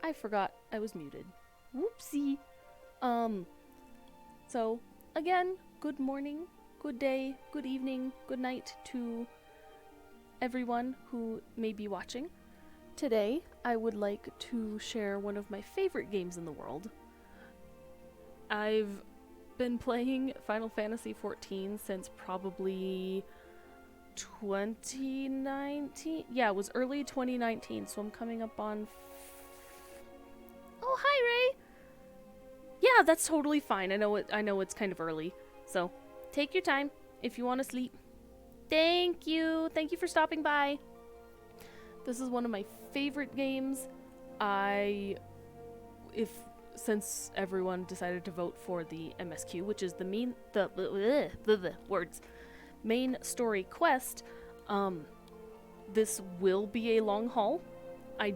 I forgot I was muted. Whoopsie. So, again, good morning, good day, good evening, good night to everyone who may be watching. Today, I would like to share one of my favorite games in the world. I've been playing Final Fantasy XIV since probably 2019. Yeah, it was early 2019, so I'm coming up on... Oh, hi, Ray! Yeah, that's totally fine. I know it's kind of early, so take your time if you want to sleep. Thank you for stopping by. This is one of my favorite games. Since everyone decided to vote for the MSQ, which is the main story quest, this will be a long haul. I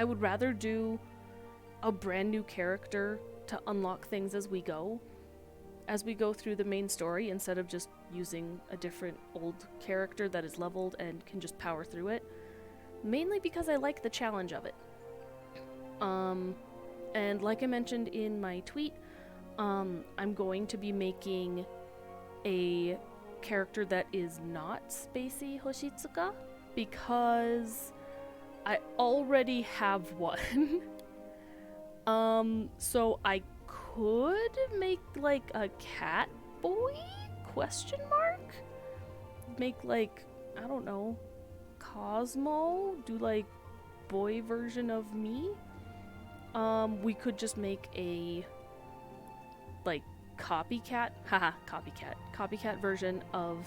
would rather do a brand new character to unlock things as we go through the main story, instead of just using a different old character that is leveled and can just power through it. Mainly because I like the challenge of it. And like I mentioned in my tweet, I'm going to be making a character that is not Spacey Hoshitsuka, because I already have one. So I could make like a cat boy ? Make like, I don't know, Cosmo, do like boy version of me. We could just make a like copycat version of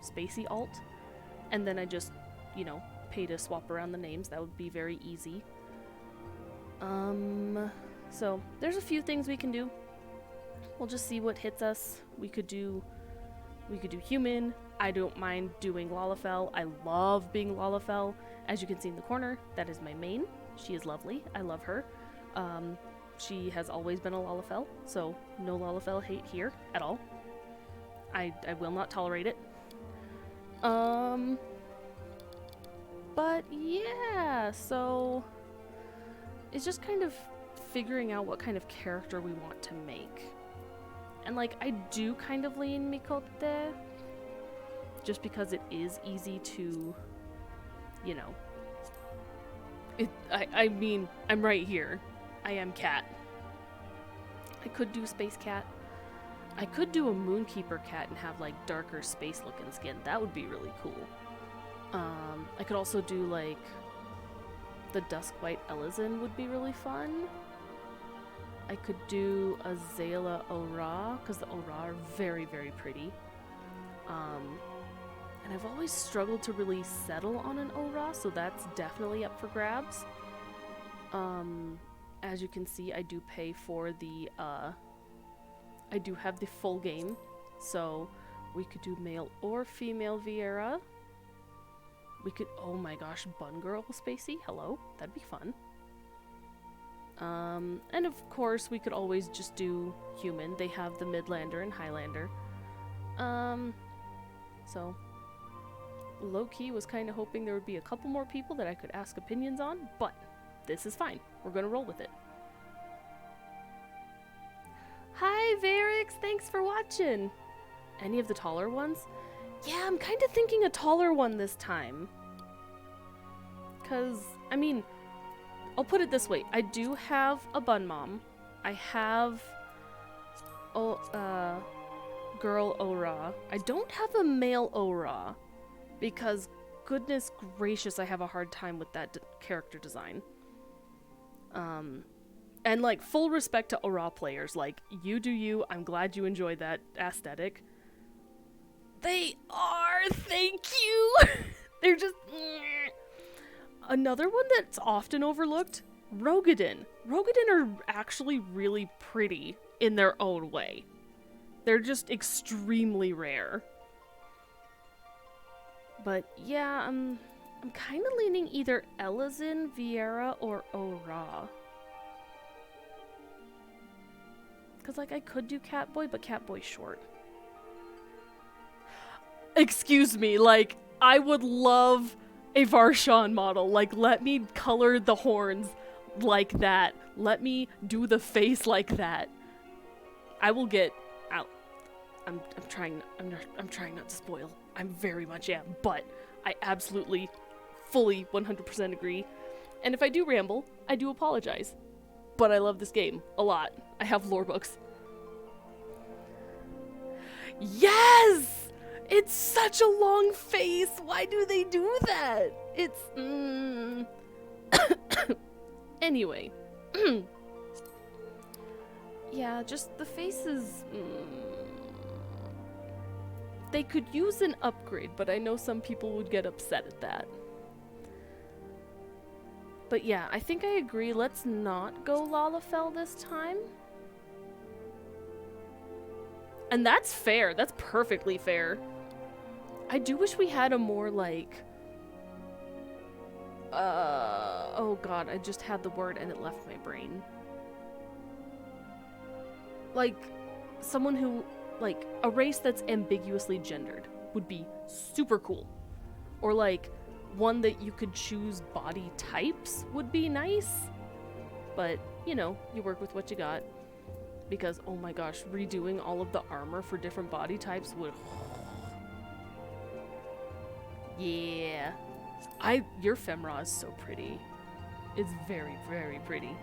Spacey alt, and then I just, pay to swap around the names. That would be very easy. So there's a few things we can do. We'll just see what hits us. We could do human. I don't mind doing Lalafell. I love being Lalafell. As you can see in the corner, that is my main. She is lovely. I love her. She has always been a Lalafell, so no Lalafell hate here at all. I will not tolerate it. But yeah, so it's just kind of figuring out what kind of character we want to make. And like, I do kind of lean Mikote, just because it is easy to, I mean, I'm right here. I am Cat. I could do Space Cat. I could do a Moonkeeper Cat and have like darker space looking skin. That would be really cool. I could also do like the Dusk White Elizin would be really fun. I could do a Zayla Ora, because the Ora are very, very pretty. And I've always struggled to really settle on an Ora, so that's definitely up for grabs. As you can see, I do pay for the, I do have the full game, so we could do male or female Viera. We could, oh my gosh, Bun Girl Spacey, hello, that'd be fun. And of course, we could always just do human. They have the Midlander and Highlander. So, low-key was kind of hoping there would be a couple more people that I could ask opinions on, but this is fine. We're gonna roll with it. Hi, Varix! Thanks for watching! Any of the taller ones? Yeah, I'm kind of thinking a taller one this time. Because, I mean, I'll put it this way. I do have a Bun Mom. I have girl Ora. I don't have a male Ora, because goodness gracious, I have a hard time with that character design. And like, full respect to Ora players, like, you do you. I'm glad you enjoy that aesthetic. They are, thank you. They're just another one that's often overlooked, Rogadin. Rogadin are actually really pretty in their own way. They're just extremely rare. But yeah, I'm kind of leaning either Elizin, Viera, or Ora. Because like, I could do Catboy, but Catboy's short. Excuse me, like, I would love a Varshan model. Like, let me color the horns like that. Let me do the face like that. I will get out. I'm trying not to spoil. I'm very much am, but I absolutely, fully, 100% agree. And if I do ramble, I do apologize. But I love this game a lot. I have lore books. Yes! It's such a long face. Why do they do that? It's Anyway. Yeah, just the faces. They could use an upgrade, but I know some people would get upset at that. But yeah, I think I agree. Let's not go Lalafell this time. And that's fair. That's perfectly fair. I do wish we had a more like... oh god, I just had the word and it left my brain. Like, someone who... like, a race that's ambiguously gendered would be super cool. Or like, one that you could choose body types would be nice. But, you know, you work with what you got. Because, oh my gosh, redoing all of the armor for different body types would... yeah. Your Femra is so pretty. It's very, very pretty.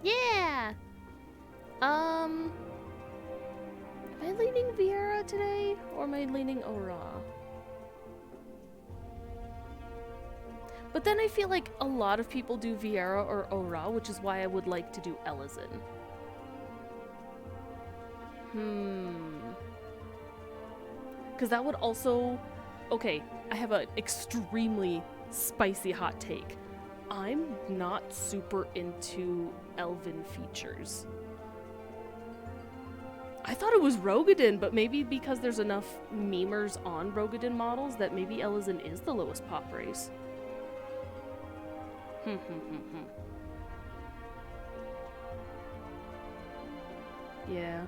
Yeah! Am I leaning Viera today? Or am I leaning Aura? But then I feel like a lot of people do Viera or Aura, which is why I would like to do Elizin. Because that would also... okay, I have an extremely spicy hot take. I'm not super into elven features. I thought it was Rogadin, but maybe because there's enough memers on Rogadin models that maybe Elizin is the lowest pop race. Yeah.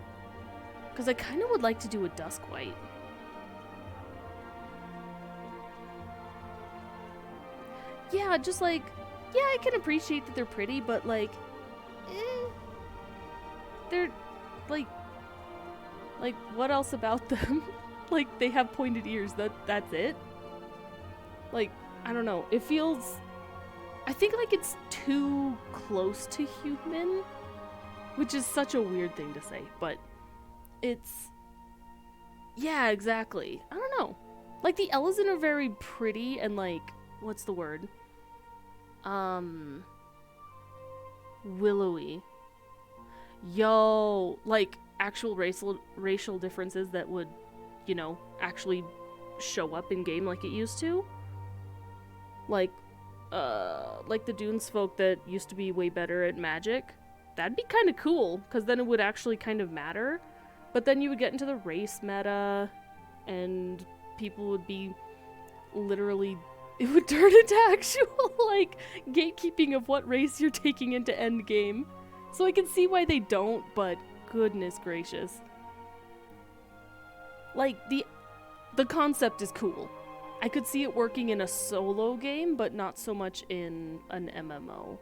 Because I kind of would like to do a Dusk White. Yeah, just like... yeah, I can appreciate that they're pretty, but like... they're... like, what else about them? Like, they have pointed ears, that's it? Like, I don't know, it feels... I think, like, it's too close to human, which is such a weird thing to say, but it's... yeah, exactly. I don't know. Like, the Elizin are very pretty and, like, what's the word? Willowy. Yo, like, actual racial differences that would, you know, actually show up in game like it used to. Like the Dunes folk that used to be way better at magic. That'd be kind of cool, because then it would actually kind of matter. But then you would get into the race meta, and people would be literally... it would turn into actual, like, gatekeeping of what race you're taking into endgame. So I can see why they don't, but goodness gracious. Like, the concept is cool. I could see it working in a solo game, but not so much in an MMO.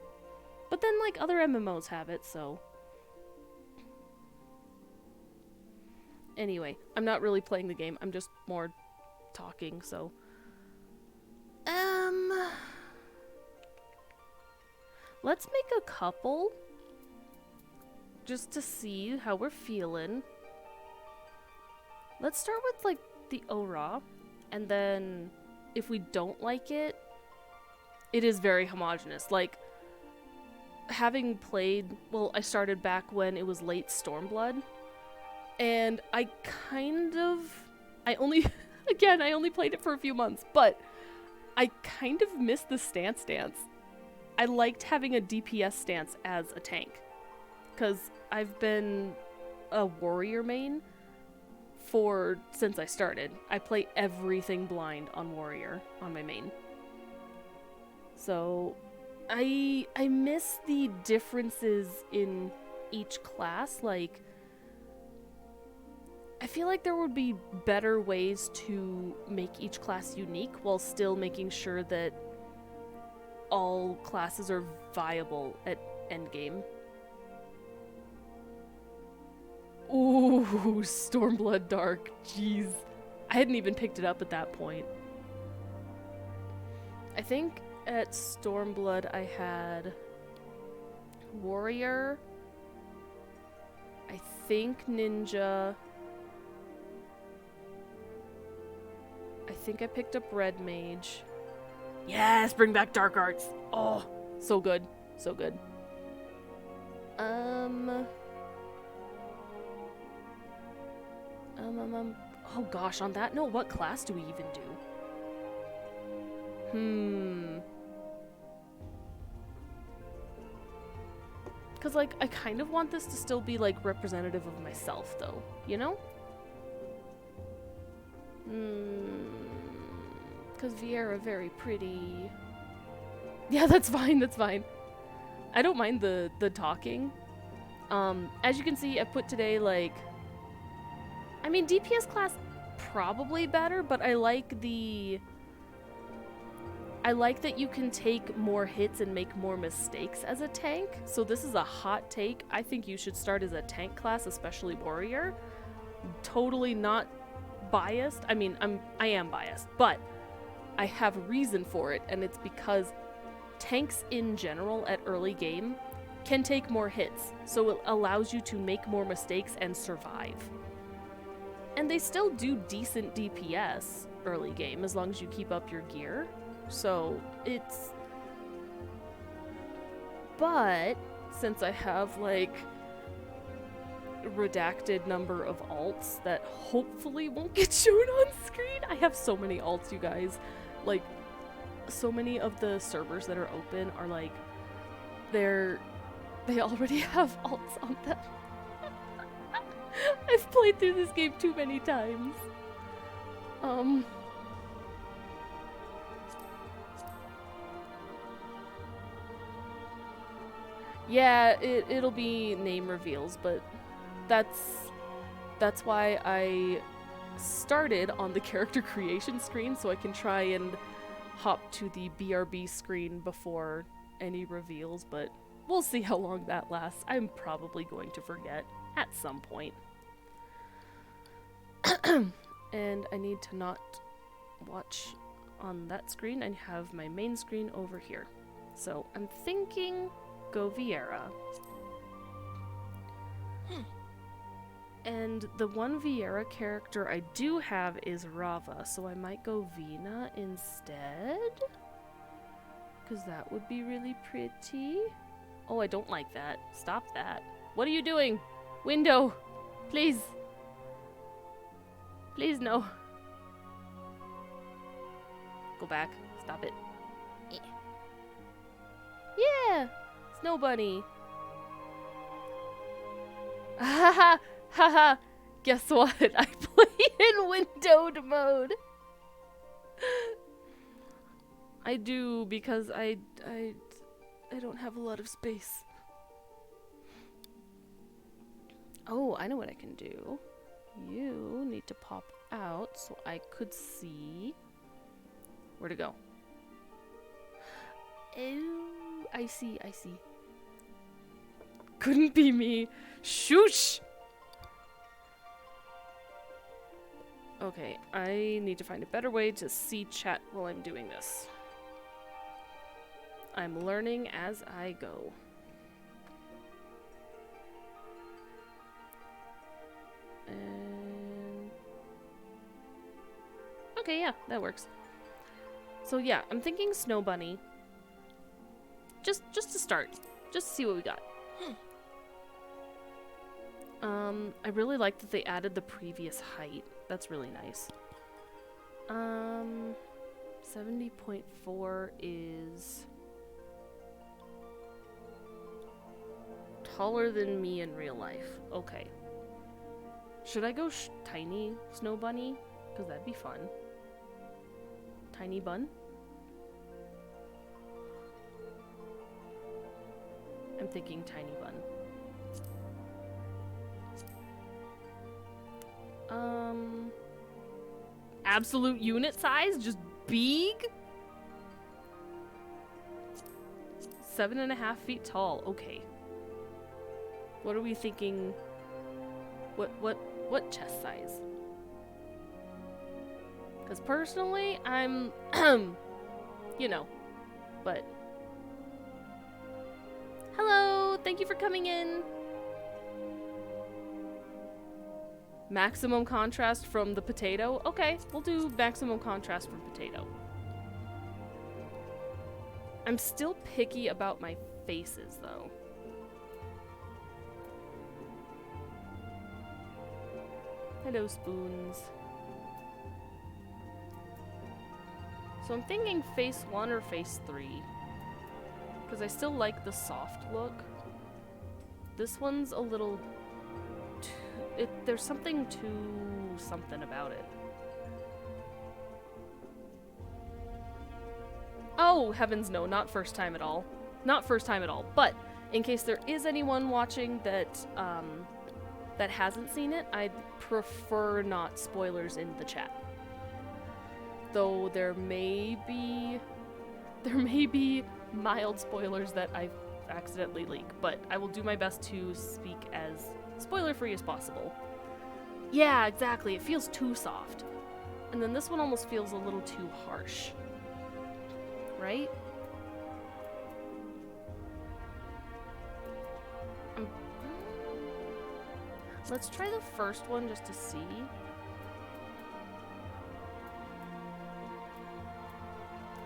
But then, like, other MMOs have it, so... anyway, I'm not really playing the game, I'm just more talking, so... let's make a couple, just to see how we're feeling. Let's start with, like, the Aura, and then if we don't like it, it is very homogenous. Like, having played, well, I started back when it was late Stormblood, and I only played it for a few months, but I kind of missed the stance. I liked having a DPS stance as a tank, because I've been a warrior main since I started. I play everything blind on warrior on my main. So I miss the differences in each class. Like, I feel like there would be better ways to make each class unique while still making sure that all classes are viable at endgame. Ooh, Stormblood Dark. Jeez. I hadn't even picked it up at that point. I think at Stormblood I had Warrior, I think Ninja, I think I picked up Red Mage. Yes, bring back Dark Arts. Oh, so good, so good. Oh gosh, on that note, what class do we even do? Because, like, I kind of want this to still be, like, representative of myself, though, you know? Because Vieira very pretty. Yeah, that's fine, that's fine. I don't mind the talking. As you can see, I put today, like... I mean, DPS class probably better, but I like that you can take more hits and make more mistakes as a tank. So this is a hot take. I think you should start as a tank class, especially Warrior. Totally not biased. I mean, I am biased, but I have a reason for it, and it's because tanks in general at early game can take more hits, so it allows you to make more mistakes and survive. And they still do decent DPS early game as long as you keep up your gear. So it's... But since I have like a redacted number of alts that hopefully won't get shown on screen, I have so many alts, you guys. Like, so many of the servers that are open are like, they already have alts on them. I've played through this game too many times. Yeah, it'll be name reveals, but that's why I started on the character creation screen, so I can try and hop to the BRB screen before any reveals, but we'll see how long that lasts. I'm probably going to forget at some point. And I need to not watch on that screen and have my main screen over here. So I'm thinking go Vieira. And the one Vieira character I do have is Rava, so I might go Vina instead. Because that would be really pretty. Oh, I don't like that. Stop that. What are you doing? Window! Please! Please, no. Go back. Stop it. Yeah! Snow Bunny! Haha! Haha! Guess what? I play in windowed mode! I do, because I don't have a lot of space. Oh, I know what I can do. You need to pop out so I could see where to go. Oh, I see, I see. Couldn't be me. Shoosh! Okay, I need to find a better way to see chat while I'm doing this. I'm learning as I go. And... okay, yeah, that works. So yeah, I'm thinking Snow Bunny. Just to start. Just to see what we got. I really like that they added the previous height. That's really nice. 70.4 is taller than me in real life. Okay. Should I go tiny Snow Bunny? Because that'd be fun. Tiny bun? I'm thinking tiny bun. Absolute unit size? Just big? 7.5 feet tall. Okay. What are we thinking? What chest size? Because personally, I'm, you know, but. Hello, thank you for coming in. Maximum contrast from the potato. Okay, we'll do maximum contrast from potato. I'm still picky about my faces, though. Hello, spoons. So I'm thinking face 1 or face 3. Because I still like the soft look. This one's a little... there's something too... something about it. Oh, heavens no, not first time at all. Not first time at all. But, in case there is anyone watching that, that hasn't seen it, I'd prefer not spoilers in the chat. Though there may be mild spoilers that I accidentally leak, but I will do my best to speak as spoiler-free as possible. Yeah, exactly. It feels too soft. And then this one almost feels a little too harsh. Right? Let's try the first one just to see.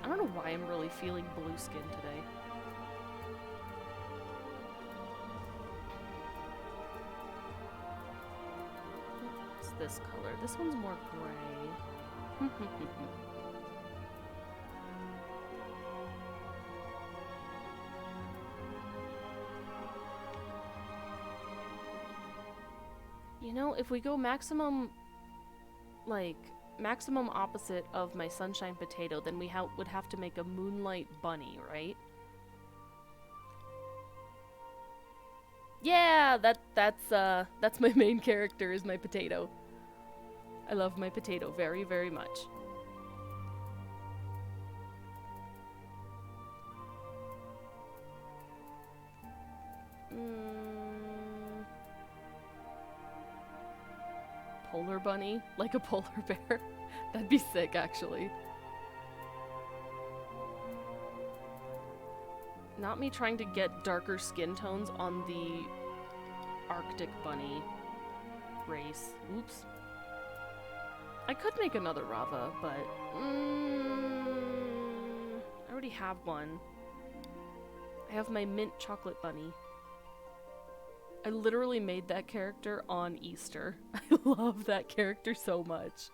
I don't know why I'm really feeling blue skin today. It's this color. This one's more gray. You know, if we go maximum, like, maximum opposite of my sunshine potato, then we would have to make a moonlight bunny, right? Yeah, that's my main character, is my potato. I love my potato very, very much. Polar bunny? Like a polar bear? That'd be sick, actually. Not me trying to get darker skin tones on the Arctic bunny race. Oops. I could make another Rava, but... I already have one. I have my mint chocolate bunny. I literally made that character on Easter. I love that character so much.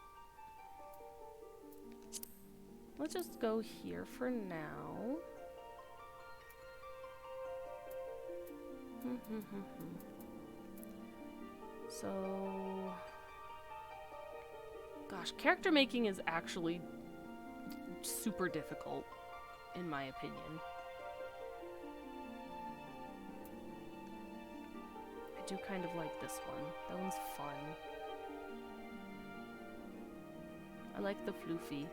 Let's just go here for now. So... Gosh, character making is actually super difficult, in my opinion. I do kind of like this one. That one's fun. I like the floofy.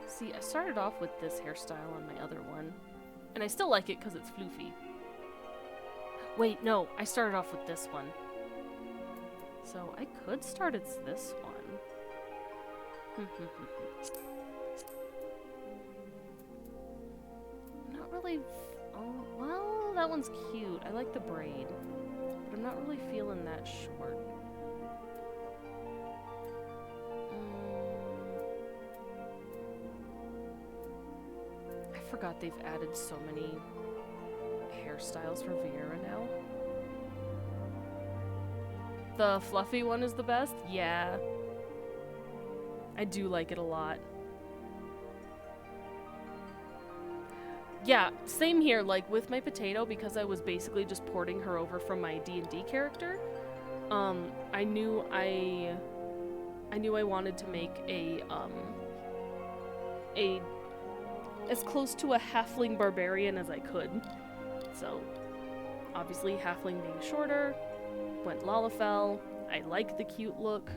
See, I started off with this hairstyle on my other one, and I still like it because it's floofy. Wait, no, I started off with this one. So I could start as this one. Not really... Oh, well, that one's cute. I like the braid. But I'm not really feeling that short. I forgot they've added so many hairstyles for Vieira now. The fluffy one is the best? Yeah. I do like it a lot. Yeah, same here, like with my potato, because I was basically just porting her over from my D&D character. I knew I wanted to make a as close to a halfling barbarian as I could. So, obviously halfling being shorter, went Lalafell. I like the cute look.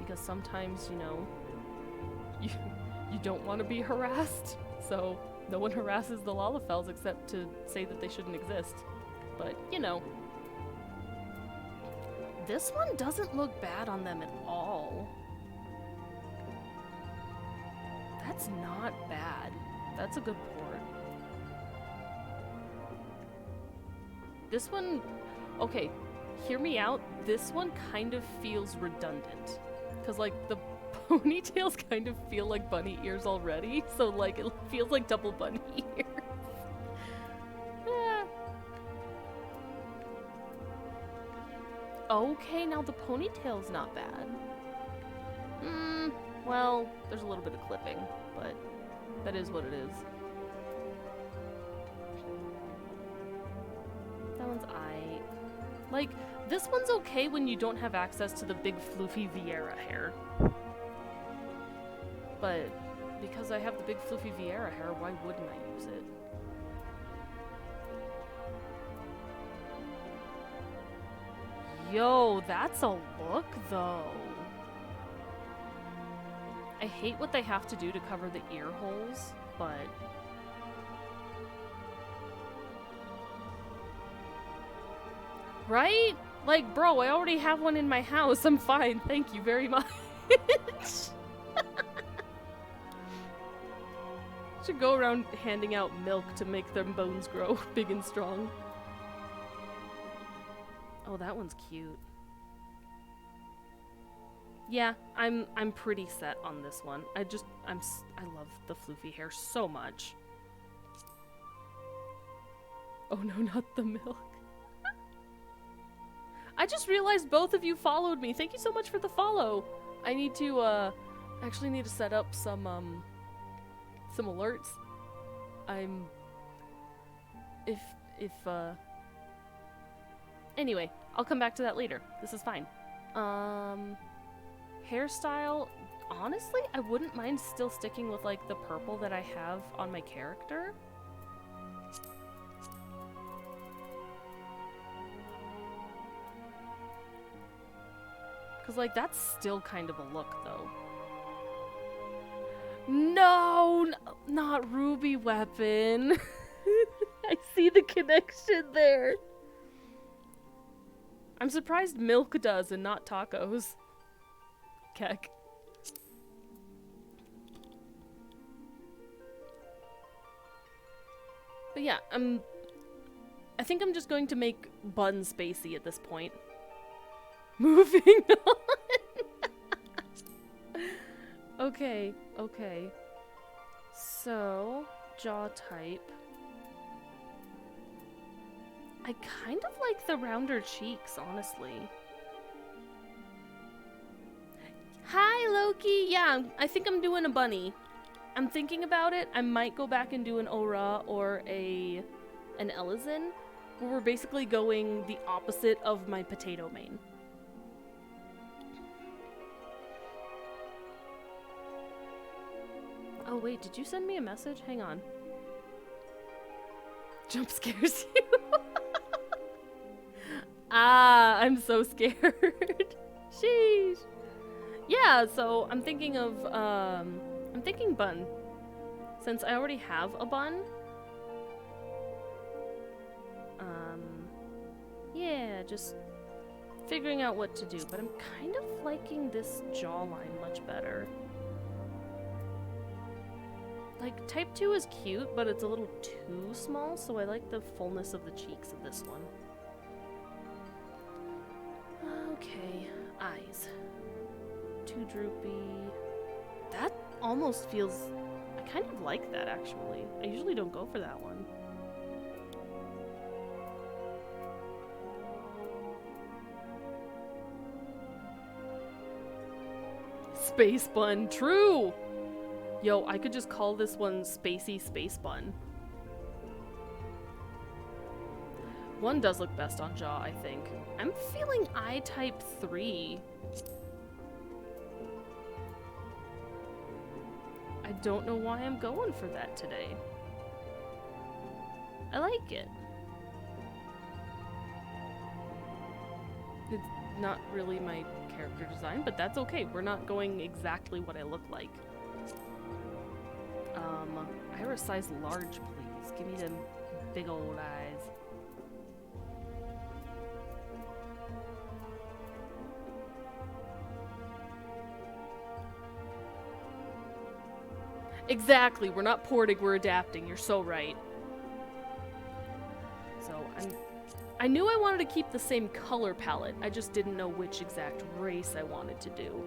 because sometimes, you know, you don't want to be harassed, so no one harasses the Lalafels except to say that they shouldn't exist. But, you know. This one doesn't look bad on them at all. That's not bad. That's a good port. This one, okay, hear me out. This one kind of feels redundant. Because, like, the ponytails kind of feel like bunny ears already. So, like, it feels like double bunny ears. Okay, now the ponytail's not bad. Well, there's a little bit of clipping, but that is what it is. That one's aight. Like, this one's okay when you don't have access to the big floofy Vieira hair. But because I have the big floofy Vieira hair, why wouldn't I use it? Yo, that's a look, though. I hate what they have to do to cover the ear holes, but... Right? Like, bro, I already have one in my house. I'm fine. Thank you very much. Should go around handing out milk to make their bones grow big and strong. Oh, that one's cute. Yeah, I'm pretty set on this one. I love the floofy hair so much. Oh no, not the milk. I just realized both of you followed me. Thank you so much for the follow. I need to actually need to set up some alerts. Anyway, I'll come back to that later. This is fine. Hairstyle, honestly, I wouldn't mind still sticking with, like, the purple that I have on my character. Because, like, that's still kind of a look, though. No, not Ruby Weapon. I see the connection there. I'm surprised milk does and not tacos. Keck. But yeah, I think I'm just going to make Bun Spacey at this point. Moving on. Okay. So, jaw type. I kind of like the rounder cheeks, honestly. Hi, Loki! Yeah, I think I'm doing a bunny. I'm thinking about it. I might go back and do an Aura or an Elizin, where we're basically going the opposite of my potato main. Oh wait, did you send me a message? Hang on. Jump scares you. Ah, I'm so scared. Sheesh. Yeah, so I'm thinking of, I'm thinking bun. Since I already have a bun. Yeah, just figuring out what to do. But I'm kind of liking this jawline much better. Like, type 2 is cute, but it's a little too small, so I like the fullness of the cheeks of this one. Okay, eyes. Too droopy. That almost feels... I kind of like that, actually. I usually don't go for that one. Space bun, true! Yo, I could just call this one Spacey Space Bun. One does look best on jaw, I think. I'm feeling eye type 3. I don't know why I'm going for that today. I like it. It's not really my character design, but that's okay. We're not going exactly what I look like. Iris size large, please. Give me them big old eyes. Exactly, we're not porting, we're adapting. You're so right. So, I knew I wanted to keep the same color palette. I just didn't know which exact race I wanted to do.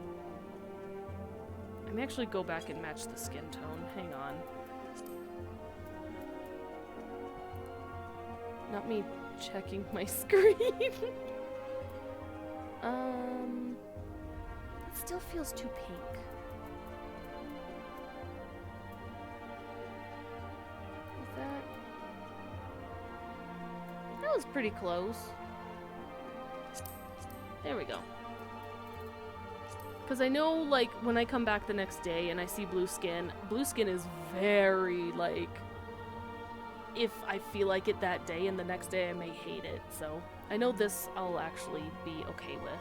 I may actually go back and match the skin tone. Hang on. Not me checking my screen. It still feels too pink. Is that was pretty close. There we go. Because I know, like, when I come back the next day and I see blue skin is very, like, if I feel like it that day, and the next day I may hate it. So I know this I'll actually be okay with.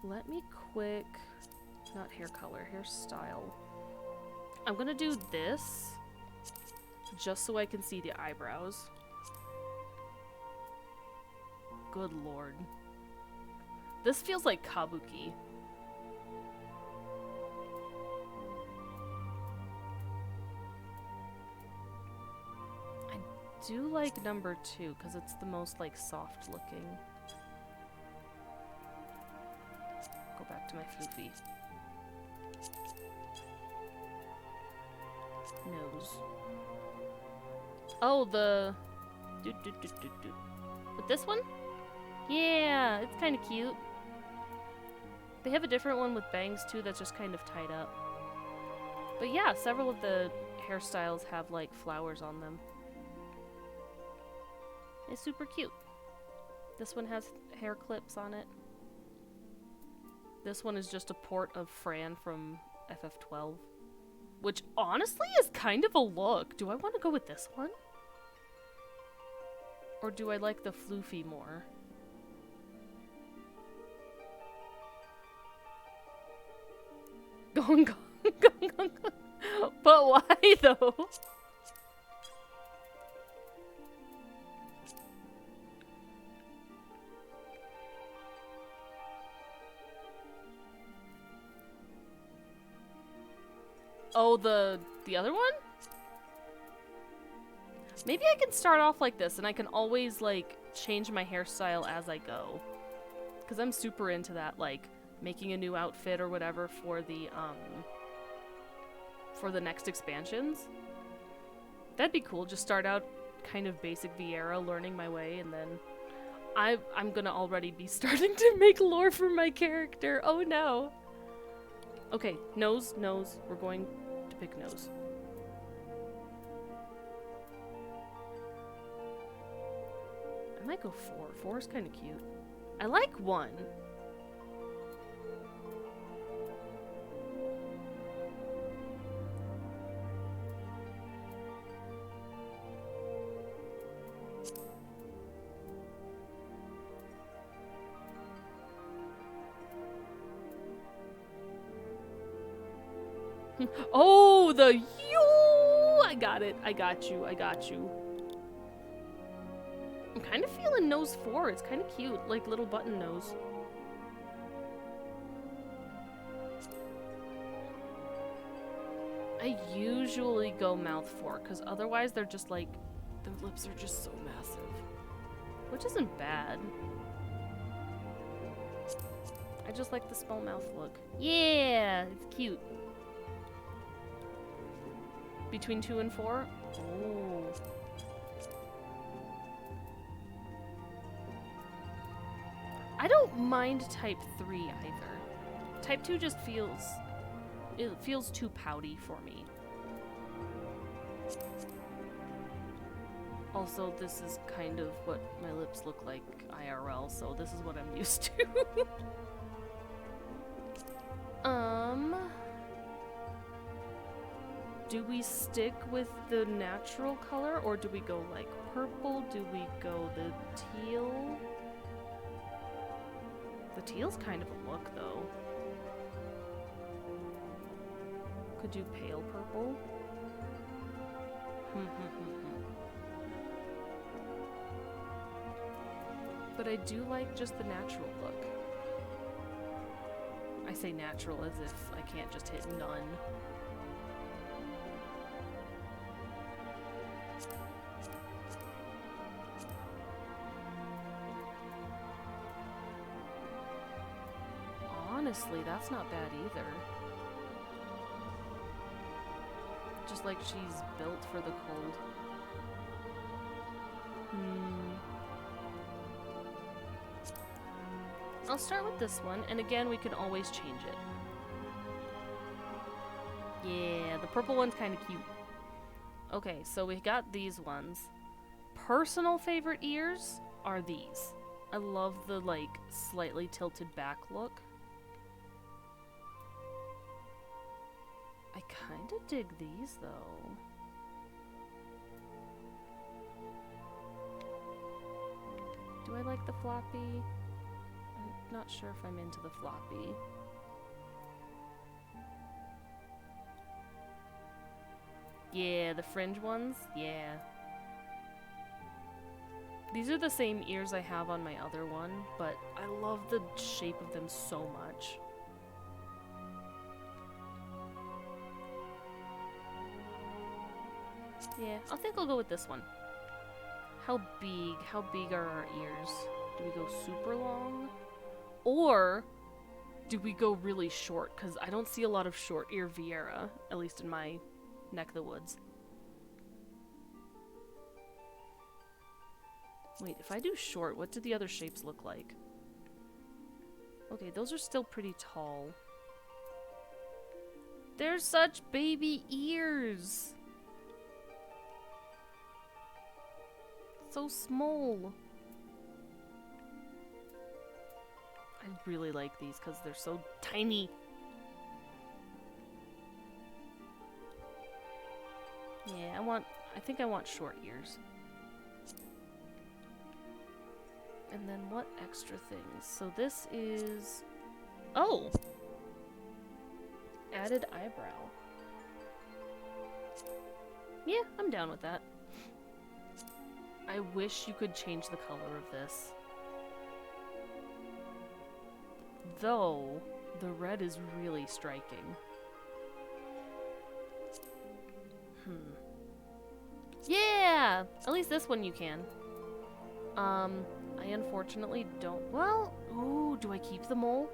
Let me quick, not hair color, hairstyle. I'm gonna do this just so I can see the eyebrows. Good lord. This feels like kabuki. I do like number 2 because it's the most like soft looking. Go back to my floofy. Nose. Oh, the with this one? Yeah, it's kind of cute. They have a different one with bangs too that's just kind of tied up. But yeah, several of the hairstyles have like flowers on them. It's super cute. This one has hair clips on it. This one is just a port of Fran from FF12. Which honestly is kind of a look. Do I want to go with this one? Or do I like the floofy more? Gong gong gong gong gong. But why though? Oh, the other one? Maybe I can start off like this and I can always like change my hairstyle as I go. Cause I'm super into that, like making a new outfit or whatever for the next expansions. That'd be cool. Just start out kind of basic Vieira, learning my way, and then I'm gonna already be starting to make lore for my character. Oh no. Okay, nose. We're going to pick nose. I might go 4. 4 is kind of cute. I like 1. Oh, the you! I got it. I got you. I'm kind of feeling nose 4. It's kind of cute, like little button nose. I usually go mouth 4, because otherwise they're just like, the lips are just so massive. Which isn't bad. I just like the small mouth look. Yeah, it's cute. Between 2 and 4? Oh. I don't mind type 3 either. Type 2 just feels too pouty for me. Also, this is kind of what my lips look like IRL, so this is what I'm used to. Do we stick with the natural color, or do we go like purple? Do we go the teal? The teal's kind of a look, though. Could do pale purple. But I do like just the natural look. I say natural as if I can't just hit none. Honestly, that's not bad either. Just like she's built for the cold. I'll start with this one, and again, we can always change it. Yeah, the purple one's kind of cute. Okay, so we got these ones. Personal favorite ears are these. I love the, like, slightly tilted back look. I kind of dig these, though. Do I like the floppy? I'm not sure if I'm into the floppy. Yeah, the fringe ones? Yeah. These are the same ears I have on my other one, but I love the shape of them so much. Yeah, I think I'll go with this one. How big are our ears? Do we go super long? Or do we go really short? Because I don't see a lot of short ear Viera, at least in my neck of the woods. Wait, if I do short, what do the other shapes look like? Okay, those are still pretty tall. They're such baby ears! So small. I really like these because they're so tiny. Yeah, I think I want short ears. And then what extra things? So this is... Oh! Added eyebrow. Yeah, I'm down with that. I wish you could change the color of this. Though, the red is really striking. Yeah! At least this one you can. I unfortunately don't... Well, ooh, do I keep the mole?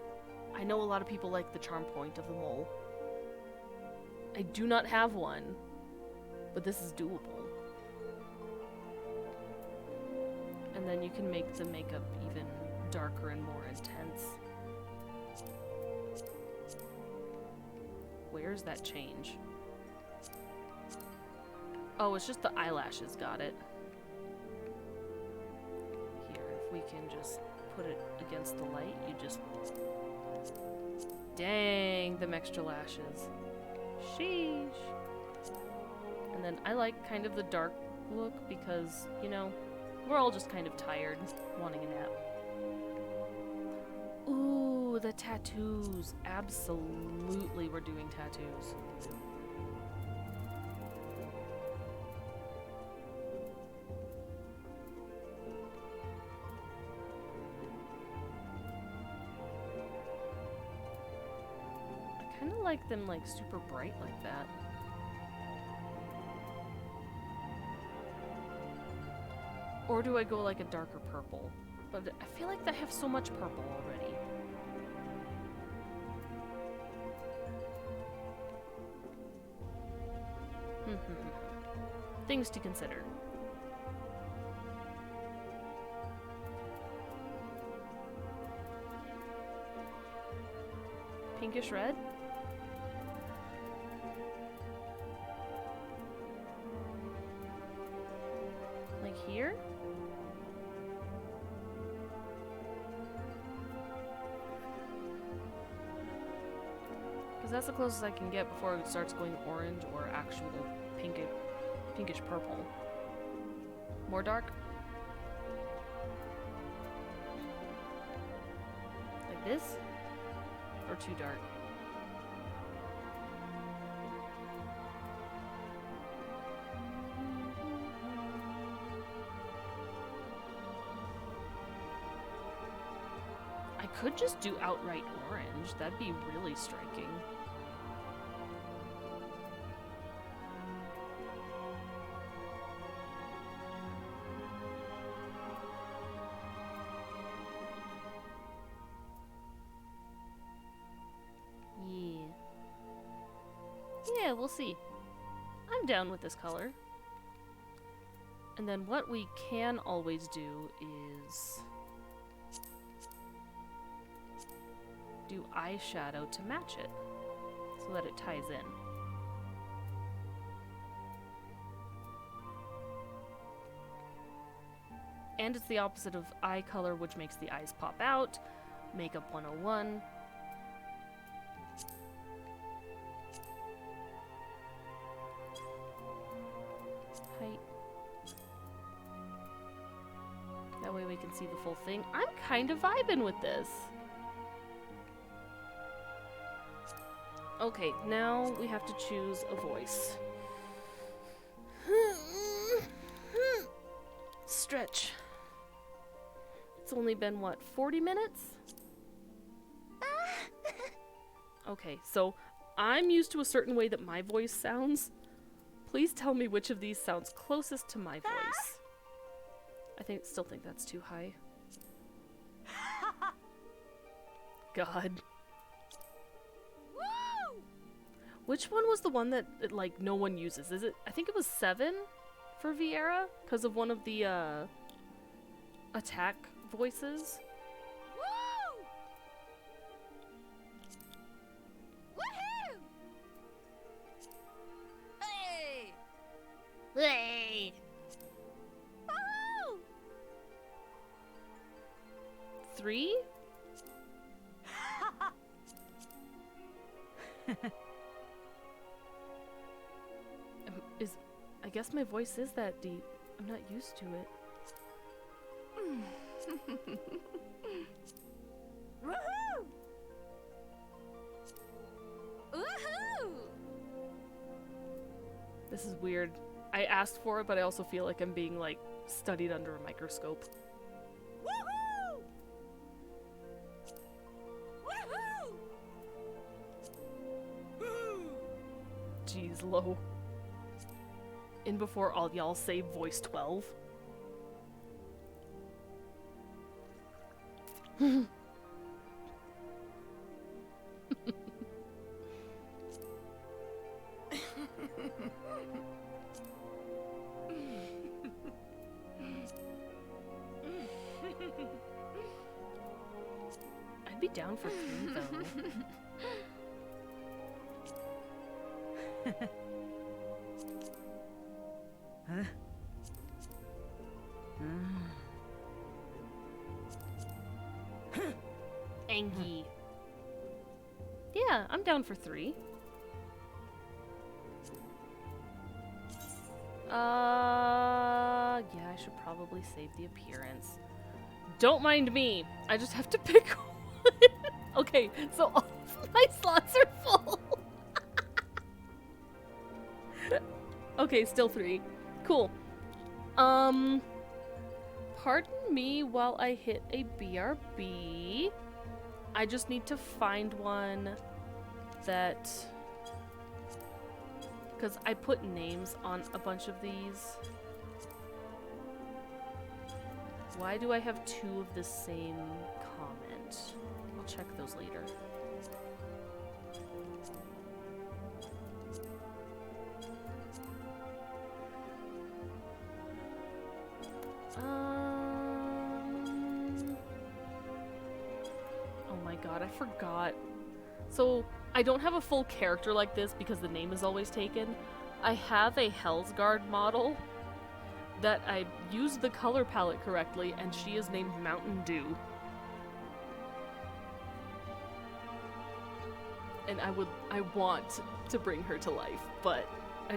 I know a lot of people like the charm point of the mole. I do not have one, but this is doable. And then you can make the makeup even darker and more intense. Where's that change? Oh, it's just the eyelashes, got it. Here, if we can just put it against the light, you just... Dang, them extra lashes. Sheesh. And then I like kind of the dark look because, you know, we're all just kind of tired, wanting a nap. Ooh, the tattoos. Absolutely, we're doing tattoos. I kind of like them, like, super bright like that. Or do I go like a darker purple? But I feel like I have so much purple already. Things to consider. Pinkish red? Like here? Because that's the closest I can get before it starts going orange or actual pinkish purple. More dark? Like this? Or too dark? I could just do outright orange. That'd be really striking. Yeah, we'll see. I'm down with this color. And then what we can always do is do eyeshadow to match it so that it ties in. And it's the opposite of eye color, which makes the eyes pop out. Makeup 101. Height. That way we can see the full thing. I'm kind of vibing with this. Okay, now we have to choose a voice. Stretch. It's only been, what, 40 minutes? Okay, so I'm used to a certain way that my voice sounds. Please tell me which of these sounds closest to my voice. I still think that's too high. God. Which one was the one that, like, no one uses? Is it? I think it was 7 for Vieira because of one of the attack voices. Woo! Woohoo! Hey! Hey! Woohoo! 3? I guess my voice is that deep. I'm not used to it. Woohoo! Woohoo! This is weird. I asked for it, but I also feel like I'm being, like, studied under a microscope. Woohoo! Woohoo! Jeez, low. In before all y'all say voice 12. I'd be down for 3 though. Huh? Angie. Yeah, I'm down for 3. Yeah, I should probably save the appearance. Don't mind me. I just have to pick one. Okay, so all of my slots are full. Okay, still 3. Cool. Pardon me while I hit a BRB. I just need to find one that... Because I put names on a bunch of these. Why do I have 2 of the same comment? I'll check those later. Oh my god, I forgot. So, I don't have a full character like this because the name is always taken. I have a Hellsguard model that I used the color palette correctly, and she is named Mountain Dew. And I want to bring her to life, but I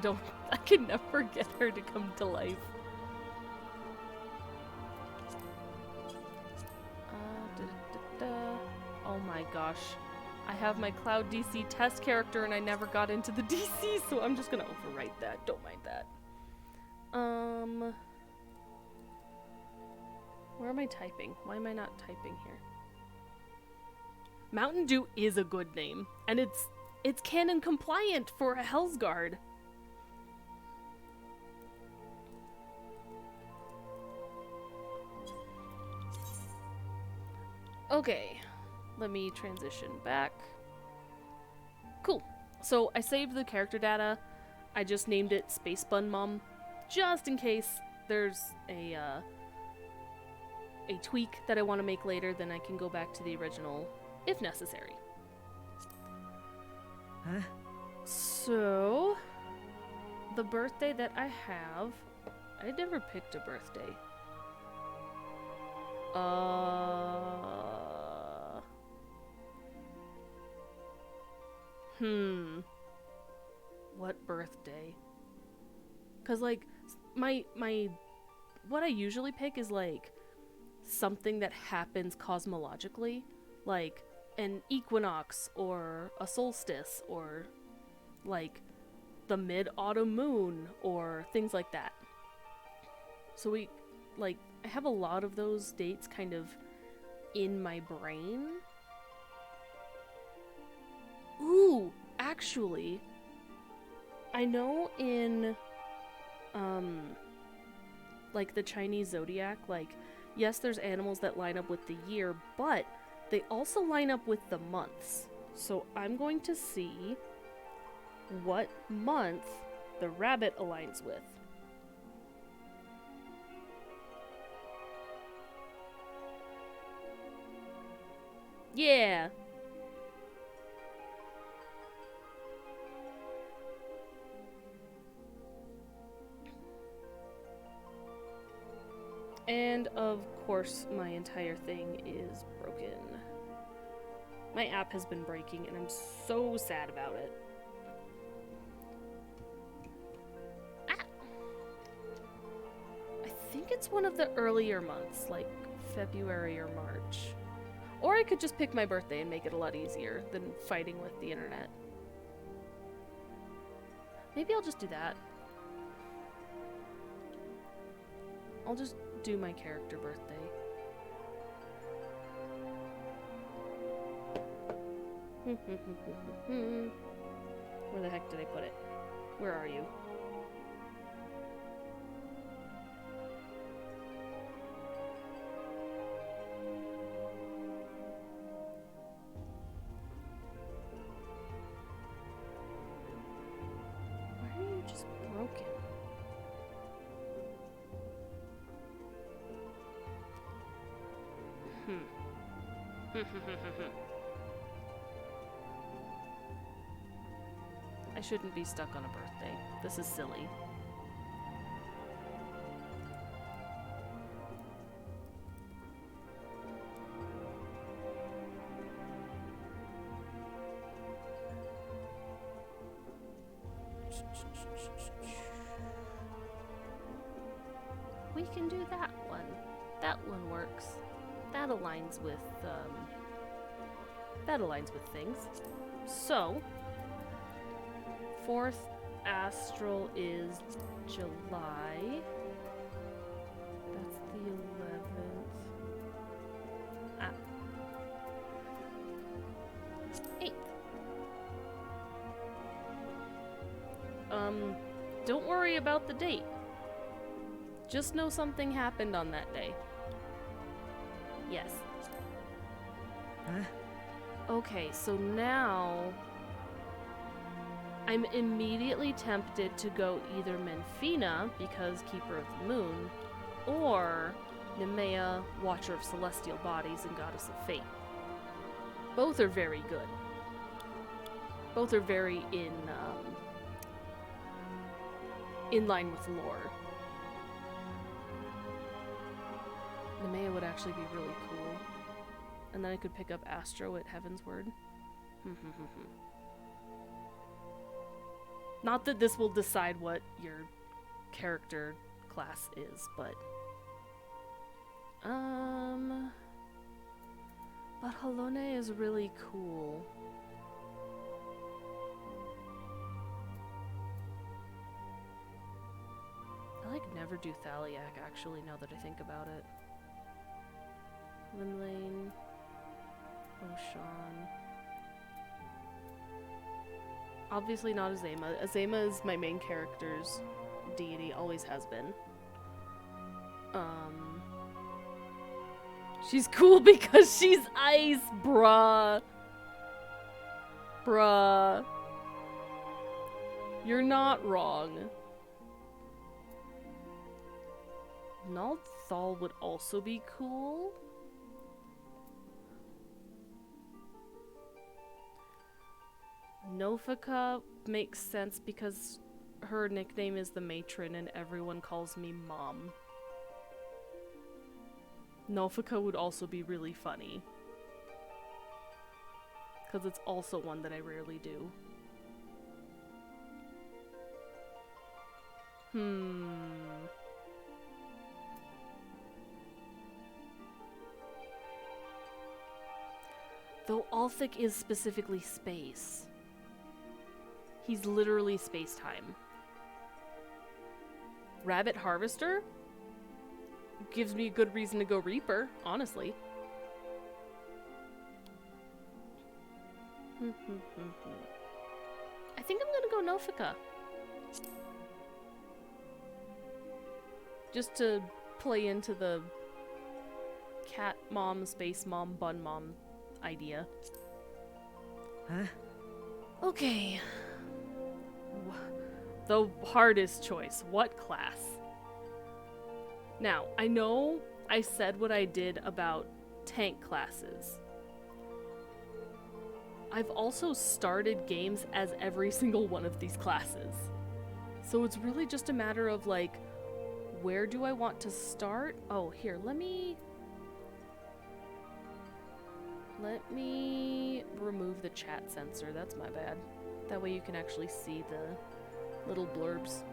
can never get her to come to life. Oh my gosh. I have my Cloud DC test character and I never got into the DC, so I'm just gonna overwrite that. Don't mind that. Where am I typing? Why am I not typing here? Mountain Dew is a good name, and it's canon compliant for a Hell's Guard. Okay, let me transition back. Cool. So I saved the character data. I just named it Space Bun Mom, just in case there's a tweak that I want to make later. Then I can go back to the original if necessary. Huh? So, the birthday that I have, I never picked a birthday. What birthday? 'Cause like my what I usually pick is like something that happens cosmologically, like an equinox or a solstice or like the mid-autumn moon or things like that. So I have a lot of those dates kind of in my brain. Ooh, actually, I know in like the Chinese zodiac, like yes, there's animals that line up with the year, but they also line up with the months. So I'm going to see what month the rabbit aligns with. Yeah. And of course, my entire thing is broken. My app has been breaking and I'm so sad about it. Ah! I think it's one of the earlier months, like February or March. Or I could just pick my birthday and make it a lot easier than fighting with the internet. Maybe I'll just do that. I'll just do my character birthday. Where the heck did I put it? Where are you? Why are you just broken? I shouldn't be stuck on a birthday. This is silly. We can do that one. That one works. That aligns with things. So, 4th astral is July. That's the 11th. Ah. 8th. Don't worry about the date. Just know something happened on that day. Yes. Huh? Okay, so now I'm immediately tempted to go either Menfina, because Keeper of the Moon, or Nemea, Watcher of Celestial Bodies and Goddess of Fate. Both are very good. Both are very in line with lore. Nemea would actually be really cool. And then I could pick up Astro at Heaven's Word. Not that this will decide what your character class is, but... But Halone is really cool. I like never do Thaliak, actually, now that I think about it. Linlane, Oshan. Obviously not Azema. Azema is my main character's deity, always has been. She's cool because she's ice, bruh. Bruh. You're not wrong. Naldthal would also be cool. Nofika makes sense because her nickname is the Matron and everyone calls me Mom. Nofika would also be really funny. Because it's also one that I rarely do. Though Althik is specifically space. He's literally space-time. Rabbit Harvester? Gives me a good reason to go Reaper, honestly. I think I'm gonna go Nofika. Just to play into the cat mom, space mom, bun mom idea. Huh? Okay. The hardest choice. What class? Now, I know I said what I did about tank classes. I've also started games as every single one of these classes. So it's really just a matter of, like, where do I want to start? Oh, here, let me remove the chat censor. That's my bad. That way you can actually see the little blurbs.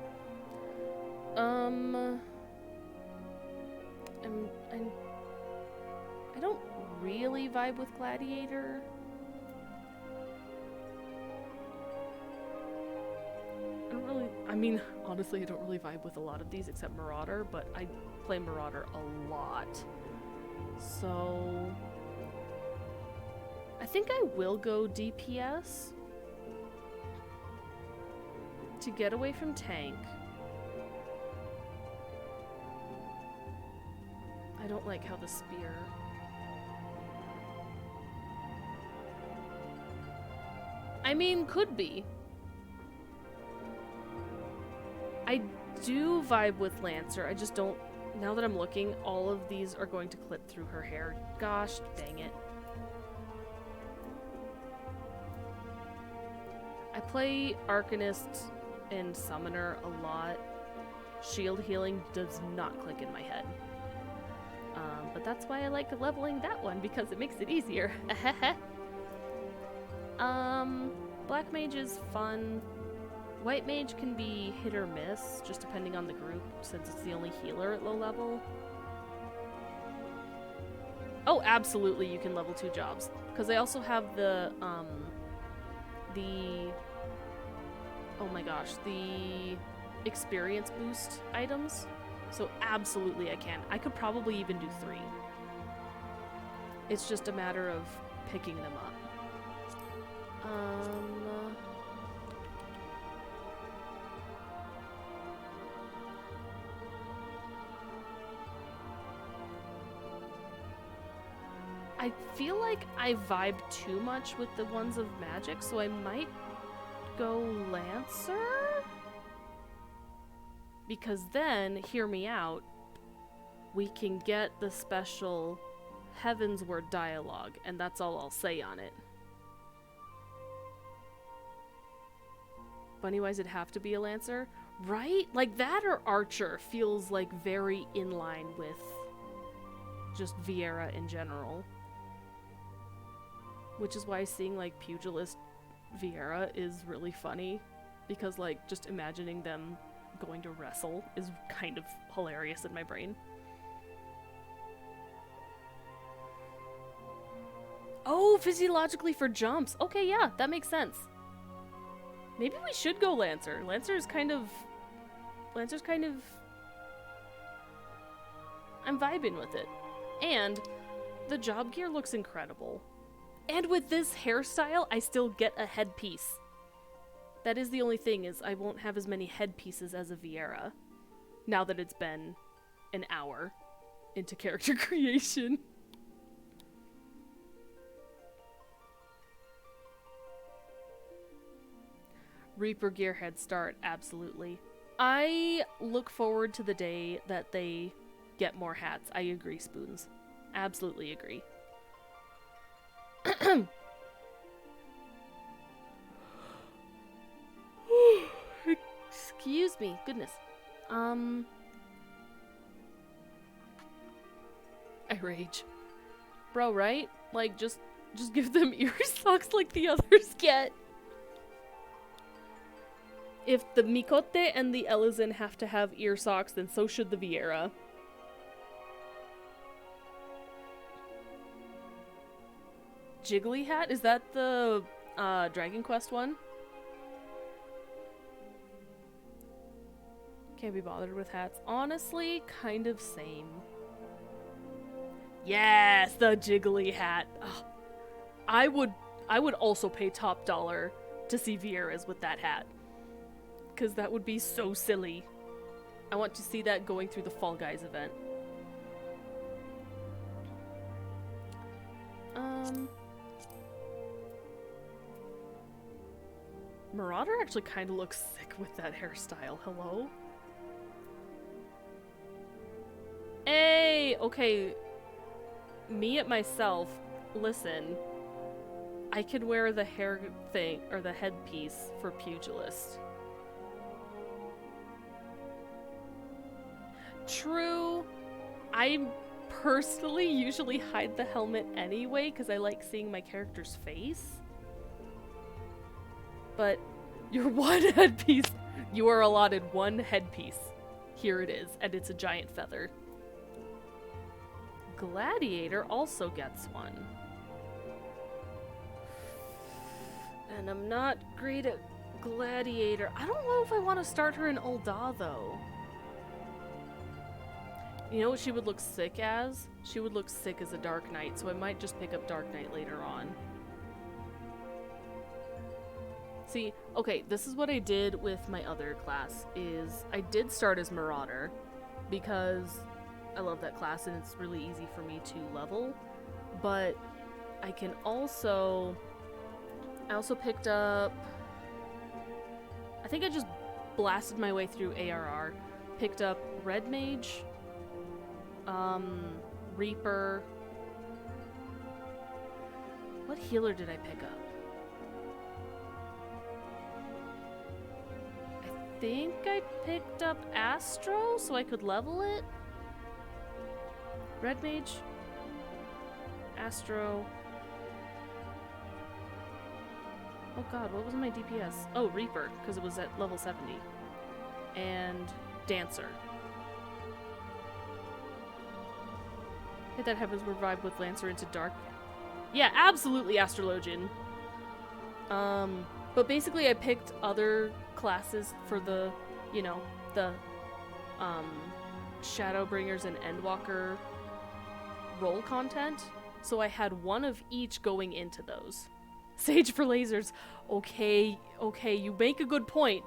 I don't really vibe with Gladiator. Honestly, I don't really vibe with a lot of these except Marauder, but I play Marauder a lot. So I think I will go DPS to get away from tank. I don't like how the spear... I mean, could be. I do vibe with Lancer, I just don't... Now that I'm looking, all of these are going to clip through her hair. Gosh, dang it. I play Arcanist and Summoner a lot. Shield healing does not click in my head. But that's why I like leveling that one, because it makes it easier. Black Mage is fun. White Mage can be hit or miss, just depending on the group, since it's the only healer at low level. Oh, absolutely, you can level 2 jobs. Because I also have the oh my gosh, the experience boost items. So absolutely I can. I could probably even do 3. It's just a matter of picking them up. I feel like I vibe too much with the ones of magic, so I might go Lancer? Because then, hear me out, we can get the special Heavensward dialogue, and that's all I'll say on it. Bunny-wise, it'd have to be a Lancer, right? Like, that or Archer feels like very in line with just Vieira in general. Which is why seeing, like, Pugilist Vieira is really funny. because, like, just imagining them going to wrestle is kind of hilarious in my brain. Oh, physiologically for jumps. Okay, yeah, that makes sense. Maybe we should go Lancer. Lancer's kind of... I'm vibing with it. And the job gear looks incredible. And with this hairstyle, I still get a headpiece. That is the only thing, is I won't have as many headpieces as a Viera. Now that it's been an hour into character creation. Reaper gear head start, absolutely. I look forward to the day that they get more hats. I agree, Spoons. Absolutely agree. Excuse me. Goodness. I rage. Bro, right? Like, just give them ear socks like the others get. If the Mikote and the Elizin have to have ear socks, then so should the Viera. Jiggly hat? Is that the Dragon Quest one? Can't be bothered with hats. Honestly, kind of same. Yes, the Jiggly hat. Ugh. I would also pay top dollar to see Viera's with that hat. Because that would be so silly. I want to see that going through the Fall Guys event. Marauder actually kind of looks sick with that hairstyle. Hello? Hey! Okay. Me at myself. Listen. I could wear the hair thing, or the headpiece for Pugilist. True. I personally usually hide the helmet anyway because I like seeing my character's face. But your one headpiece, you are allotted one headpiece. Here it is, and it's a giant feather. Gladiator also gets one. And I'm not great at Gladiator. I don't know if I want to start her in Ul'dah though. You know what she would look sick as? She would look sick as a Dark Knight, so I might just pick up Dark Knight later on. See, okay, this is what I did with my other class, is I did start as Marauder, because I love that class and it's really easy for me to level, but I can also... I also picked up... I think I just blasted my way through ARR, picked up Red Mage, Reaper. What healer did I pick up? I think I picked up Astro so I could level it. Red Mage, Astro. Oh god, what was my DPS? Oh, Reaper, because it was at level 70. And Dancer. Hit that Heavens Revive with Lancer into Dark. Yeah, absolutely Astrologian. But basically I picked other classes for the, you know, the, Shadowbringers and Endwalker role content. So I had one of each going into those. Sage for lasers. Okay, you make a good point.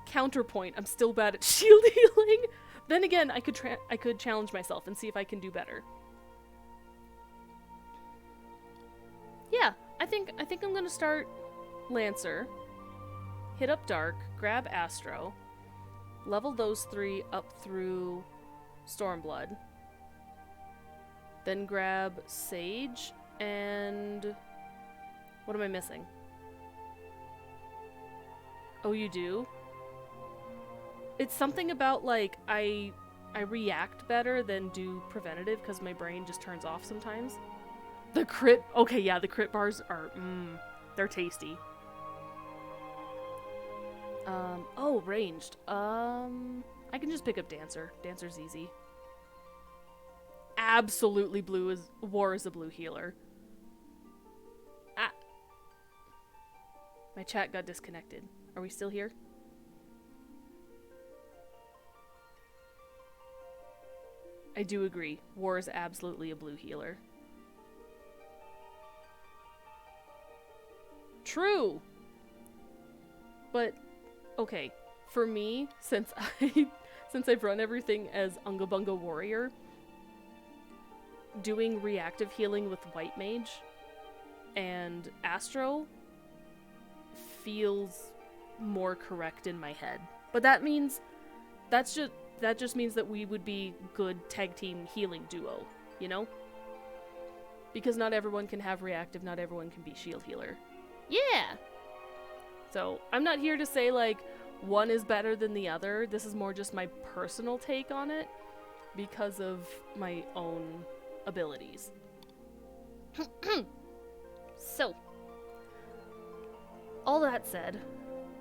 Counterpoint, I'm still bad at shield healing. Then again, I could challenge myself and see if I can do better. Yeah, I think I'm gonna start Lancer, hit up Dark, grab Astro, level those three up through Stormblood, then grab Sage, and what am I missing? Oh, you do? It's something about, like, I react better than do preventative because my brain just turns off sometimes. The crit... Okay, yeah, the crit bars are... they're tasty. Oh, ranged. I can just pick up Dancer. Dancer's easy. Absolutely War is a blue healer. Ah. My chat got disconnected. Are we still here? I do agree. War is absolutely a blue healer. True! But, okay. For me, since I've run everything as Unga Bunga Warrior, doing reactive healing with White Mage and Astro feels more correct in my head. But that just means that we would be good tag team healing duo, you know? Because not everyone can have reactive, not everyone can be shield healer. Yeah! So, I'm not here to say, like, one is better than the other. This is more just my personal take on it because of my own abilities. So, all that said,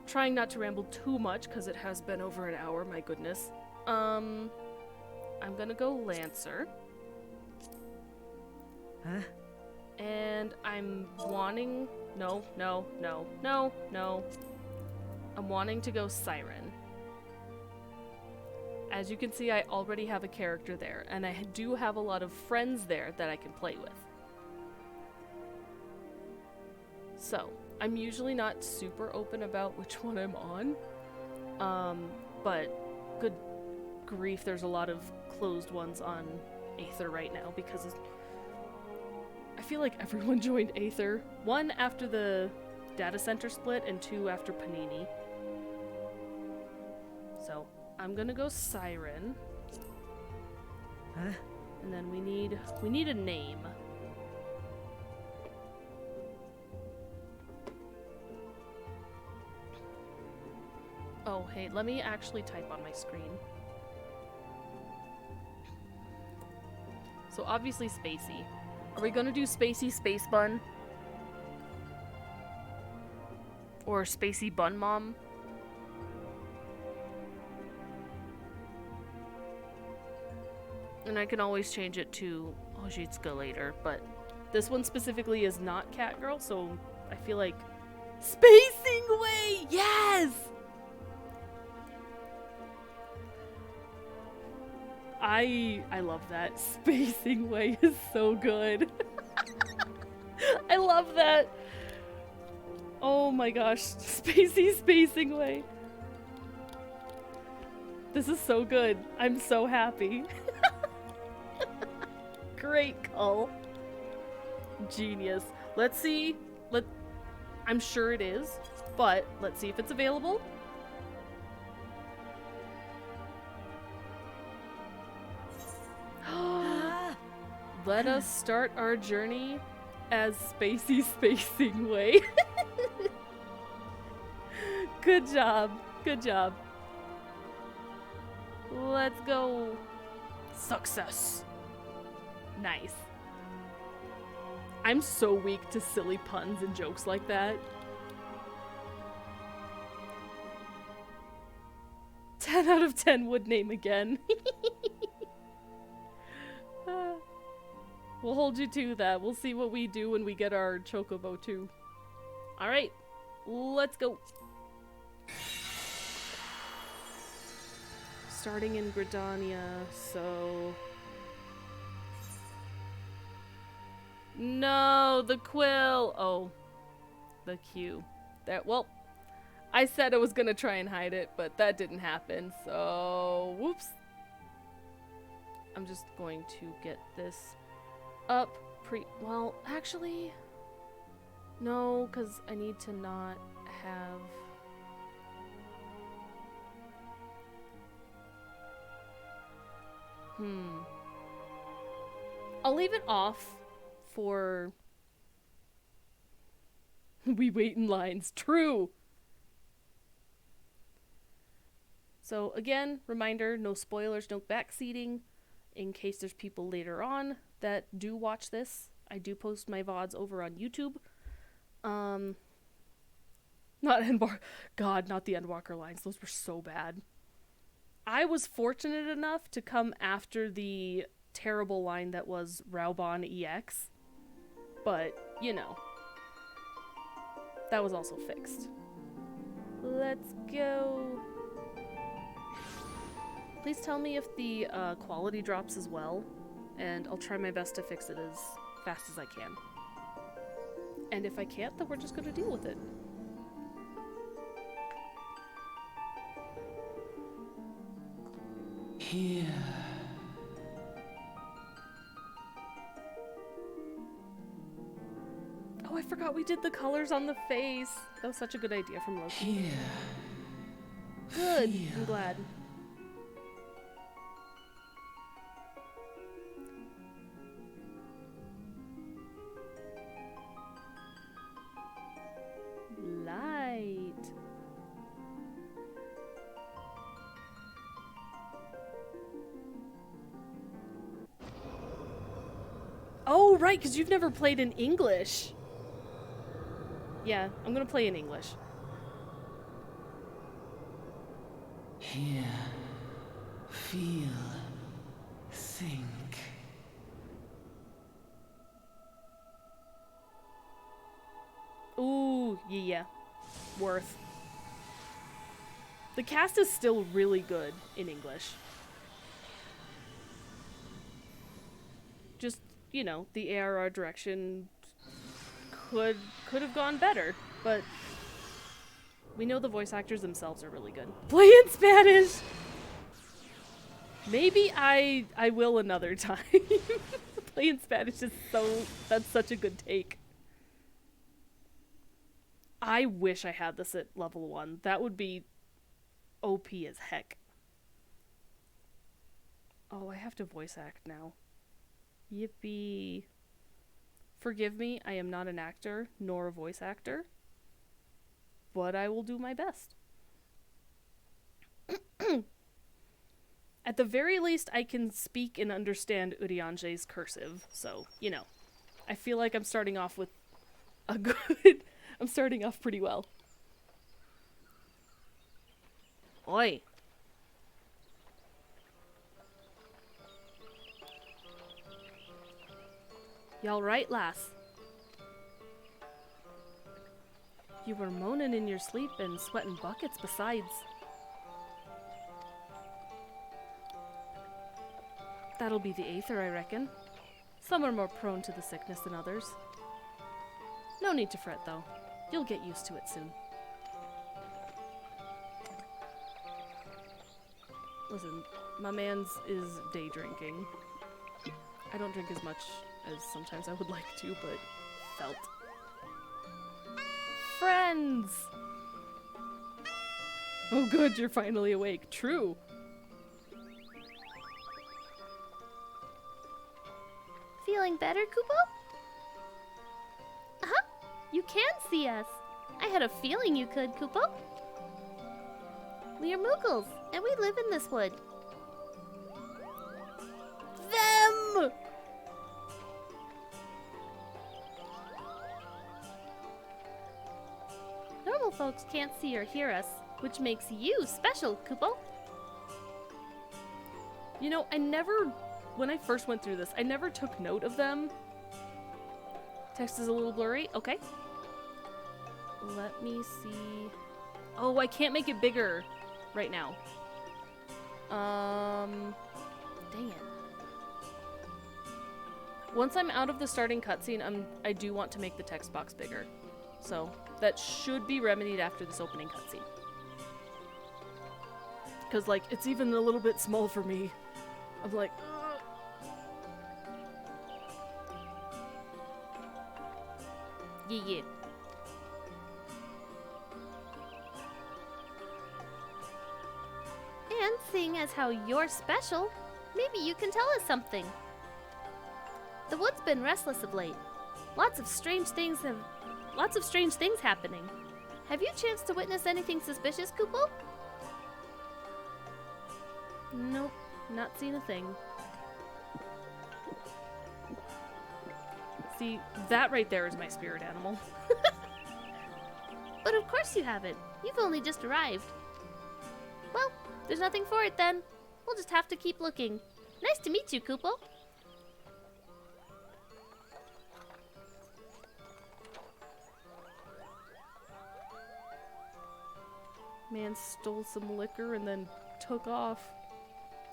trying not to ramble too much because it has been over an hour, my goodness. I'm gonna go Lancer. Huh? And I'm wanting... No. I'm wanting to go Siren. As you can see, I already have a character there, and I do have a lot of friends there that I can play with. So, I'm usually not super open about which one I'm on, but good grief, there's a lot of closed ones on Aether right now because I feel like everyone joined Aether. 1 after the data center split and 2 after Panini. So, I'm gonna go Siren. Huh? And then we need a name. Oh, hey, let me actually type on my screen. So obviously Spacey. Are we gonna do Spacey Space Bun? Or Spacey Bun Mom? And I can always change it to Ojitsuka later, but this one specifically is not Catgirl, so I feel like Spacingway! Yes! I love that. Spacingway is so good. I love that. Oh my gosh. Spacey Spacingway. This is so good. I'm so happy. Great call. Genius. Let's see. I'm sure it is, but let's see if it's available. Let us start our journey as Spacey Spacingway. Good job. Good job. Let's go. Success. Nice. I'm so weak to silly puns and jokes like that. 10 out of 10 would name again. We'll hold you to that. We'll see what we do when we get our Chocobo too. Alright, let's go. Starting in Gridania, so... No, the quill! Oh, the Q. That, well, I said I was gonna try and hide it, but that didn't happen, so... Whoops. I'm just going to get this up well, actually, no, because I need to not have... I'll leave it off for... We wait in lines. True! So again, reminder, no spoilers, no backseating, in case there's people later on that do watch this. I do post my VODs over on YouTube. Not Endwalker. God, not the Endwalker lines. Those were so bad. I was fortunate enough to come after the terrible line that was Raubon EX. But, you know. That was also fixed. Let's go. Please tell me if the quality drops as well, and I'll try my best to fix it as fast as I can. And if I can't, then we're just gonna deal with it. Here. Oh, I forgot we did the colors on the face. That was such a good idea from Loki. Here. Good. Feel. I'm glad. Light. Oh, right, because you've never played in English. Yeah, I'm gonna play in English. Here. Feel. Think. Ooh, yeah. Worth. The cast is still really good in English. Just, you know, the ARR direction could have gone better, but we know the voice actors themselves are really good. Play in Spanish! Maybe I will another time. Play in Spanish is that's such a good take. I wish I had this at level 1. That would be OP as heck. Oh, I have to voice act now. Yippee. Forgive me, I am not an actor, nor a voice actor. But I will do my best. At the very least, I can speak and understand Urianger's cursive, so, you know. I feel like I'm starting off with a good... I'm starting off pretty well. Oi. Y'all right, lass? You were moaning in your sleep and sweating buckets besides. That'll be the aether, I reckon. Some are more prone to the sickness than others. No need to fret, though. You'll get used to it soon. Listen, my man's is day drinking. I don't drink as much as sometimes I would like to, but felt. Friends! Oh good, you're finally awake. True. Feeling better, Kupo? Uh-huh. You can see us. I had a feeling you could, Kupo. We are Moogles, and we live in this wood. Them! Normal folks can't see or hear us, which makes you special, Kupo. You know, when I first went through this, I never took note of them. Text is a little blurry. Okay. Let me see. Oh, I can't make it bigger right now. Dang it. Once I'm out of the starting cutscene, I do want to make the text box bigger. So, that should be remedied after this opening cutscene. Because, like, it's even a little bit small for me. I'm like, ugh. Yeah. And seeing as how you're special, maybe you can tell us something. The wood's been restless of late. Lots of strange things happening. Have you chanced to witness anything suspicious, Kupo? Nope, not seen a thing. See, that right there is my spirit animal. But of course you haven't. You've only just arrived. Well, there's nothing for it then. We'll just have to keep looking. Nice to meet you, Koopo. Man stole some liquor and then took off.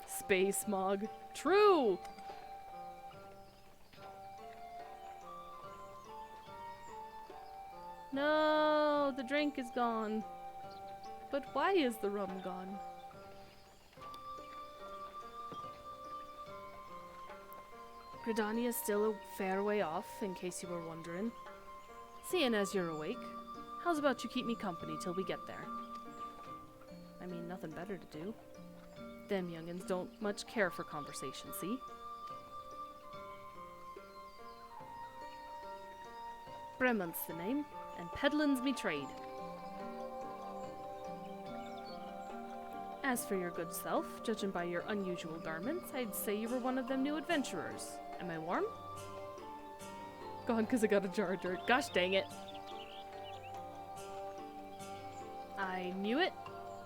Space smog. True! No, the drink is gone. But why is the rum gone? Gridania is still a fair way off, in case you were wondering. Seeing as you're awake, how's about you keep me company till we get there? I mean, nothing better to do. Them youngins don't much care for conversation, see? Bremon's the name, and peddlin's me trade. As for your good self, judging by your unusual garments, I'd say you were one of them new adventurers. Am I warm? Gone 'cause I got a jar of dirt. Gosh dang it. I knew it.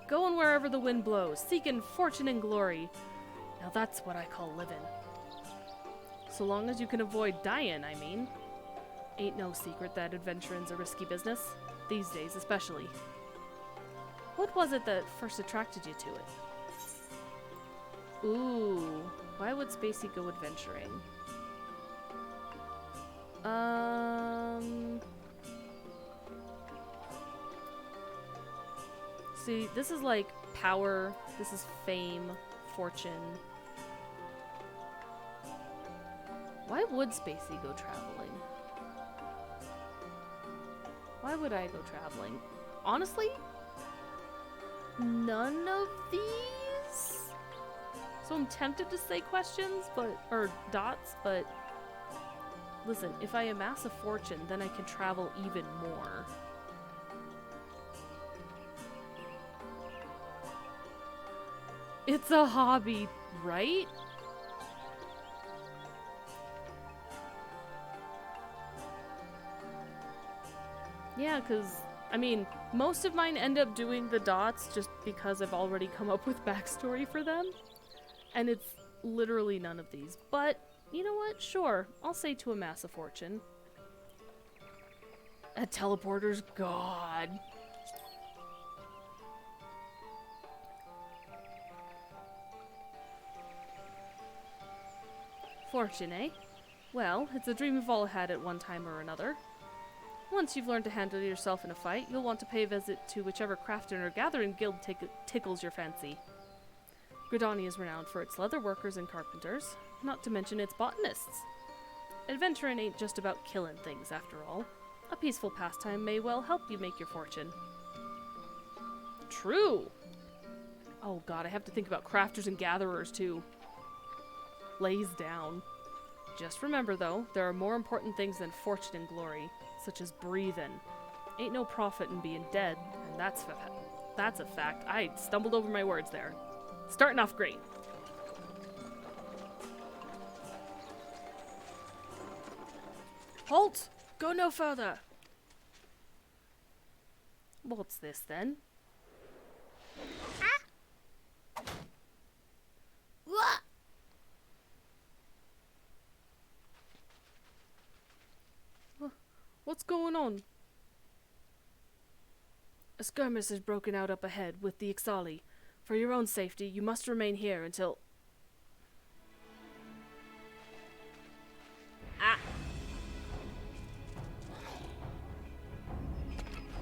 Going wherever the wind blows, seeking fortune and glory. Now that's what I call living. So long as you can avoid dying, I mean. Ain't no secret that adventuring's a risky business. These days especially. What was it that first attracted you to it? Ooh, why would Spacey go adventuring? See, this is like power, this is fame, fortune. Why would Spacey go traveling? Why would I go traveling? Honestly, none of these? So I'm tempted to say questions, or dots, but listen, if I amass a fortune, then I can travel even more. It's a hobby, right? Yeah, because, I mean, most of mine end up doing the dots just because I've already come up with backstory for them. And it's literally none of these. But, you know what? Sure, I'll say to amass a fortune. A teleporter's god. Fortune, eh? Well, it's a dream we've all had at one time or another. Once you've learned to handle yourself in a fight, you'll want to pay a visit to whichever crafting or gathering guild tickles your fancy. Gridania is renowned for its leather workers and carpenters, not to mention its botanists. Adventuring ain't just about killing things, after all. A peaceful pastime may well help you make your fortune. True! Oh god, I have to think about crafters and gatherers, too. Lays down. Just remember, though, there are more important things than fortune and glory, such as breathing. Ain't no profit in being dead, and that's a fact. I stumbled over my words there. Starting off great. Halt! Go no further! What's this, then? What's going on? A skirmish has broken out up ahead with the Ixali. For your own safety, you must remain here until... Ah!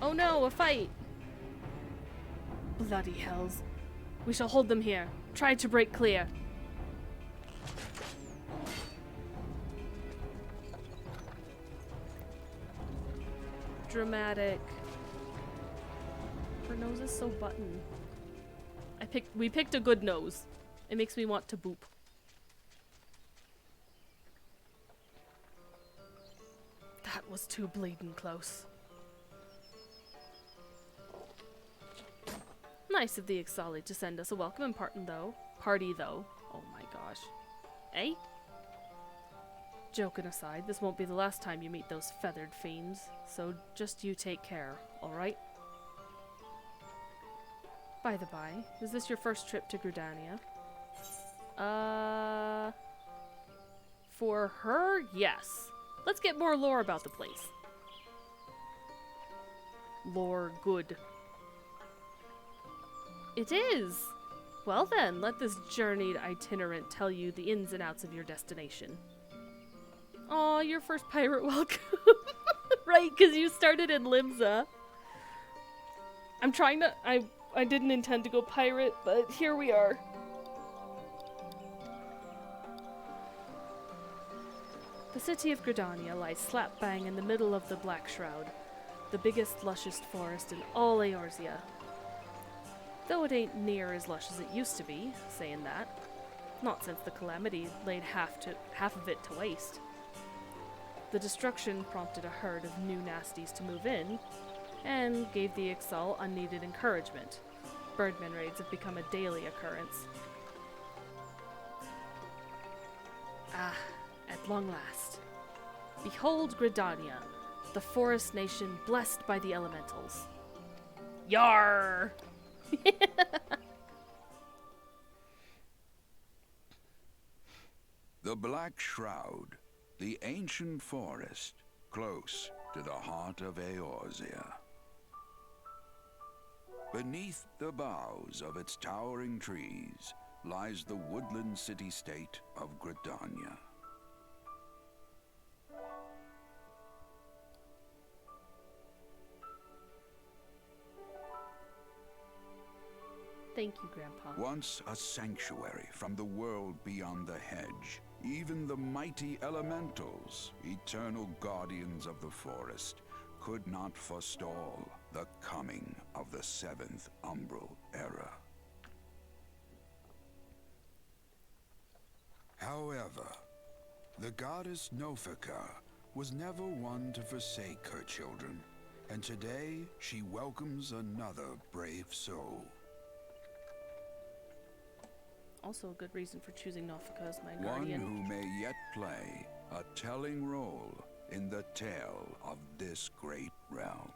Oh no, a fight! Bloody hells. We shall hold them here. Try to break clear. Dramatic. Her nose is so button. We picked a good nose. It makes me want to boop. That was too bleeding close. Nice of the Ixali to send us a welcome party though. Oh my gosh. Eh? Joking aside, this won't be the last time you meet those feathered fiends, so just you take care, alright? By the by, is this your first trip to Gridania? For her, yes. Let's get more lore about the place. Lore good. It is! Well then, let this journeyed itinerant tell you the ins and outs of your destination. Aw, your first pirate welcome. Right, because you started in Limsa. I'm trying to... I didn't intend to go pirate, but here we are. The city of Gridania lies slap bang in the middle of the Black Shroud, the biggest, lushest forest in all Eorzea. Though it ain't near as lush as it used to be, saying that. Not since the calamity laid half of it to waste. The destruction prompted a herd of new nasties to move in, and gave the Ixal unneeded encouragement. Birdman raids have become a daily occurrence. Ah, at long last. Behold Gridania, the forest nation blessed by the elementals. Yar! The Black Shroud, the ancient forest, close to the heart of Eorzea. Beneath the boughs of its towering trees lies the woodland city-state of Gridania. Thank you, Grandpa. Once a sanctuary from the world beyond the hedge, even the mighty elementals, eternal guardians of the forest, could not forestall the coming of the seventh umbral era. However, the goddess Nofika was never one to forsake her children, and today she welcomes another brave soul. Also a good reason for choosing Nofika as my One guardian. who may yet play a telling role in the tale of this great realm.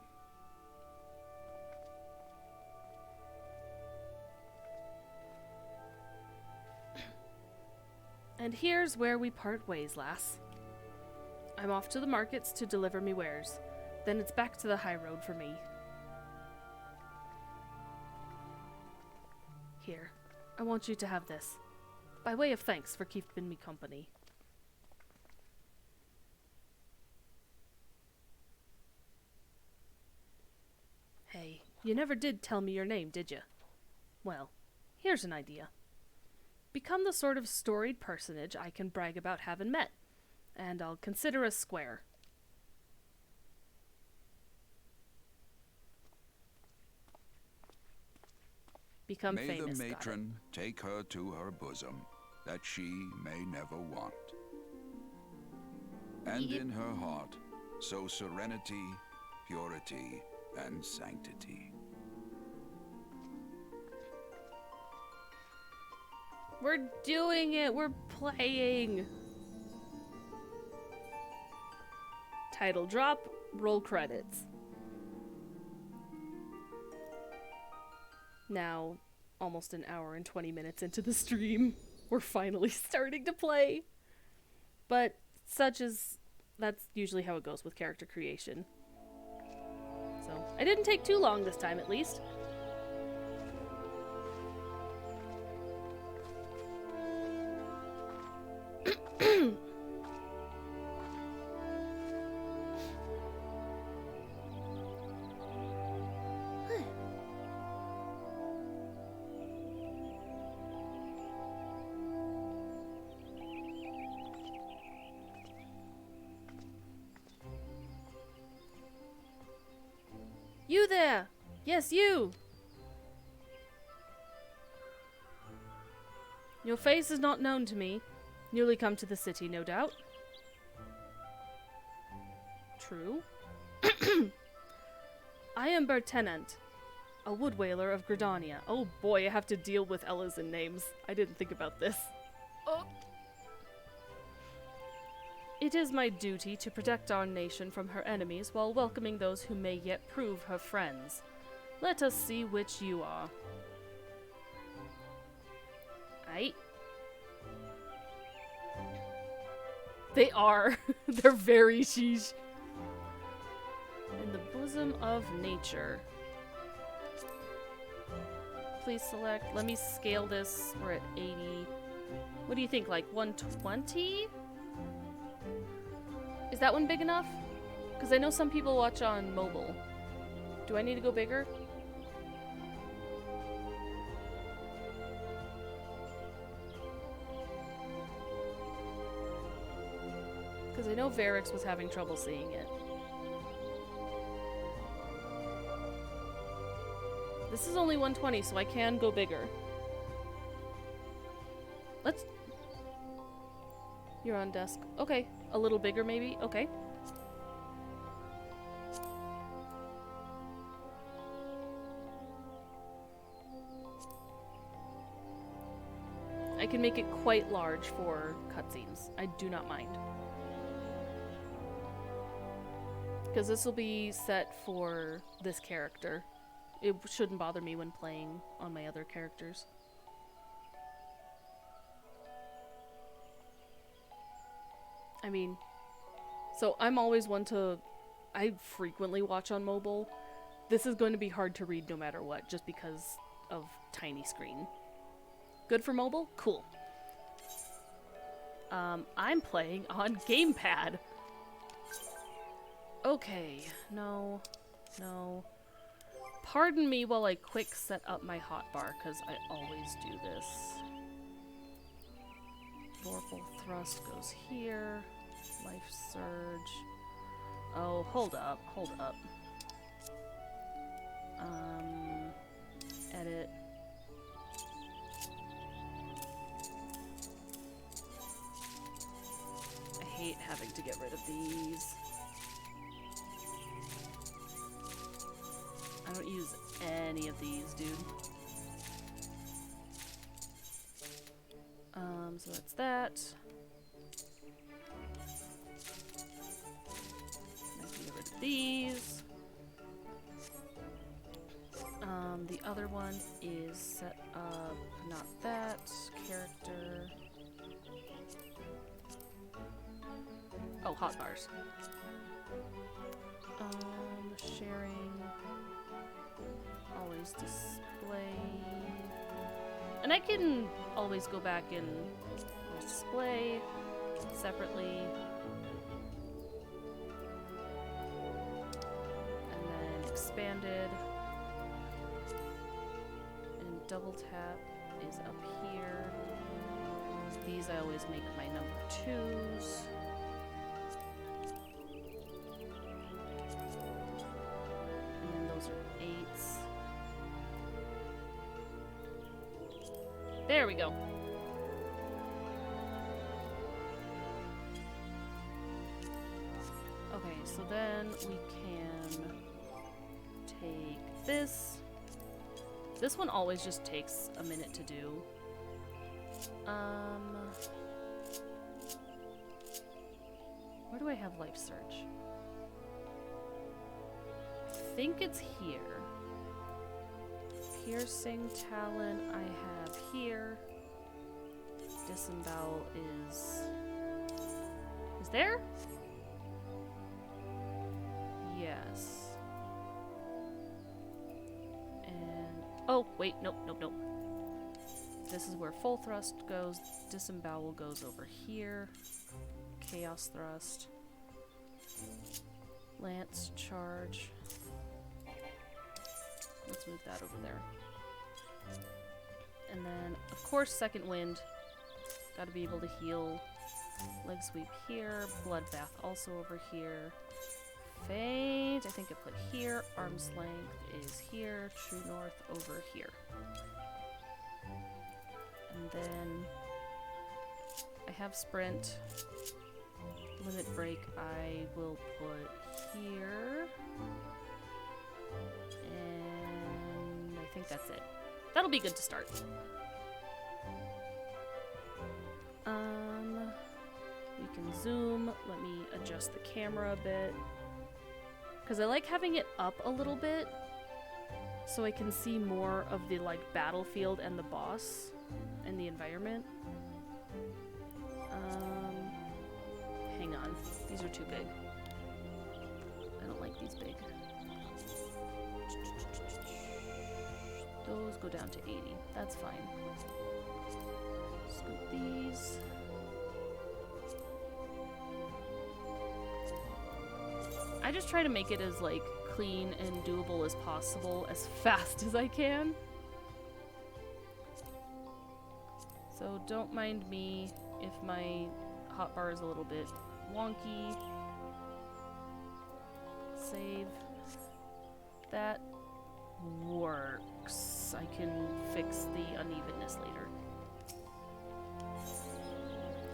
And here's where we part ways, lass. I'm off to the markets to deliver me wares. Then it's back to the high road for me. Here, I want you to have this, by way of thanks for keeping me company. Hey, you never did tell me your name, did you? Well, here's an idea. Become the sort of storied personage I can brag about having met, and I'll consider us square. Become May famous. the got it. matron take her to her bosom, that she may never want. And in her heart, sow serenity, purity, and sanctity. We're doing it! We're playing! Title drop, roll credits. Now, almost an hour and 20 minutes into the stream, we're finally starting to play. But that's usually how it goes with character creation. So, I didn't take too long this time at least. You there! Yes, you! Your face is not known to me. Newly come to the city, no doubt. True. I am Bertenant, a wood whaler of Gridania. Oh boy, I have to deal with Ellas and names. I didn't think about this. Oh. It is my duty to protect our nation from her enemies while welcoming those who may yet prove her friends. Let us see which you are. Hi. They are. They're very sheesh. In the bosom of nature. Please select. Let me scale this. We're at 80. What do you think? Like 120? Is that one big enough? Because I know some people watch on mobile. Do I need to go bigger? Because I know Varix was having trouble seeing it. This is only 120, so I can go bigger. Let's... You're on desk. Okay. A little bigger, maybe? Okay. I can make it quite large for cutscenes. I do not mind. Because this will be set for this character. It shouldn't bother me when playing on my other characters. I mean, so I'm always one to... I frequently watch on mobile. This is going to be hard to read no matter what, just because of tiny screen. Good for mobile? Cool. I'm playing on gamepad. Okay, no. Pardon me while I quick set up my hotbar, because I always do this. Vorpal thrust goes here. Life surge. Oh, hold up. Edit. I hate having to get rid of these. I don't use any of these, dude. So that's that. I can get rid of these. The other one is set up, not that, character. Oh, hotbars. Sharing. Always display. And I can always go back and display separately. And then expanded. And double tap is up here. These I always make my number 2s. And then those are 8s. There we go. Okay, so then we can take this. This one always just takes a minute to do. Where do I have life surge? I think it's here. Piercing Talon I have here. Disembowel is there? Yes. And oh wait, nope. This is where full thrust goes. Disembowel goes over here. Chaos thrust. Lance charge. Let's move that over there. And then, of course, second wind. Gotta be able to heal. Leg sweep here. Bloodbath also over here. Feint, I think I put here. Arm's length is here. True north over here. And then I have sprint. Limit break I will put here. And I think that's it. That'll be good to start. We can zoom. Let me adjust the camera a bit. Because I like having it up a little bit. so I can see more of the like battlefield and the boss and the environment. Hang on, these are too big. I don't like these big. Those go down to 80. That's fine. Scoop these. I just try to make it as like clean and doable as possible as fast as I can. So don't mind me if my hotbar is a little bit wonky. Save. That works. I can fix the unevenness later.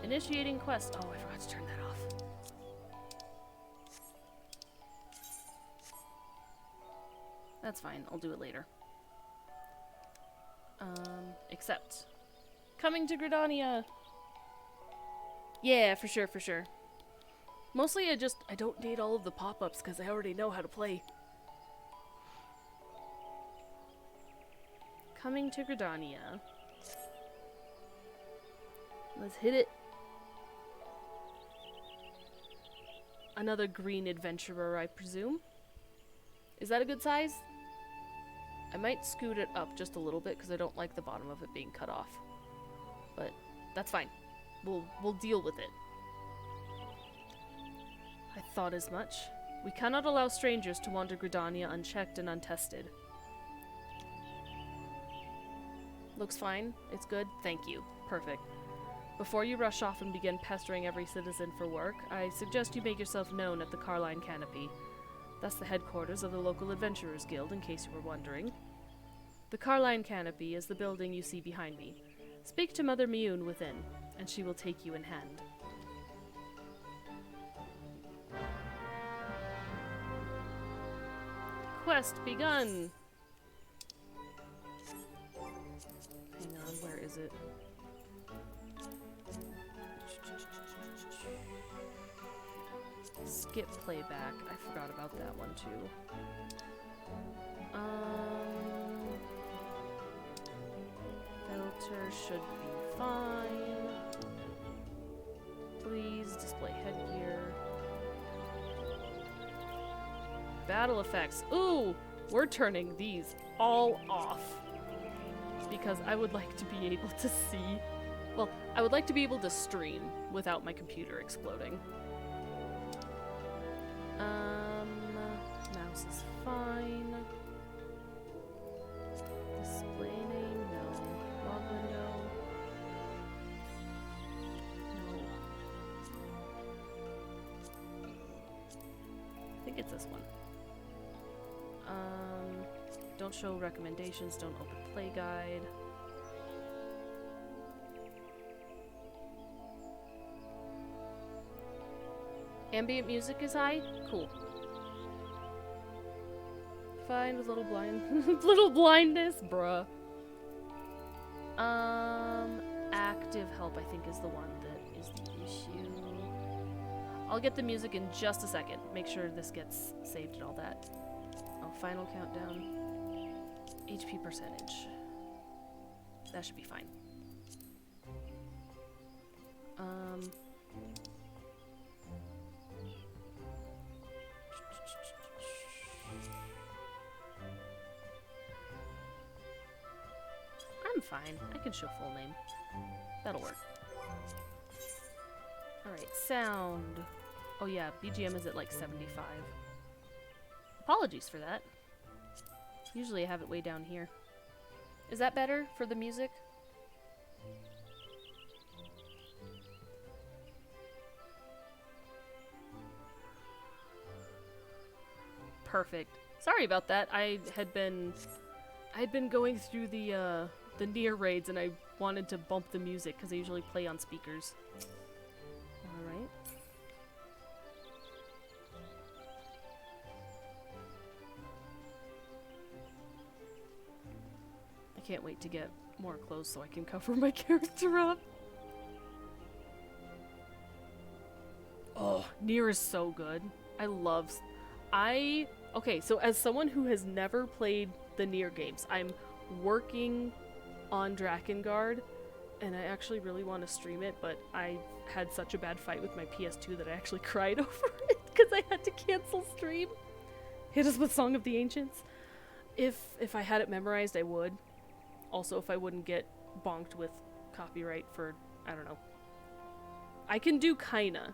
Initiating quest. Oh, I forgot to turn that off. That's fine. I'll do it later. Accept. Coming to Gridania! Yeah, for sure, for sure. Mostly I don't need all of the pop-ups because I already know how to play. Coming to Gridania. Let's hit it. Another green adventurer, I presume. Is that a good size? I might scoot it up just a little bit because I don't like the bottom of it being cut off. But that's fine. We'll deal with it. I thought as much. We cannot allow strangers to wander Gridania unchecked and untested. Looks fine. It's good. Thank you. Perfect. Before you rush off and begin pestering every citizen for work, I suggest you make yourself known at the Carline Canopy. That's the headquarters of the local Adventurers Guild, in case you were wondering. The Carline Canopy is the building you see behind me. Speak to Mother Mioun within, and she will take you in hand. Quest begun! Hang on, where is it? Skip playback. I forgot about that one too. Filter should be fine. Please display headgear. Battle effects. Ooh! We're turning these all off. Because I would like to be able to see... Well, I would like to be able to stream without my computer exploding. Mouse is fine. Display name, no. Log window. No. I think it's this one. Don't show recommendations, don't open play guide. Ambient music is high? Cool. Fine with little little blindness, bruh. Active help I think is the one that is the issue. I'll get the music in just a second. Make sure this gets saved and all that. Oh, final countdown. HP percentage. That should be fine. I'm fine. I can show full name. That'll work. Alright, sound. Oh yeah, BGM is at like 75. Apologies for that. Usually I have it way down here. Is that better for the music? Perfect. Sorry about that. I had been going through the near raids and I wanted to bump the music because I usually play on speakers. Alright. I can't wait to get more clothes so I can cover my character up. Oh, Nier is so good. I Okay, so as someone who has never played the Nier games, I'm working on Drakengard, and I actually really want to stream it, but I had such a bad fight with my PS2 that I actually cried over it because I had to cancel stream. Hit us with Song of the Ancients. If I had it memorized, I would. Also, if I wouldn't get bonked with copyright for, I don't know. I can do Kaina.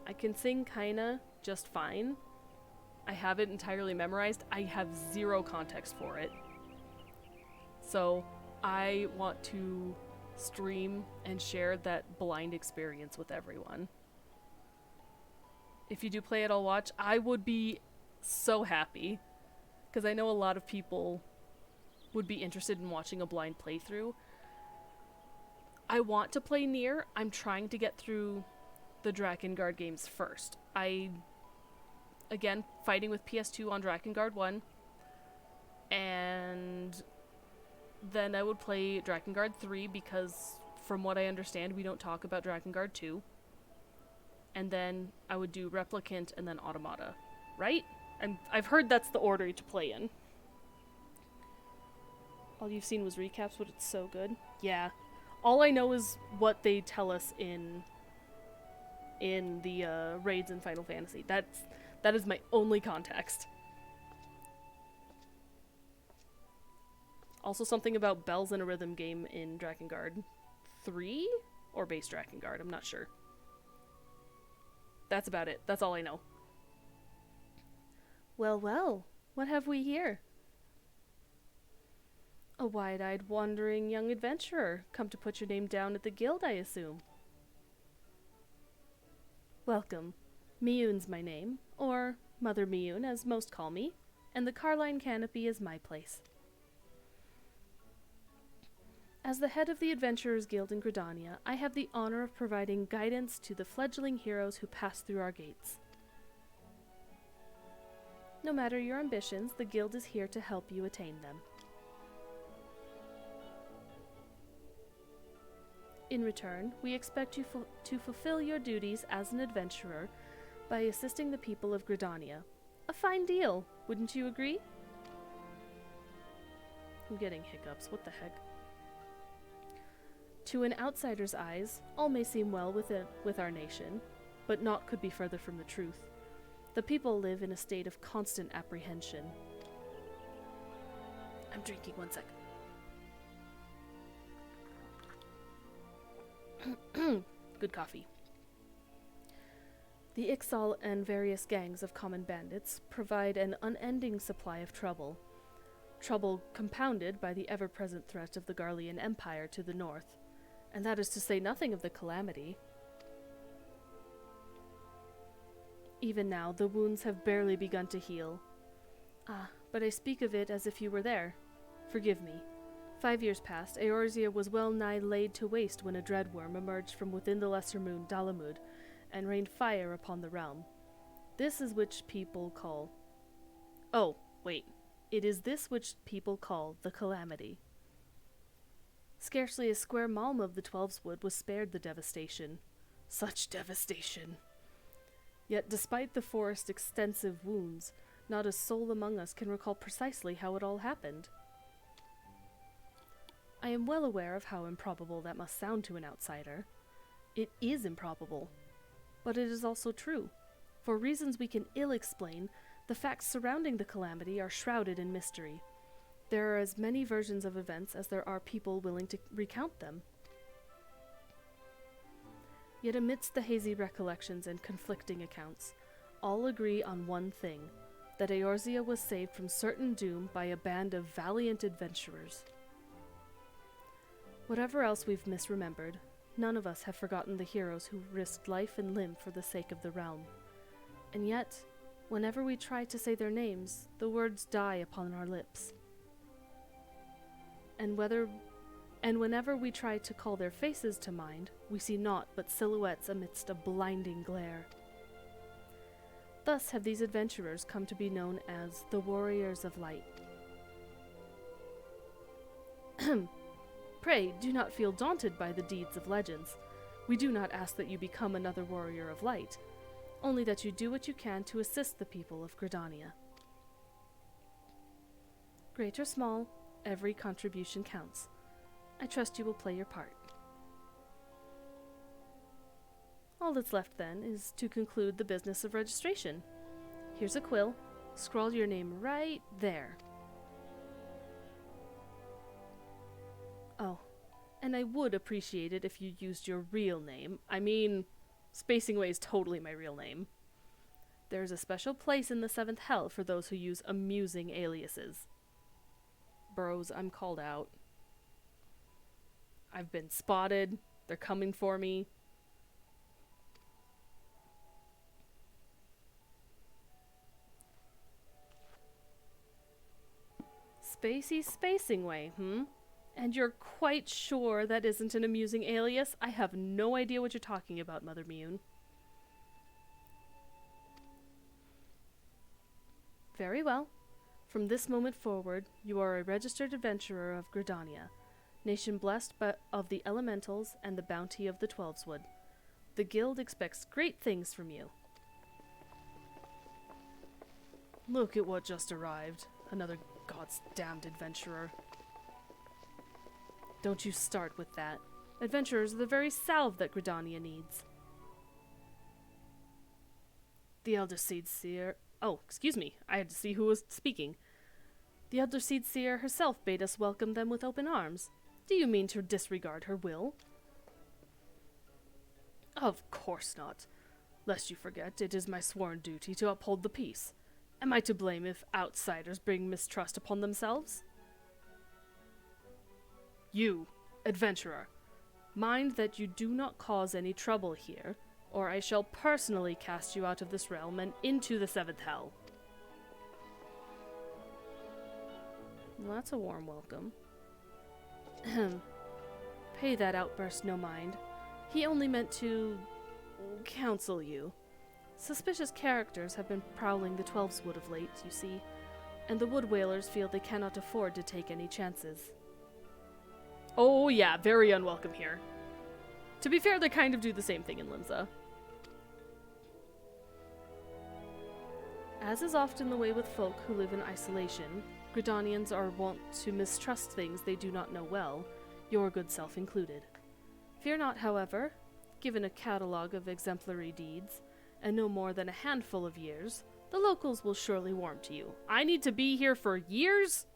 I can sing Kaina just fine. I have it entirely memorized. I have zero context for it. So, I want to stream and share that blind experience with everyone. If you do play it, I'll watch. I would be so happy, because I know a lot of people would be interested in watching a blind playthrough. I want to play Nier. I'm trying to get through the Drakengard games first. Again, fighting with PS2 on Drakengard 1, and then I would play Drakengard 3, because from what I understand, we don't talk about Drakengard 2. And then I would do Replicant and then Automata, right? I've heard that's the order to play in. All you've seen was recaps, but it's so good. Yeah. All I know is what they tell us in the raids in Final Fantasy. That is my only context. Also something about bells in a rhythm game in Drakengard 3? Or base Drakengard, I'm not sure. That's about it. That's all I know. Well, well, what have we here? A wide-eyed, wandering young adventurer, come to put your name down at the guild, I assume. Welcome. Miyun's my name, or Mother Miyun as most call me, and the Carline Canopy is my place. As the head of the Adventurers Guild in Gridania, I have the honor of providing guidance to the fledgling heroes who pass through our gates. No matter your ambitions, the Guild is here to help you attain them. In return, we expect you to fulfill your duties as an adventurer by assisting the people of Gridania. A fine deal, wouldn't you agree? I'm getting hiccups, what the heck? To an outsider's eyes, all may seem well with our nation, but naught could be further from the truth. The people live in a state of constant apprehension. I'm drinking, one sec. Good coffee. The Ixal and various gangs of common bandits provide an unending supply of trouble. Trouble compounded by the ever-present threat of the Garlean Empire to the north. And that is to say nothing of the calamity. Even now, the wounds have barely begun to heal. Ah, but I speak of it as if you were there. Forgive me. 5 years past, Eorzea was well nigh laid to waste when a dreadworm emerged from within the lesser moon Dalamud and rained fire upon the realm. This is which people call... Oh, wait. It is this which people call the calamity. Scarcely a square malm of the Twelveswood was spared the devastation. Such devastation! Yet despite the forest's extensive wounds, not a soul among us can recall precisely how it all happened. I am well aware of how improbable that must sound to an outsider. It is improbable, but it is also true. For reasons we can ill explain, the facts surrounding the calamity are shrouded in mystery. There are as many versions of events as there are people willing to recount them. Yet amidst the hazy recollections and conflicting accounts, all agree on one thing, that Eorzea was saved from certain doom by a band of valiant adventurers. Whatever else we've misremembered, none of us have forgotten the heroes who risked life and limb for the sake of the realm. And yet, whenever we try to say their names, the words die upon our lips. And whenever we try to call their faces to mind, we see naught but silhouettes amidst a blinding glare. Thus have these adventurers come to be known as the Warriors of Light. Pray, do not feel daunted by the deeds of legends. We do not ask that you become another Warrior of Light, only that you do what you can to assist the people of Gridania. Great or small, every contribution counts. I trust you will play your part. All that's left then is to conclude the business of registration. Here's a quill. Scrawl your name right there. Oh, and I would appreciate it if you used your real name. I mean, Spacingway is totally my real name. There's a special place in the 7th Hell for those who use amusing aliases. Bros, I'm called out. I've been spotted. They're coming for me. Spacey Spacingway, And you're quite sure that isn't an amusing alias? I have no idea what you're talking about, Mother Mune. Very well. From this moment forward, you are a registered adventurer of Gridania, nation blessed of the elementals and the bounty of the Twelveswood. The guild expects great things from you. Look at what just arrived. Another God's damned adventurer. Don't you start with that. Adventurers are the very salve that Gridania needs. The Elder Seed Seer... Oh, excuse me. I had to see who was speaking. The Elder Seed Seer herself bade us welcome them with open arms. Do you mean to disregard her will? Of course not. Lest you forget, it is my sworn duty to uphold the peace. Am I to blame if outsiders bring mistrust upon themselves? You, adventurer, mind that you do not cause any trouble here, or I shall personally cast you out of this realm and into the 7th Hell. Well, that's a warm welcome. Pay that outburst no mind. He only meant to counsel you. Suspicious characters have been prowling the Twelveswood of late, you see, and the Wood Whalers feel they cannot afford to take any chances. Oh yeah, very unwelcome here. To be fair, they kind of do the same thing in Limsa. As is often the way with folk who live in isolation, Gridanians are wont to mistrust things they do not know well, your good self included. Fear not, however, given a catalogue of exemplary deeds, and no more than a handful of years, the locals will surely warm to you. I need to be here for years?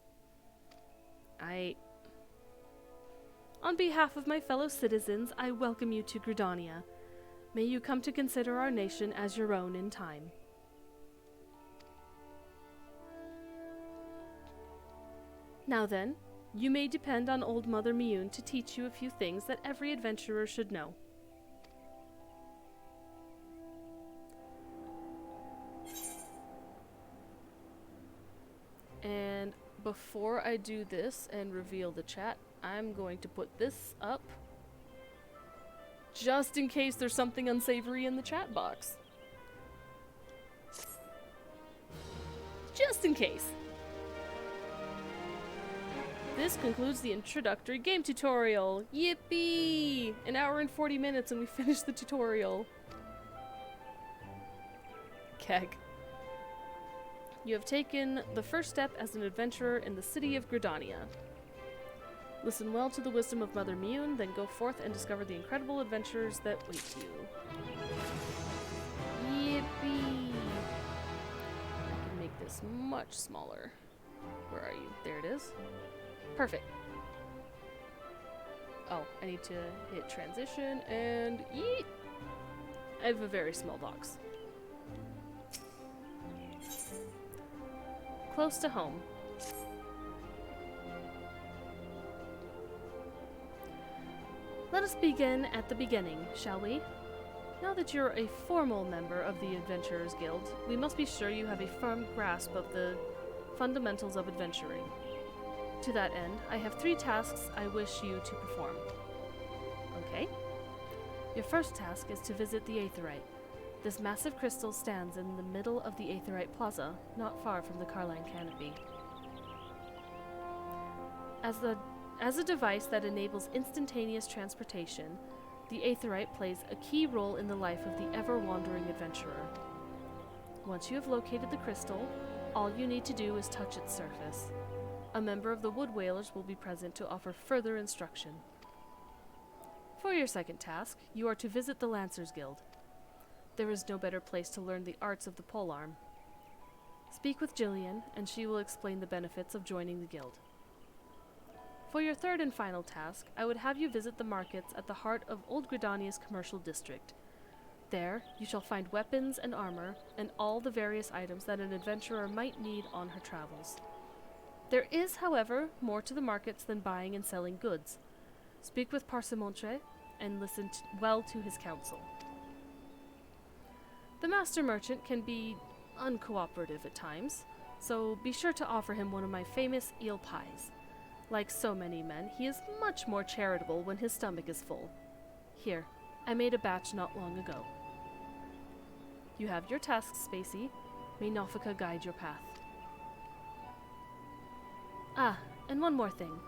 On behalf of my fellow citizens, I welcome you to Gridania. May you come to consider our nation as your own in time. Now then, you may depend on old Mother Mune to teach you a few things that every adventurer should know. And before I do this and reveal the chat, I'm going to put this up just in case there's something unsavory in the chat box. Just in case. This concludes the introductory game tutorial. Yippee! An hour and 40 minutes and we finished the tutorial. Keg. You have taken the first step as an adventurer in the city of Gridania. Listen well to the wisdom of Mother Mune, then go forth and discover the incredible adventures that wait you. Yippee! I can make this much smaller. Where are you? There it is. Perfect. Oh, I need to hit transition and yeet! I have a very small box. Close to home. Let us begin at the beginning, shall we? Now that you're a formal member of the Adventurers Guild, we must be sure you have a firm grasp of the fundamentals of adventuring. To that end, I have 3 tasks I wish you to perform. Okay? Your first task is to visit the Aetheryte. This massive crystal stands in the middle of the Aetheryte Plaza, not far from the Carline Canopy. As a device that enables instantaneous transportation, the Aetheryte plays a key role in the life of the ever-wandering adventurer. Once you have located the crystal, all you need to do is touch its surface. A member of the Wood Whalers will be present to offer further instruction. For your second task, you are to visit the Lancers Guild. There is no better place to learn the arts of the polearm. Speak with Jillian, and she will explain the benefits of joining the guild. For your third and final task, I would have you visit the markets at the heart of Old Gridania's commercial district. There, you shall find weapons and armor, and all the various items that an adventurer might need on her travels. There is, however, more to the markets than buying and selling goods. Speak with Parsemontre, and listen well to his counsel. The master merchant can be uncooperative at times, so be sure to offer him one of my famous eel pies. Like so many men, he is much more charitable when his stomach is full. Here, I made a batch not long ago. You have your tasks, Spacey. May Nofika guide your path. Ah, and one more thing.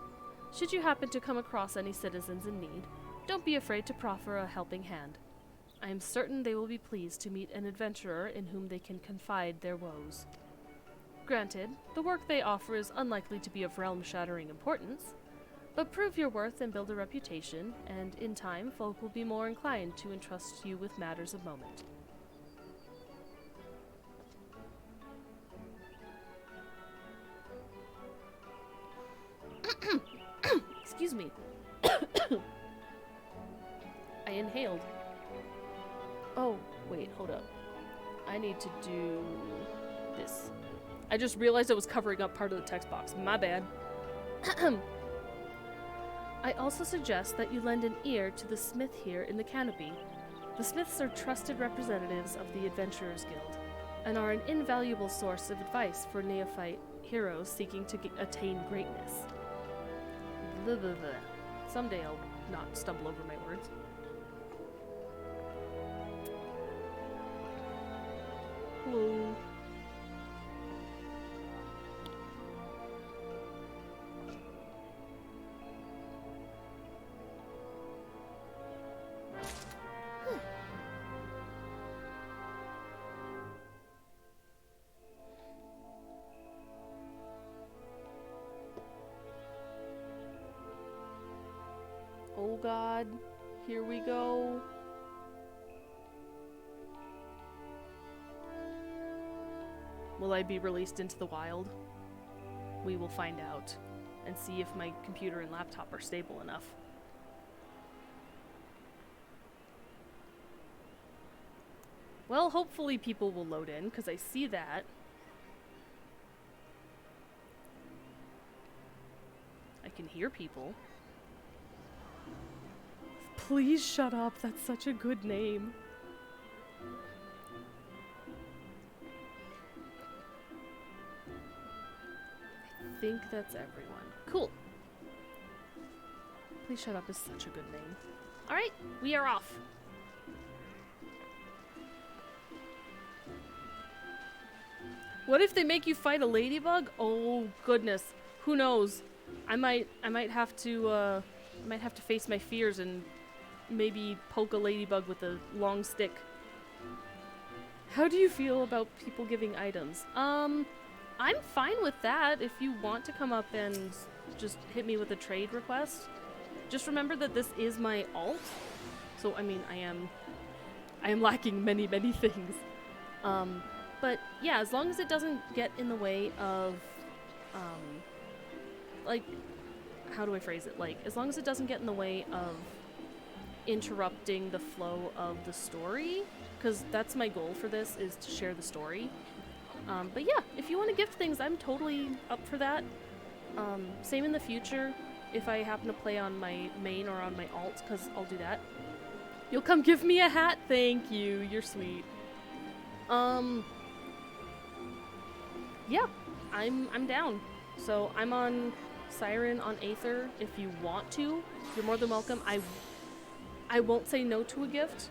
Should you happen to come across any citizens in need, don't be afraid to proffer a helping hand. I am certain they will be pleased to meet an adventurer in whom they can confide their woes. Granted, the work they offer is unlikely to be of realm-shattering importance, but prove your worth and build a reputation, and in time, folk will be more inclined to entrust you with matters of moment. Excuse me. I inhaled. Oh, wait, hold up. I need to do this. I just realized I was covering up part of the text box. My bad. I also suggest that you lend an ear to the smith here in the canopy. The smiths are trusted representatives of the Adventurers Guild, and are an invaluable source of advice for neophyte heroes seeking to attain greatness. Blah, blah, blah. Someday I'll not stumble over my words. Hello. Oh God, here we go. Will I be released into the wild? We will find out, and see if my computer and laptop are stable enough. Well, hopefully people will load in, because I see that. I can hear people. Please shut up, that's such a good name. I think that's everyone. Cool. Please shut up is such a good name. Alright, we are off. What if they make you fight a ladybug? Oh goodness. Who knows? I might have to face my fears and maybe poke a ladybug with a long stick. How do you feel about people giving items? I'm fine with that. If you want to come up and just hit me with a trade request, just remember that this is my alt. So I mean, I am lacking many things. But yeah, as long as it doesn't get in the way of, like, how do I phrase it? Like, as long as it doesn't get in the way of interrupting the flow of the story, because that's my goal for this, is to share the story. But yeah, if you want to gift things, I'm totally up for that. Same in the future, if I happen to play on my main or on my alt, because I'll do that. You'll come give me a hat? Thank you, you're sweet. Yeah, I'm down. So I'm on Siren on Aether. If you want to, you're more than welcome. I won't say no to a gift.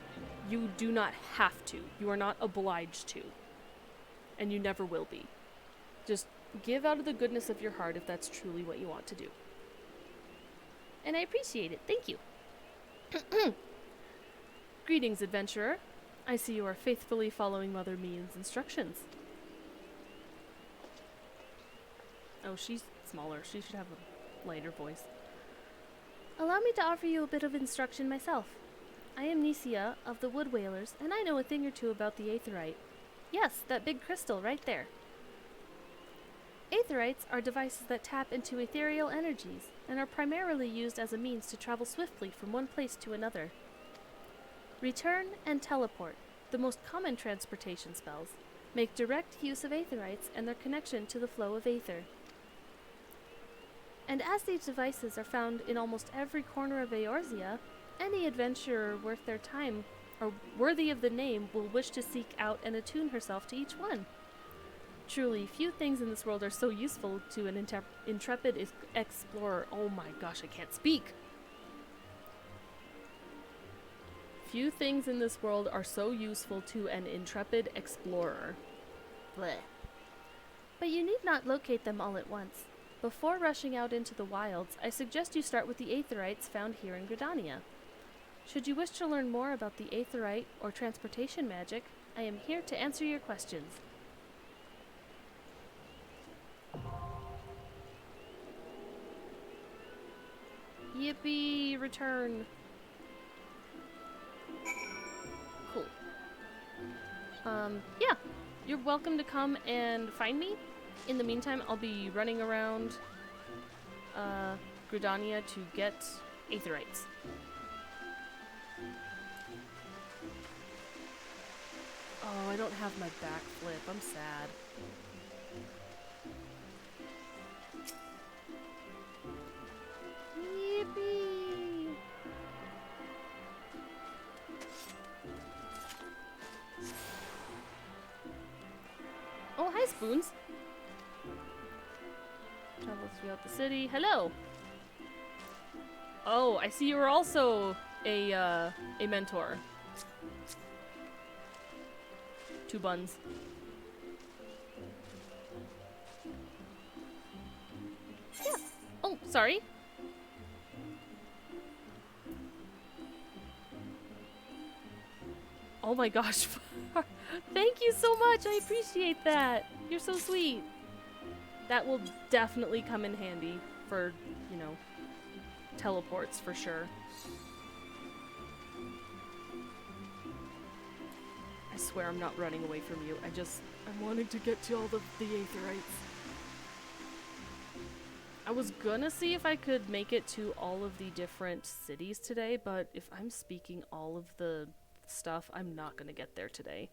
You do not have to. You are not obliged to. And you never will be. Just give out of the goodness of your heart if that's truly what you want to do. And I appreciate it. Thank you. Greetings, adventurer. I see you are faithfully following Mother Mian's instructions. Oh, she's smaller. She should have a lighter voice. Allow me to offer you a bit of instruction myself. I am Nisia of the Wood Whalers, and I know a thing or two about the aetherite. Yes, that big crystal right there. Aetherites are devices that tap into ethereal energies and are primarily used as a means to travel swiftly from one place to another. Return and teleport, the most common transportation spells, make direct use of aetherites and their connection to the flow of aether. And as these devices are found in almost every corner of Eorzea, any adventurer worth their time or worthy of the name will wish to seek out and attune herself to each one. Truly, few things in this world are so useful to an intrepid explorer. Oh my gosh, I can't speak! Few things in this world are so useful to an intrepid explorer. Blech. But you need not locate them all at once. Before rushing out into the wilds, I suggest you start with the aetherites found here in Gridania. Should you wish to learn more about the aetherite or transportation magic, I am here to answer your questions. Yippee! Return! Cool. Yeah. You're welcome to come and find me. In the meantime, I'll be running around Gridania to get aetherites. Oh, I don't have my backflip. I'm sad. Yippee! Oh, hi, Spoons. Travel throughout the city. Hello. Oh, I see you were also a mentor. 2 buns. Yeah. Oh, sorry. Oh my gosh. Thank you so much. I appreciate that. You're so sweet. That will definitely come in handy for, you know, teleports for sure. I swear I'm not running away from you. I'm wanting to get to all the aetherites. I was gonna see if I could make it to all of the different cities today, but if I'm speaking all of the stuff, I'm not gonna get there today.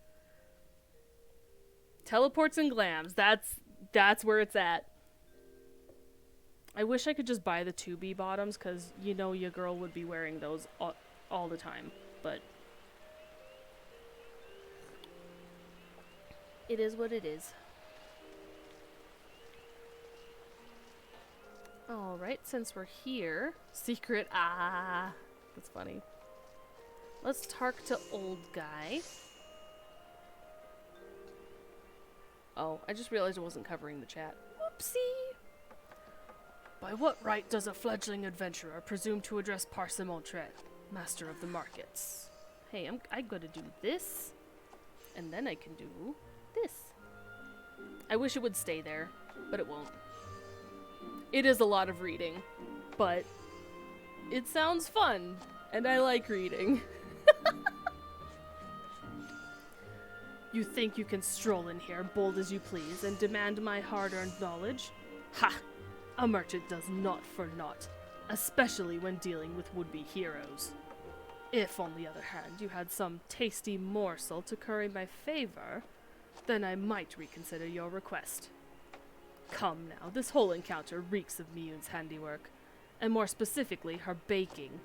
Teleports and glams, that's where it's at. I wish I could just buy the 2B bottoms, because you know your girl would be wearing those all the time, but it is what it is. Alright, since we're here, secret, that's funny. Let's talk to old guy. Oh, I just realized I wasn't covering the chat. Whoopsie! By what right does a fledgling adventurer presume to address Parsimon-Tred, master of the markets? Hey, I'm gonna do this, and then I can do this. I wish it would stay there, but it won't. It is a lot of reading, but it sounds fun, and I like reading. You think you can stroll in here, bold as you please, and demand my hard-earned knowledge? Ha! A merchant does naught for naught, especially when dealing with would-be heroes. If, on the other hand, you had some tasty morsel to curry my favor, then I might reconsider your request. Come now, this whole encounter reeks of Mioun's handiwork, and more specifically, her baking.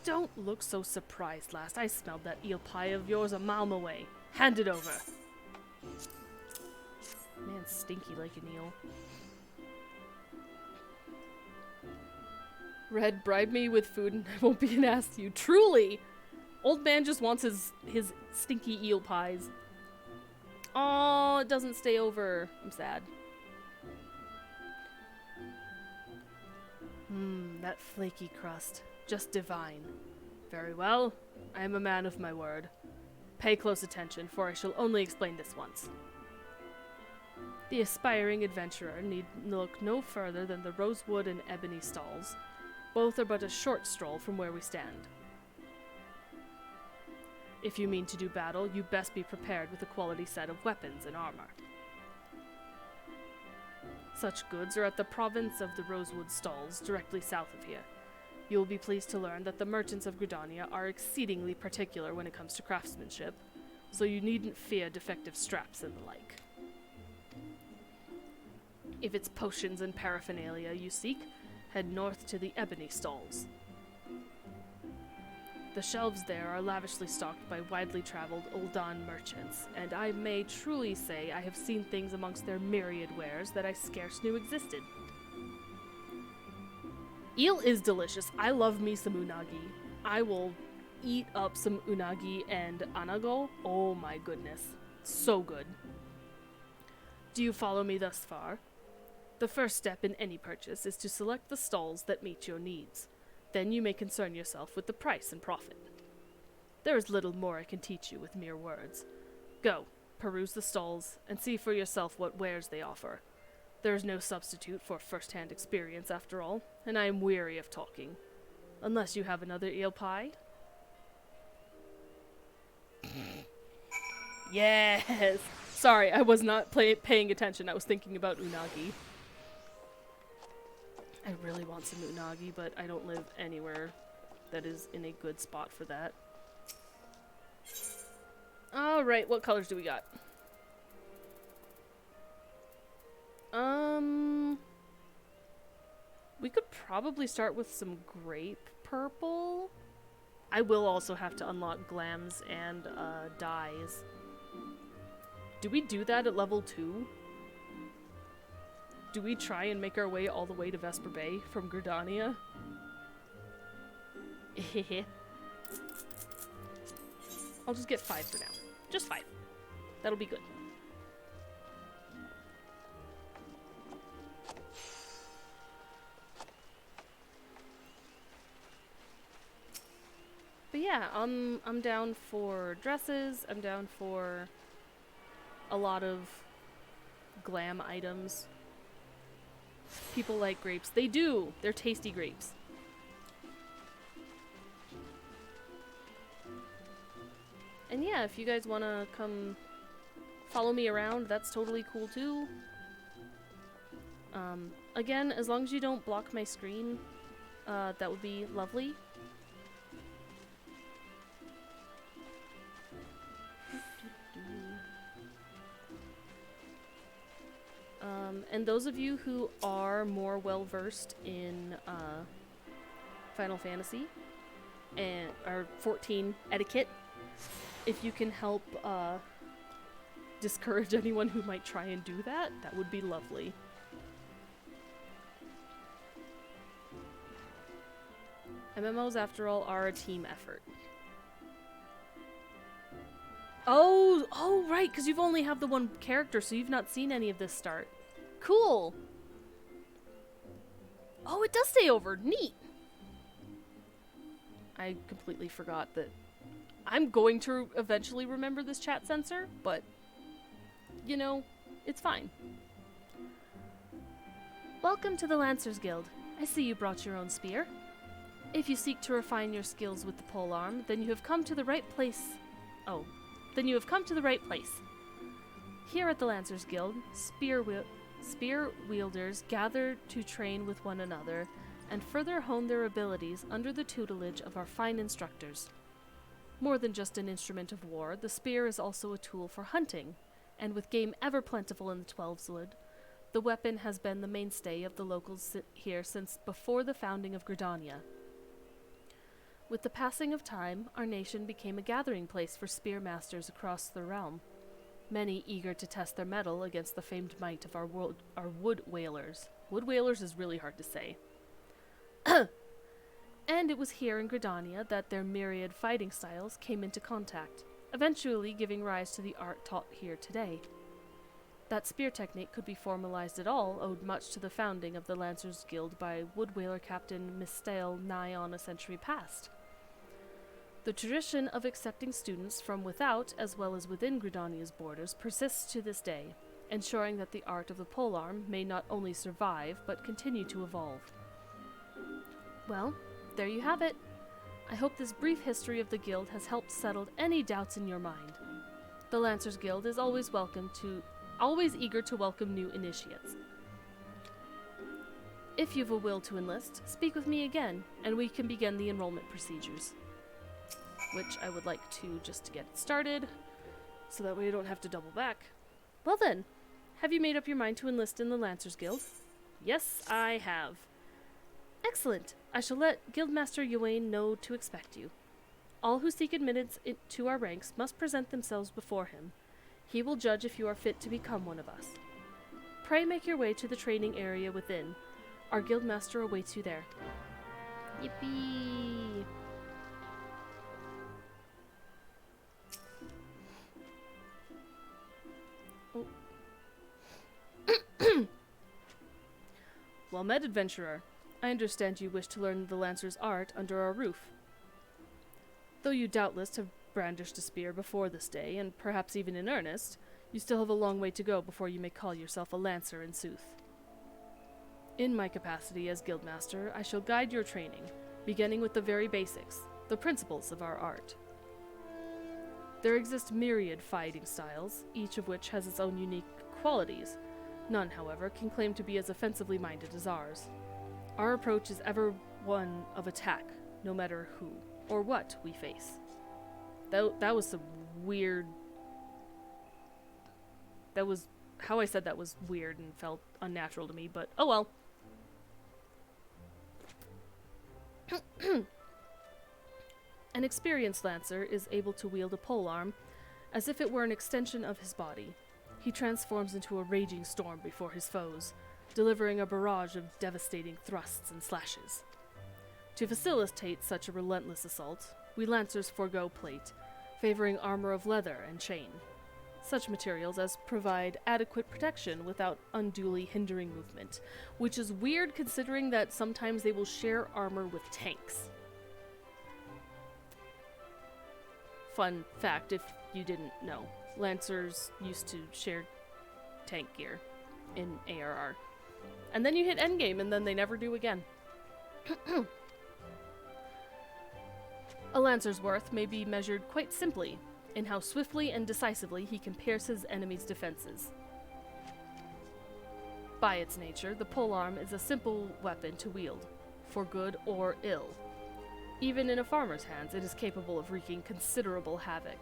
Don't look so surprised, lass. I smelled that eel pie of yours a mile away. Hand it over. Man, stinky like an eel. Red, bribe me with food and I won't be an ass to you. Truly! Old man just wants his stinky eel pies. Oh, it doesn't stay over. I'm sad. That flaky crust. Just divine. Very well. I am a man of my word. Pay close attention, for I shall only explain this once. The aspiring adventurer need look no further than the rosewood and ebony stalls. Both are but a short stroll from where we stand. If you mean to do battle, you best be prepared with a quality set of weapons and armor. Such goods are at the province of the Rosewood Stalls, directly south of here. You will be pleased to learn that the merchants of Gridania are exceedingly particular when it comes to craftsmanship, so you needn't fear defective straps and the like. If it's potions and paraphernalia you seek, head north to the Ebony Stalls. The shelves there are lavishly stocked by widely traveled Uldan merchants, and I may truly say I have seen things amongst their myriad wares that I scarce knew existed. Eel is delicious. I love me some unagi. I will eat up some unagi and anago. Oh my goodness. So good. Do you follow me thus far? The first step in any purchase is to select the stalls that meet your needs. Then you may concern yourself with the price and profit. There is little more I can teach you with mere words. Go, peruse the stalls, and see for yourself what wares they offer. There is no substitute for first-hand experience, after all, and I am weary of talking. Unless you have another eel pie? Yes! Sorry, I was not paying attention. I was thinking about unagi. I really want some unagi, but I don't live anywhere that is in a good spot for that. Alright, what colors do we got? We could probably start with some grape purple. I will also have to unlock glams and dyes. Do we do that at level 2? Do we try and make our way all the way to Vesper Bay from Gridania? I'll just get 5 for now. Just 5. That'll be good. But yeah, I'm down for dresses. I'm down for a lot of glam items. People like grapes. They do! They're tasty grapes. And yeah, if you guys want to come follow me around, that's totally cool too. Again, as long as you don't block my screen, that would be lovely. And those of you who are more well-versed in Final Fantasy and or 14 etiquette, if you can help discourage anyone who might try and do that, that would be lovely. MMOs, after all, are a team effort. Oh, right, because you've only have the one character, so you've not seen any of this start. Cool! Oh, it does stay over. Neat! I completely forgot that I'm going to eventually remember this chat sensor, but, you know, it's fine. Welcome to the Lancers Guild. I see you brought your own spear. If you seek to refine your skills with the polearm, then you have come to the right place. Oh, then you have come to the right place. Here at the Lancers Guild, spear wielders gather to train with one another and further hone their abilities under the tutelage of our fine instructors. More than just an instrument of war, the spear is also a tool for hunting, and with game ever plentiful in the Twelveswood, the weapon has been the mainstay of the locals here since before the founding of Gridania. With the passing of time, our nation became a gathering place for spearmasters across the realm, many eager to test their mettle against the famed might of our wood whalers. Wood whalers is really hard to say. And it was here in Gridania that their myriad fighting styles came into contact, eventually giving rise to the art taught here today. That spear technique could be formalized at all owed much to the founding of the Lancers Guild by wood whaler Captain Mistale nigh on a century past. The tradition of accepting students from without as well as within Gridania's borders persists to this day, ensuring that the art of the polearm may not only survive, but continue to evolve. Well, there you have it. I hope this brief history of the guild has helped settle any doubts in your mind. The Lancers Guild is always eager to welcome new initiates. If you've a will to enlist, speak with me again, and we can begin the enrollment procedures. Which I would like to just to get it started, so that way we don't have to double back. Well then, have you made up your mind to enlist in the Lancers Guild? Yes, I have. Excellent. I shall let Guildmaster Ywain know to expect you. All who seek admittance to our ranks must present themselves before him. He will judge if you are fit to become one of us. Pray make your way to the training area within. Our Guildmaster awaits you there. Yippee! Oh. Well met, adventurer. I understand you wish to learn the Lancer's art under our roof. Though you doubtless have brandished a spear before this day, and perhaps even in earnest, you still have a long way to go before you may call yourself a Lancer in sooth. In my capacity as Guildmaster, I shall guide your training, beginning with the very basics, the principles of our art. There exist myriad fighting styles, each of which has its own unique qualities. None, however, can claim to be as offensively minded as ours. Our approach is ever one of attack, no matter who or what we face. That was some weird... How I said that was weird and felt unnatural to me, but oh well. An experienced Lancer is able to wield a polearm as if it were an extension of his body. He transforms into a raging storm before his foes, delivering a barrage of devastating thrusts and slashes. To facilitate such a relentless assault, we Lancers forego plate, favoring armor of leather and chain. Such materials as provide adequate protection without unduly hindering movement, which is weird considering that sometimes they will share armor with tanks. Fun fact if you didn't know, Lancers used to share tank gear in ARR. And then you hit endgame and then they never do again. A Lancer's worth may be measured quite simply in how swiftly and decisively he can pierce his enemy's defenses. By its nature, the polearm is a simple weapon to wield, for good or ill. Even in a farmer's hands, it is capable of wreaking considerable havoc.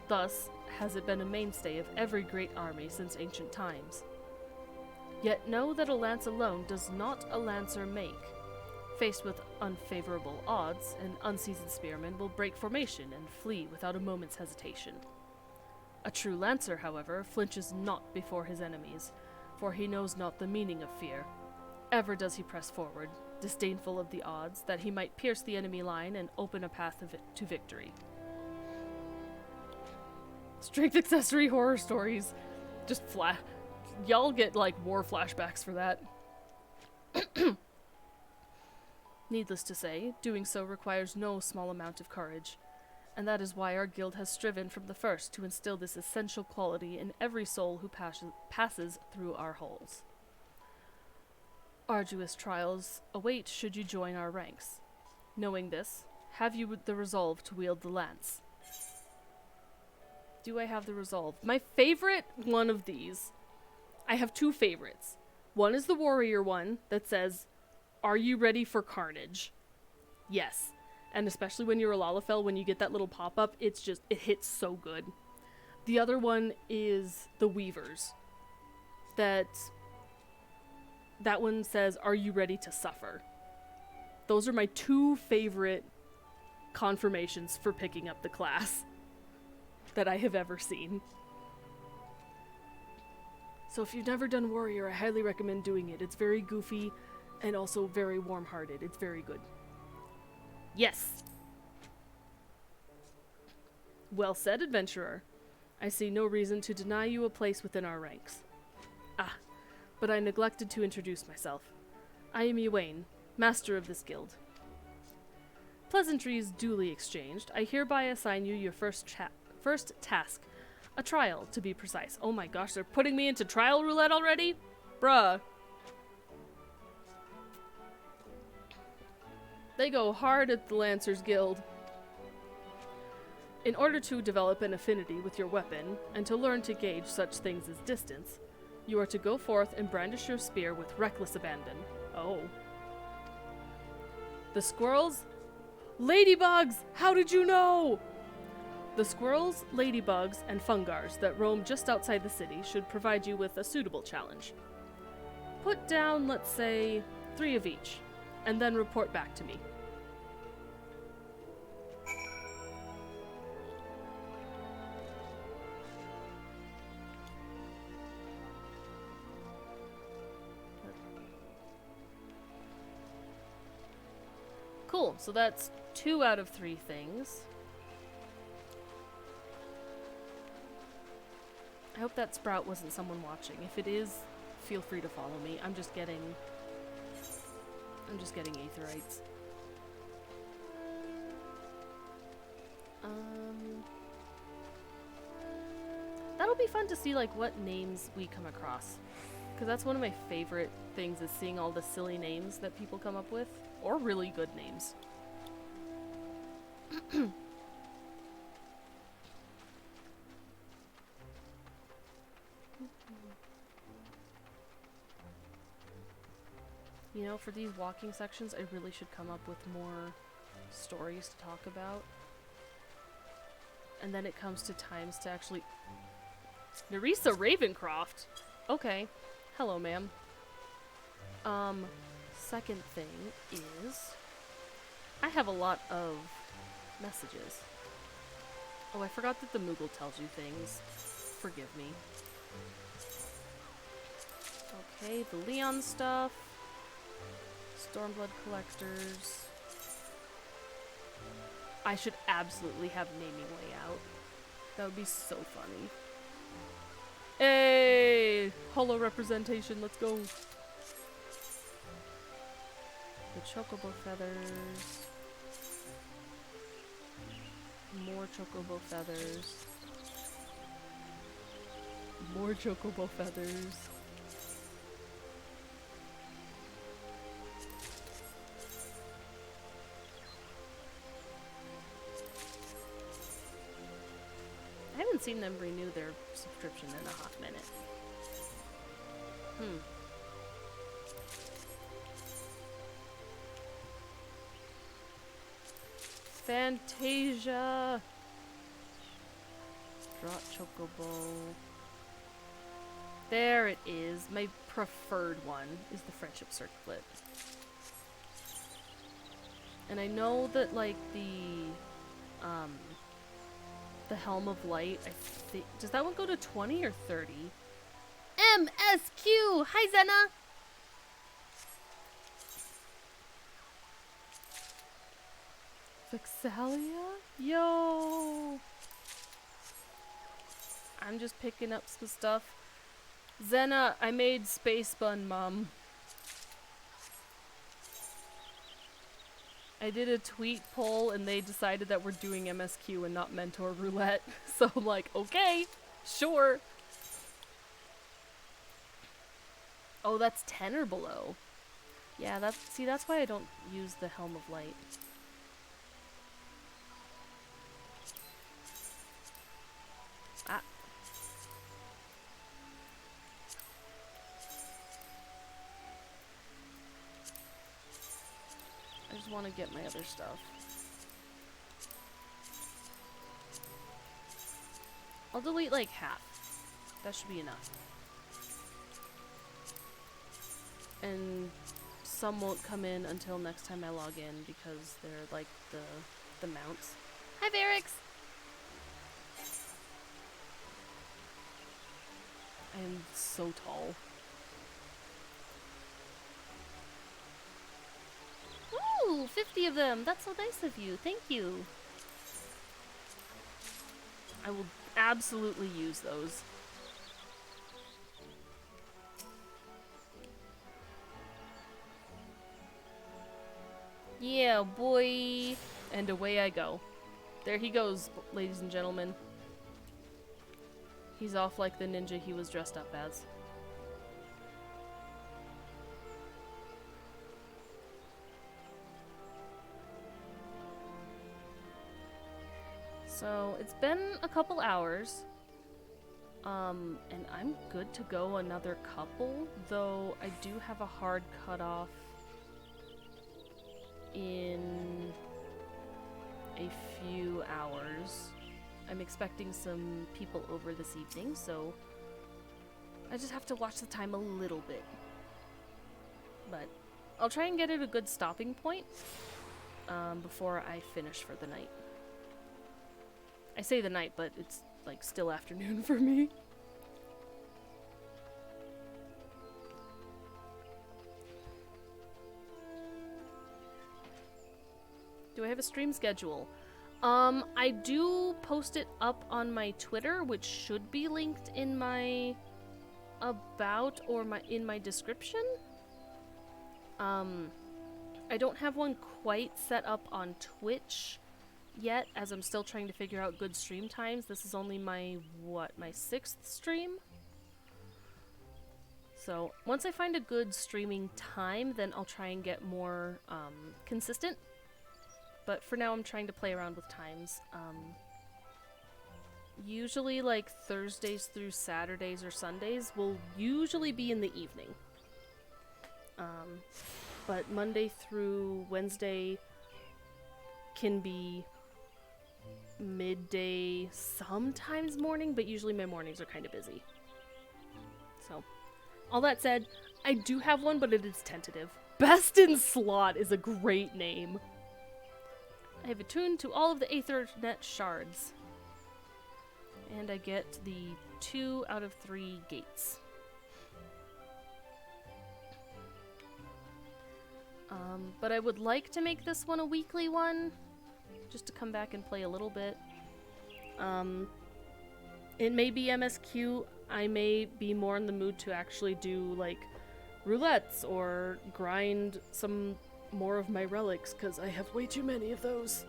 Thus, has it been a mainstay of every great army since ancient times. Yet know that a lance alone does not a Lancer make. Faced with unfavorable odds, an unseasoned spearman will break formation and flee without a moment's hesitation. A true Lancer, however, flinches not before his enemies, for he knows not the meaning of fear. Ever does he press forward, disdainful of the odds, that he might pierce the enemy line and open a path to victory. Strength accessory horror stories. Just y'all get, like, war flashbacks for that. Needless to say, doing so requires no small amount of courage, and that is why our guild has striven from the first to instill this essential quality in every soul who passes through our halls. Arduous trials await should you join our ranks. Knowing this, have you the resolve to wield the lance? Do I have the resolve? My favorite one of these, I have two favorites. One is the warrior one that says, "Are you ready for carnage?" Yes. And especially when you're a Lalafell, when you get that little pop-up, it hits so good. The other one is the Weavers. That one says, "Are you ready to suffer?" Those are my two favorite confirmations for picking up the class that I have ever seen. So if you've never done Warrior, I highly recommend doing it. It's very goofy and also very warm-hearted. It's very good. Yes! Well said, adventurer. I see no reason to deny you a place within our ranks. Ah, but I neglected to introduce myself. I am Ywain, master of this guild. Pleasantries duly exchanged, I hereby assign you your first task, A trial, to be precise. Oh my gosh, they're putting me into trial roulette already? Bruh. They go hard at the Lancers Guild. In order to develop an affinity with your weapon, and to learn to gauge such things as distance, you are to go forth and brandish your spear with reckless abandon. Oh. The squirrels? Ladybugs! How did you know? The squirrels, ladybugs, and fungars that roam just outside the city should provide you with a suitable challenge. Put down, let's say, 3 of each, and then report back to me. Cool, so that's 2 out of 3 things. I hope that sprout wasn't someone watching. If it is, feel free to follow me. I'm just getting aetherites. That'll be fun to see like what names we come across. Because that's one of my favorite things is seeing all the silly names that people come up with. Or really good names. You know, for these walking sections, I really should come up with more stories to talk about. And then it comes to times to actually... Nerissa Ravencroft? Okay. Hello, ma'am. Second thing is... I have a lot of messages. Oh, I forgot that the Moogle tells you things. Forgive me. Okay, the Leon stuff. Stormblood collectors. I should absolutely have naming layout. That would be so funny. Hey! Holo representation, let's go. The chocobo feathers. More chocobo feathers. More chocobo feathers. I haven't seen them renew their subscription in a hot minute. Fantasia! Drop chocobo. There it is. My preferred one is the friendship circlet. And I know that like the Helm of Light, I think, does that one go to 20 or 30? MSQ! Hi, Zena! Vexalia? Yo! I'm just picking up some stuff. Zena, I made Space Bun, Mom. I did a tweet poll and they decided that we're doing MSQ and not Mentor Roulette. So I'm like, okay, sure. Oh, that's 10 or below. Yeah, that's why I don't use the Helm of Light. Ah. I just want to get my other stuff. I'll delete like half. That should be enough. And some won't come in until next time I log in because they're like the mounts. Hi, Varix! I am so tall. Ooh, 50 of them! That's so nice of you. Thank you. I will absolutely use those. Yeah, boy. And away I go. There he goes, ladies and gentlemen. He's off like the ninja he was dressed up as. So, it's been a couple hours. And I'm good to go another couple, though I do have a hard cutoff in a few hours. I'm expecting some people over this evening, so I just have to watch the time a little bit. But I'll try and get it a good stopping point before I finish for the night. I say the night, but it's like still afternoon for me. Do I have a stream schedule? I do post it up on my Twitter, which should be linked in my about or in my description. I don't have one quite set up on Twitch yet, as I'm still trying to figure out good stream times. This is only my 6th stream? So, once I find a good streaming time, then I'll try and get more consistent. But for now, I'm trying to play around with times. Usually, like, Thursdays through Saturdays or Sundays will usually be in the evening. But Monday through Wednesday can be midday, sometimes morning, but usually my mornings are kind of busy. So, all that said, I do have one, but it is tentative. Best in Slot is a great name. I have attuned to all of the Aethernet shards. And I get the 2 out of 3 gates. But I would like to make this one a weekly one, just to come back and play a little bit. It may be MSQ. I may be more in the mood to actually do, like, roulettes or grind some more of my relics, because I have way too many of those.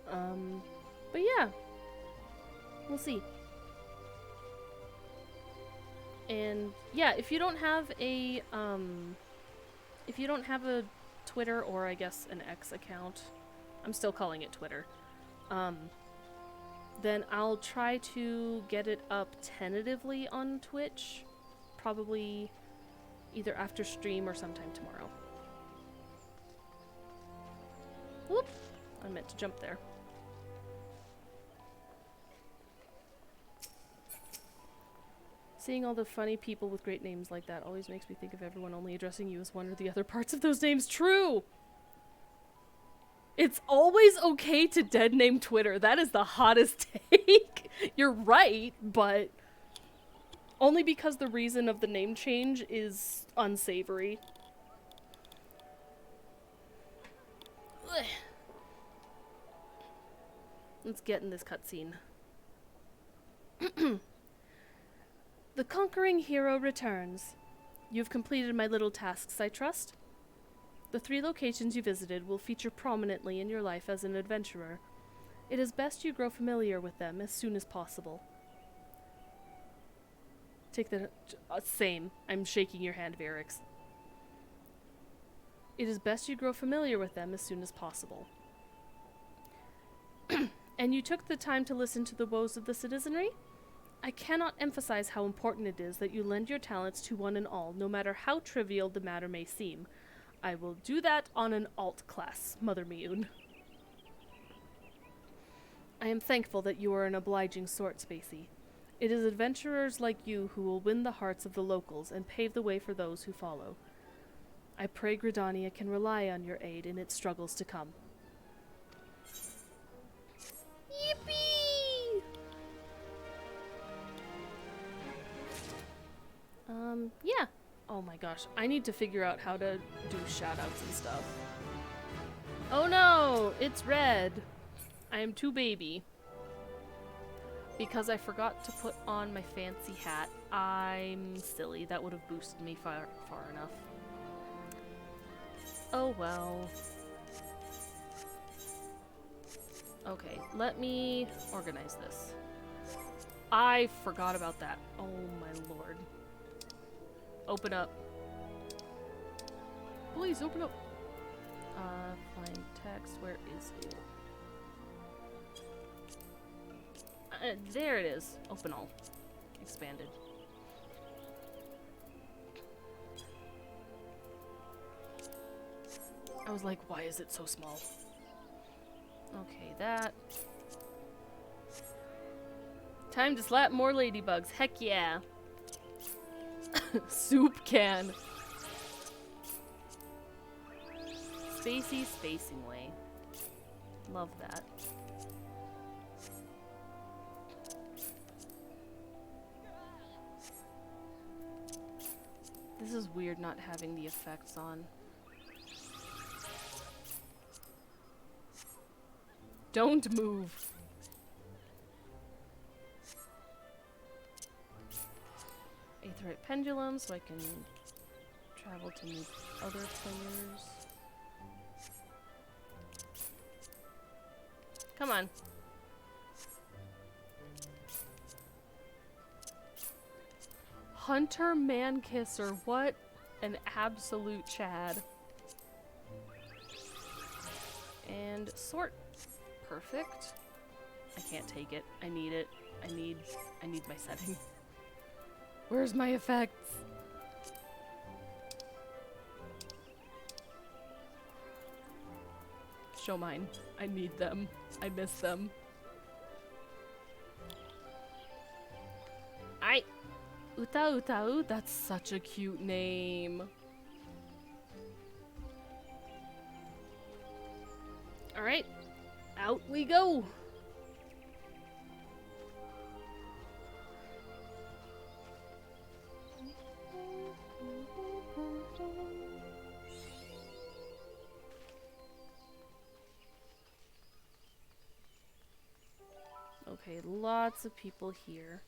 But yeah. We'll see. And yeah, if you don't have a Twitter, or I guess an X account, I'm still calling it Twitter, then I'll try to get it up tentatively on Twitch, probably either after stream or sometime tomorrow. Whoop! I meant to jump there. Seeing all the funny people with great names like that always makes me think of everyone only addressing you as one or the other parts of those names. True! It's always okay to dead name Twitter. That is the hottest take. You're right, but only because the reason of the name change is unsavory. Ugh. Let's get in this cutscene. The conquering hero returns. You've completed my little tasks, I trust? The 3 locations you visited will feature prominently in your life as an adventurer. It is best you grow familiar with them as soon as possible. Take the... same. I'm shaking your hand, Varix. It is best you grow familiar with them as soon as possible. And you took the time to listen to the woes of the citizenry? I cannot emphasize how important it is that you lend your talents to one and all, no matter how trivial the matter may seem. I will do that on an alt class, Mother Mioun. I am thankful that you are an obliging sort, Spacey. It is adventurers like you who will win the hearts of the locals and pave the way for those who follow. I pray Gridania can rely on your aid in its struggles to come. Yippee! Yeah. Oh my gosh, I need to figure out how to do shoutouts and stuff. Oh no, it's red. I am too baby. Because I forgot to put on my fancy hat. I'm silly. That would have boosted me far enough. Oh well. Okay, let me organize this. I forgot about that. Oh my lord. Open up. Please open up. Flying text, where is it? There it is. Open all. Expanded. I was like, why is it so small? Okay, that. Time to slap more ladybugs. Heck yeah. Soup can. Spacey Spacingway. Love that. This is weird not having the effects on. Don't move. Aetheryte pendulum so I can travel to meet other players. Come on. Hunter Mankisser, what an absolute Chad. And sort. Perfect. I can't take it. I need it. I need my setting. Where's my effects? Show mine. I need them. I miss them. Uta Utau, that's such a cute name. Alright, out we go. Okay, lots of people here.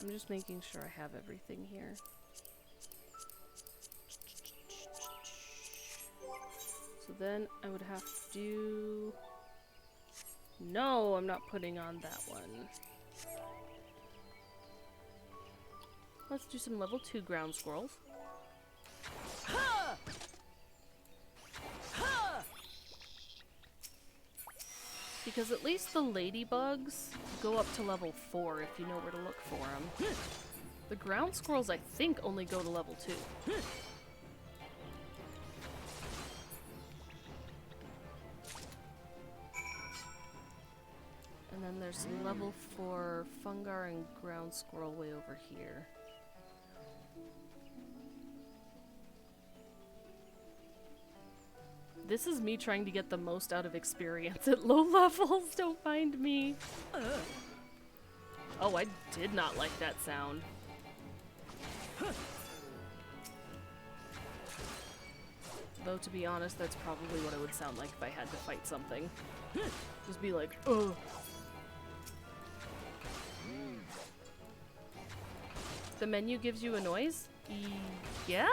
I'm just making sure I have everything here. So then I would have to do... No, I'm not putting on that one. Let's do some level 2 ground squirrels. Because at least the ladybugs go up to level 4 if you know where to look for them. The ground squirrels, I think, only go to level 2. And then there's some level 4 fungar and ground squirrel way over here. This is me trying to get the most out of experience at low levels, don't mind me. Oh, I did not like that sound. Though, to be honest, that's probably what it would sound like if I had to fight something. Just be like, ugh. The menu gives you a noise? Yeah?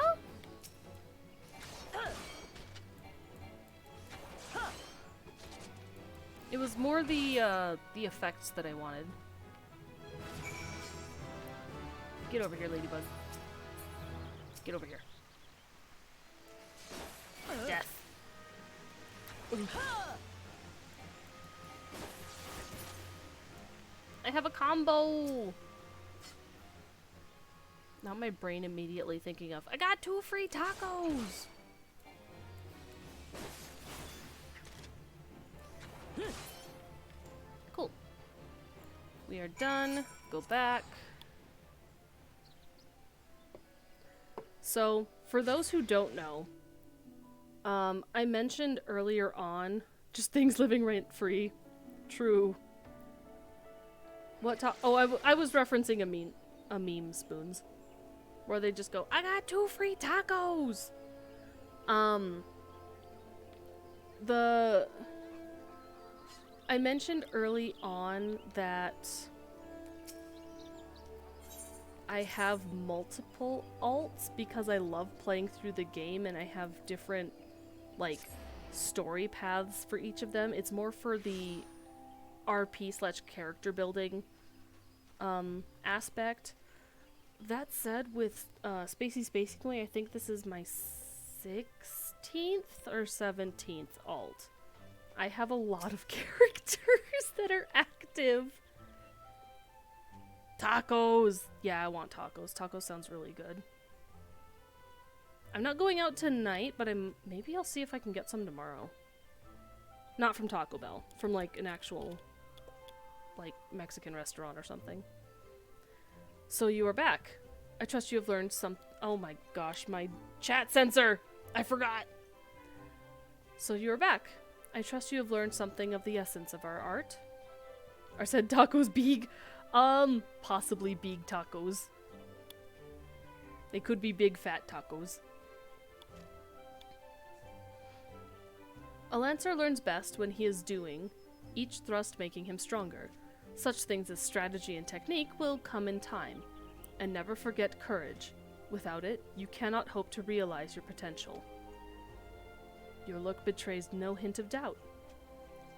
It was more the effects that I wanted. Get over here, ladybug. Get over here. Death. Ooh. I have a combo! Now my brain immediately thinking of, I got 2 free tacos! Cool. We are done. Go back. So, for those who don't know, I mentioned earlier on, just things living rent-free. True. What oh, I was referencing a meme, Spoons. Where they just go, I got 2 free tacos! I mentioned early on that I have multiple alts because I love playing through the game and I have different, like, story paths for each of them. It's more for the RP/character building aspect. That said, with Spacey Spacingway, I think this is my 16th or 17th alt. I have a lot of characters that are active. Tacos! Yeah, I want tacos. Tacos sounds really good. I'm not going out tonight, but maybe I'll see if I can get some tomorrow. Not from Taco Bell. From, like, an actual, like, Mexican restaurant or something. So you are back. I trust you have learned some— oh my gosh, my chat sensor! I forgot! So you are back. I trust you have learned something of the essence of our art. I said tacos big. Possibly big tacos. They could be big fat tacos. A lancer learns best when he is doing, each thrust making him stronger. Such things as strategy and technique will come in time. And never forget courage. Without it, you cannot hope to realize your potential. Your look betrays no hint of doubt.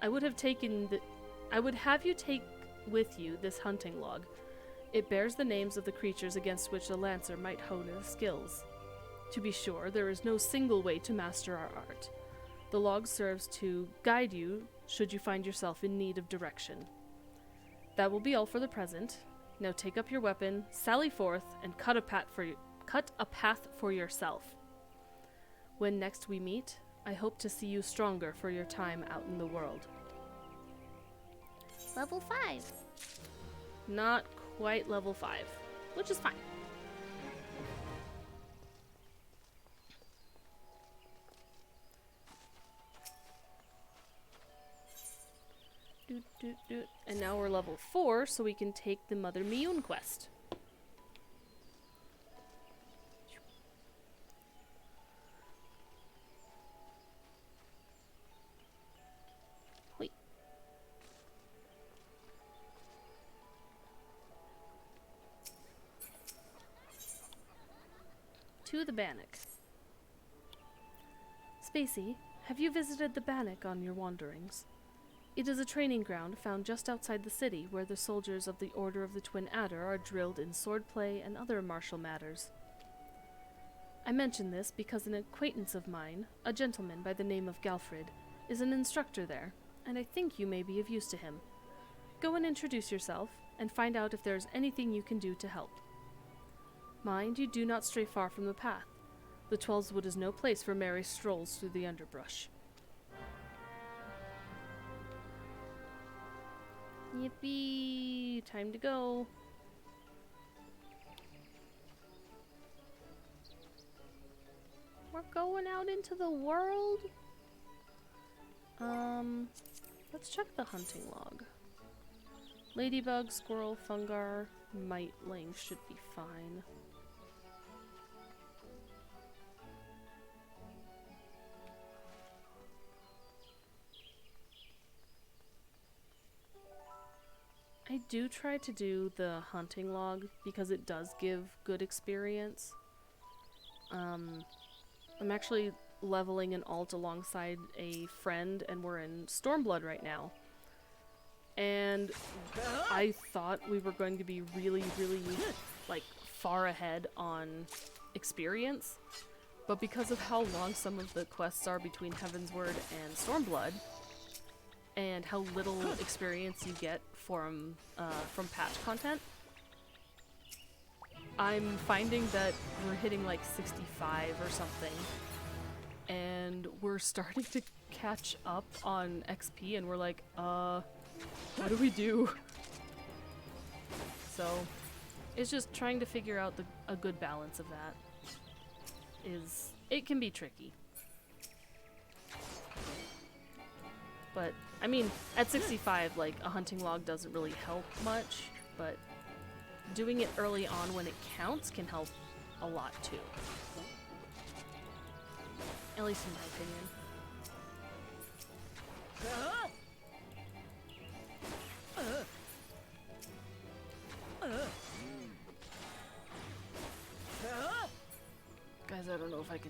I would have you take with you this hunting log. It bears the names of the creatures against which the lancer might hone his skills. To be sure, there is no single way to master our art. The log serves to guide you should you find yourself in need of direction. That will be all for the present. Now take up your weapon, sally forth, and cut a path for yourself. When next we meet, I hope to see you stronger for your time out in the world. Level 5. Not quite level 5, which is fine. And now we're level 4, so we can take the Mother Miyun quest. Wait. To the Bannock. Spacey, have you visited the Bannock on your wanderings? It is a training ground found just outside the city where the soldiers of the Order of the Twin Adder are drilled in swordplay and other martial matters. I mention this because an acquaintance of mine, a gentleman by the name of Galfrid, is an instructor there, and I think you may be of use to him. Go and introduce yourself, and find out if there is anything you can do to help. Mind you do not stray far from the path. The Twelveswood is no place for merry strolls through the underbrush. Yippee! Time to go. We're going out into the world? Let's check the hunting log. Ladybug, squirrel, fungar, mightling should be fine. I do try to do the hunting log because it does give good experience. I'm actually leveling an alt alongside a friend and we're in Stormblood right now. And I thought we were going to be really, like, far ahead on experience. But because of how long some of the quests are between Heavensward and Stormblood, and how little experience you get from patch content, I'm finding that we're hitting like 65 or something, and we're starting to catch up on XP, and we're like, what do we do? So, it's just trying to figure out a good balance of that. It can be tricky. But, I mean, at 65, like, a hunting log doesn't really help much, but doing it early on when it counts can help a lot, too. At least in my opinion.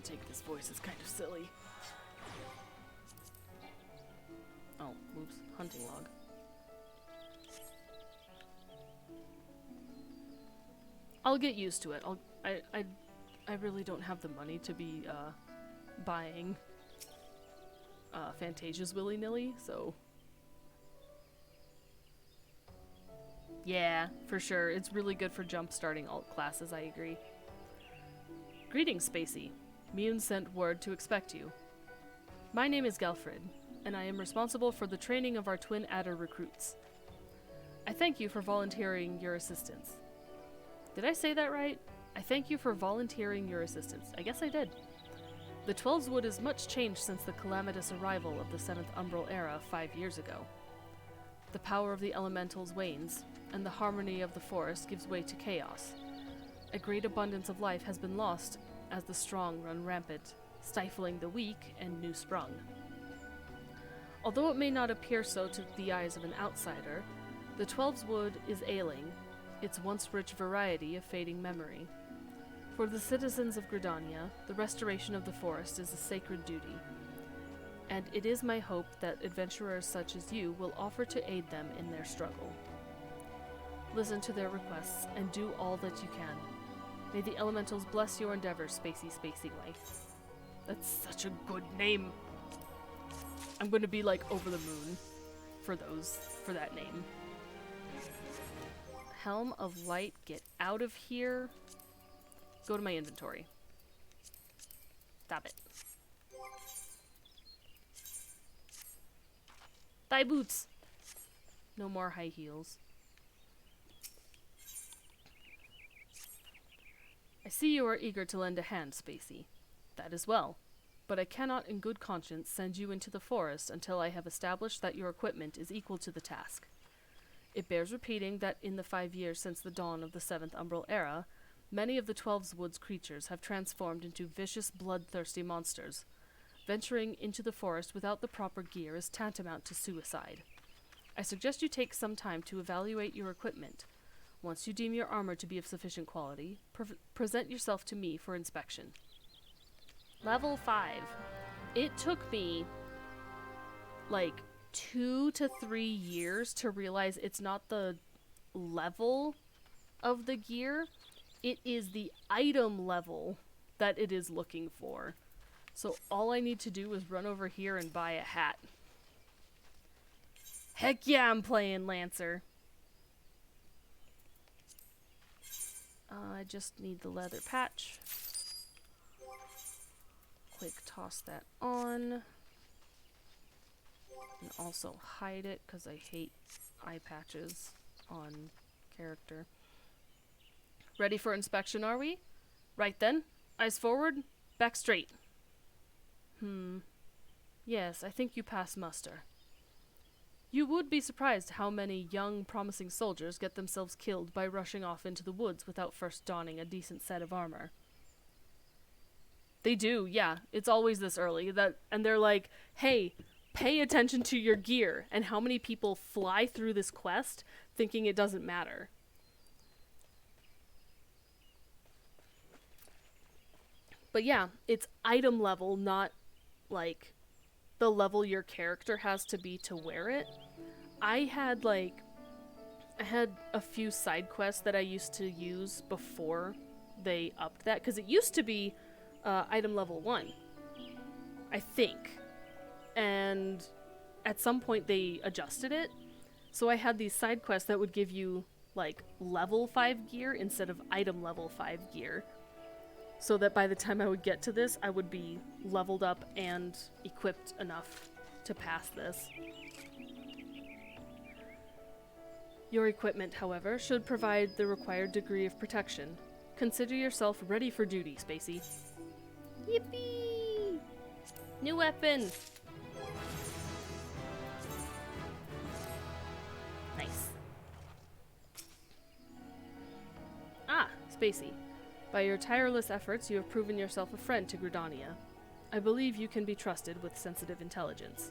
take this voice, it's kind of silly. Oh, oops. Hunting log. I'll get used to it. I really don't have the money to be buying Fantasias willy-nilly, so yeah, for sure. It's really good for jump-starting alt classes, I agree. Greetings, Spacey. Mune sent word to expect you. My name is Gelfrid, and I am responsible for the training of our twin adder recruits. I thank you for volunteering your assistance. Did I say that right? I thank you for volunteering your assistance. I guess I did. The Twelves Wood is much changed since the calamitous arrival of the 7th Umbral Era 5 years ago. The power of the elementals wanes, and the harmony of the forest gives way to chaos. A great abundance of life has been lost as the strong run rampant, stifling the weak and new-sprung. Although it may not appear so to the eyes of an outsider, the Twelves Wood is ailing, its once rich variety of fading memory. For the citizens of Gridania, the restoration of the forest is a sacred duty, and it is my hope that adventurers such as you will offer to aid them in their struggle. Listen to their requests and do all that you can. May the elementals bless your endeavors, Spacey Spacingway. That's such a good name. I'm going to be like over the moon for that name. Helm of Light, get out of here. Go to my inventory. Stop it. Thigh boots. No more high heels. I see you are eager to lend a hand, Spacey. That is well. But I cannot in good conscience send you into the forest until I have established that your equipment is equal to the task. It bears repeating that in the 5 years since the dawn of the 7th Umbral Era, many of the Twelves Woods creatures have transformed into vicious, bloodthirsty monsters. Venturing into the forest without the proper gear is tantamount to suicide. I suggest you take some time to evaluate your equipment. Once you deem your armor to be of sufficient quality, present yourself to me for inspection. Level 5. It took me like 2 to 3 years to realize it's not the level of the gear. It is the item level that it is looking for. So all I need to do is run over here and buy a hat. Heck yeah, I'm playing Lancer. I just need the leather patch. Quick toss that on. And also hide it because I hate eye patches on character. Ready for inspection, are we? Right then. Eyes forward, back straight. Yes, I think you pass muster. You would be surprised how many young, promising soldiers get themselves killed by rushing off into the woods without first donning a decent set of armor. They do, yeah. It's always this early. And they're like, hey, pay attention to your gear. And how many people fly through this quest thinking it doesn't matter. But yeah, it's item level, not like the level your character has to be to wear it. I had a few side quests that I used to use before they upped that, because it used to be item level 1, I think. And at some point they adjusted it. So I had these side quests that would give you like level 5 gear instead of item level 5 gear. So that by the time I would get to this, I would be leveled up and equipped enough to pass this. Your equipment, however, should provide the required degree of protection. Consider yourself ready for duty, Spacey. Yippee! New weapon! Nice. Ah, Spacey. By your tireless efforts, you have proven yourself a friend to Gridania. I believe you can be trusted with sensitive intelligence.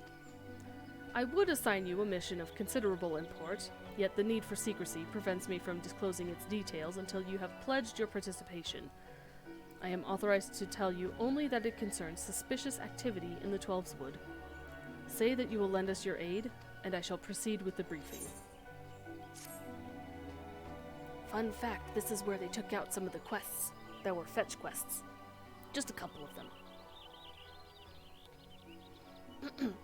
I would assign you a mission of considerable import, yet the need for secrecy prevents me from disclosing its details until you have pledged your participation. I am authorized to tell you only that it concerns suspicious activity in the Twelves Wood. Say that you will lend us your aid, and I shall proceed with the briefing. Fun fact, this is where they took out some of the quests that were fetch quests. Just a couple of them.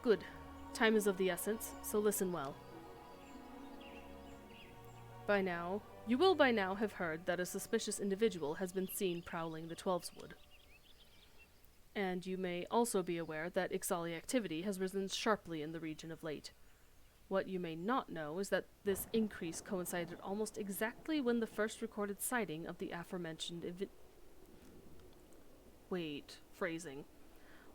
Good. Time is of the essence, so listen well. You will by now have heard that a suspicious individual has been seen prowling the Twelves Wood. And you may also be aware that Ixali activity has risen sharply in the region of late. What you may not know is that this increase coincided almost exactly when the first recorded sighting of the aforementioned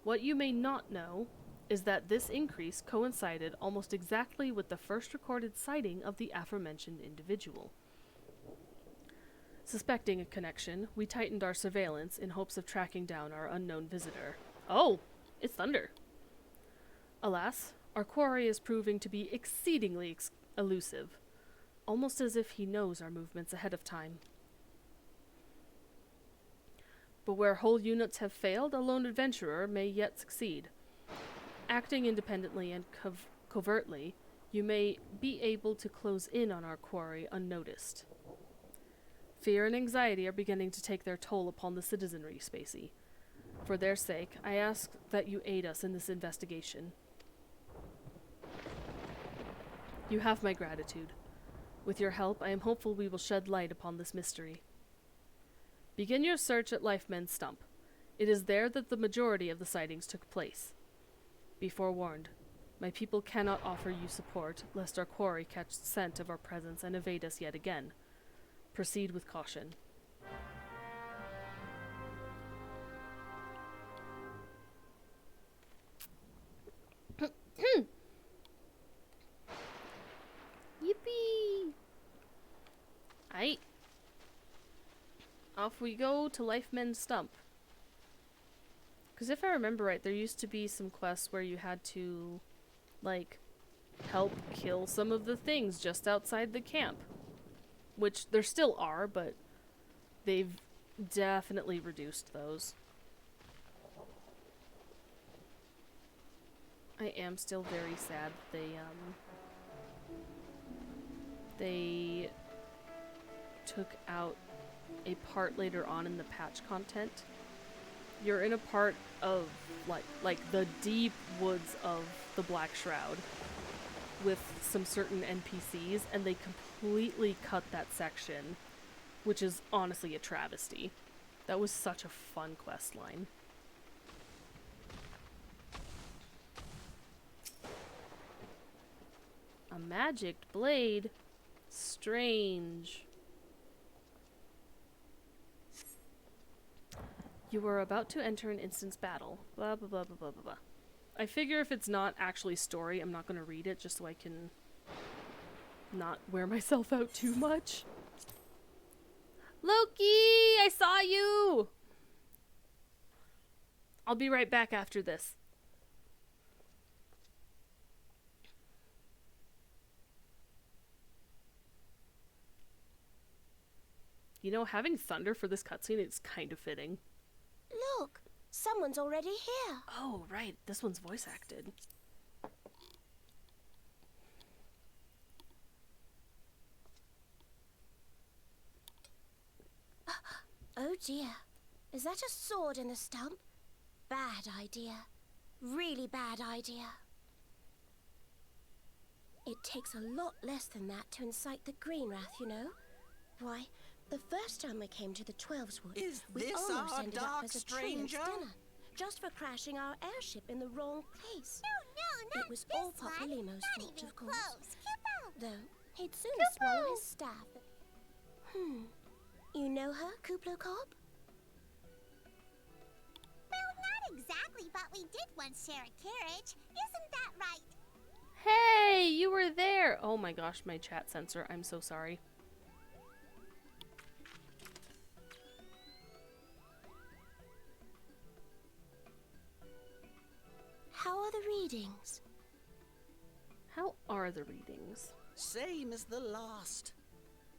What you may not know is that this increase coincided almost exactly with the first recorded sighting of the aforementioned individual. Suspecting a connection, we tightened our surveillance in hopes of tracking down our unknown visitor. Oh, it's Thunder. Alas, our quarry is proving to be exceedingly elusive, almost as if he knows our movements ahead of time. But where whole units have failed, a lone adventurer may yet succeed. Acting independently and covertly, you may be able to close in on our quarry unnoticed. Fear and anxiety are beginning to take their toll upon the citizenry, Spacey. For their sake, I ask that you aid us in this investigation. You have my gratitude. With your help, I am hopeful we will shed light upon this mystery. Begin your search at Lifemen's Stump. It is there that the majority of the sightings took place. Be forewarned. My people cannot offer you support, lest our quarry catch scent of our presence and evade us yet again. Proceed with caution. Yippee! Aight. Off we go to Lifemen's Stump. Because if I remember right, there used to be some quests where you had to, like, help kill some of the things just outside the camp. Which there still are, but they've definitely reduced those. I am still very sad they took out a part later on in the patch content. You're in a part of like the deep woods of the Black Shroud with some certain NPCs, and they completely cut that section, which is honestly a travesty. That was such a fun quest line. A magic blade? Strange. You are about to enter an instance battle. Blah, blah, blah, blah, blah, blah, blah. I figure if it's not actually story, I'm not going to read it just so I can not wear myself out too much. Loki! I saw you! I'll be right back after this. You know, having thunder for this cutscene is kind of fitting. Look, someone's already here. Oh, right. This one's voice acted. Oh dear. Is that a sword in the stump? Bad idea. Really bad idea. It takes a lot less than that to incite the Green Wrath, you know. Why, the first time we came to the Twelves Wood, we this almost our ended up dark as a stranger? truant's dinner, just for crashing our airship in the wrong place. No, It was all Papa Limo's Not fault, even of course. close. Kippo! Though, he'd soon swallow his staff. You know her, Kuplo Cobb? Well, not exactly, but we did once share a carriage. Isn't that right? Hey, you were there! Oh my gosh, my chat censor. I'm so sorry. How are the readings? How are the readings? Same as the last.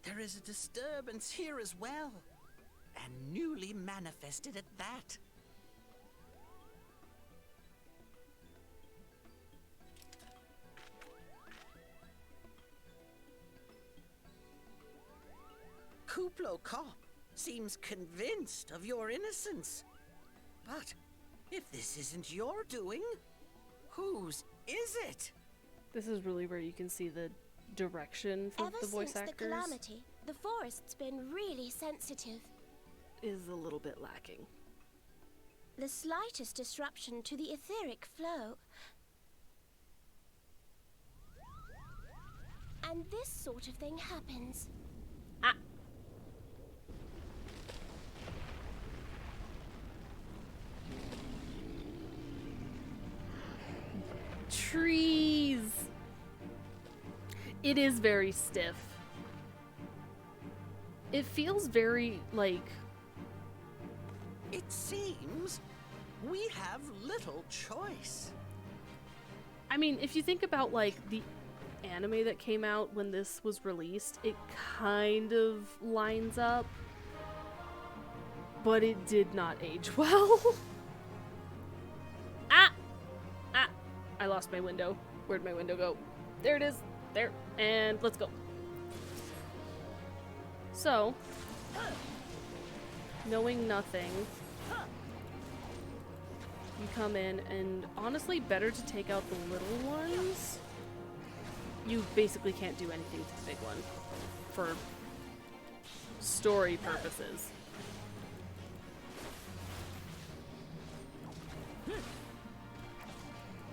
There is a disturbance here as well. and newly manifested at that. Kuplo Kop seems convinced of your innocence. But if this isn't your doing, whose is it? This is really where you can see the direction for the voice Ever since actors the calamity, the forest's been really sensitive. is a little bit lacking. The slightest disruption to the etheric flow. And this sort of thing happens. Trees! It is very stiff. It feels very, like... It seems we have little choice. I mean, if you think about, like, the anime that came out when this was released, it kind of lines up. But it did not age well. I lost my window. Where'd my window go? There it is. There. And let's go. So, knowing nothing, you come in, and honestly, better to take out the little ones. You basically can't do anything to the big one for story purposes.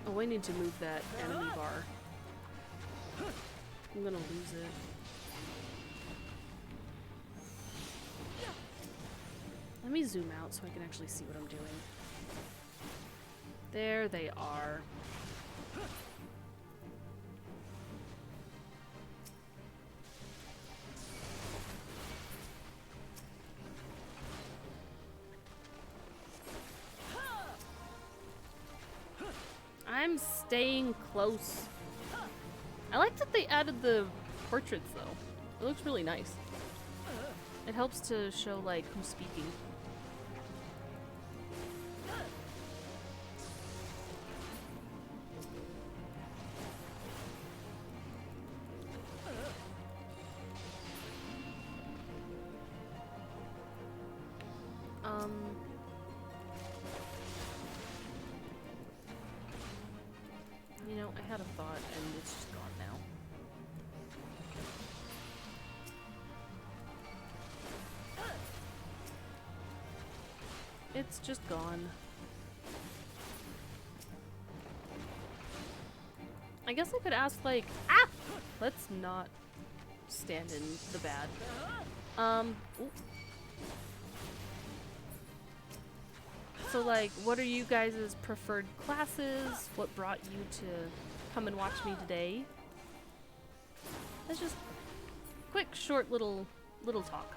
Oh, I need to move that enemy bar. I'm gonna lose it. Let me zoom out so I can actually see what I'm doing. There they are. I'm staying close. I like that they added the portraits though. It looks really nice. It helps to show like who's speaking. You know, I had a thought and it's just gone now. It's just gone. I guess I could ask like, let's not stand in the bad. Ooh. So like, what are you guys' preferred classes? What brought you to come and watch me today? That's just quick, short little talk.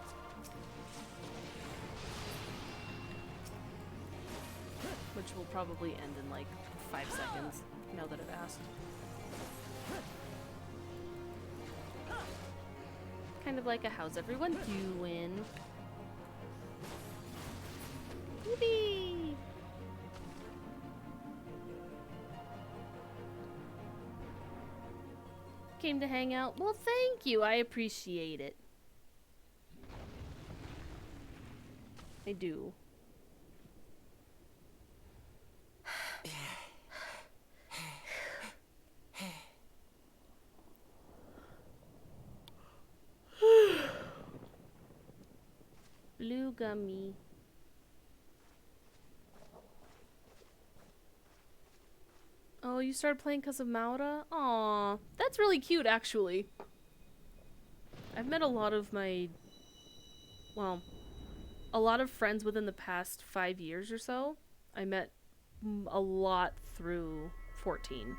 Which will probably end in like 5 seconds, now that I've asked. Kind of like a how's everyone doing? Yippee! Came to hang out? Well, thank you. I appreciate it. I do. Blue gummy. Oh, you started playing because of Maura? Aw, that's really cute, actually. I've met a lot of my... well, a lot of friends within the past 5 years or so. I met a lot through 14.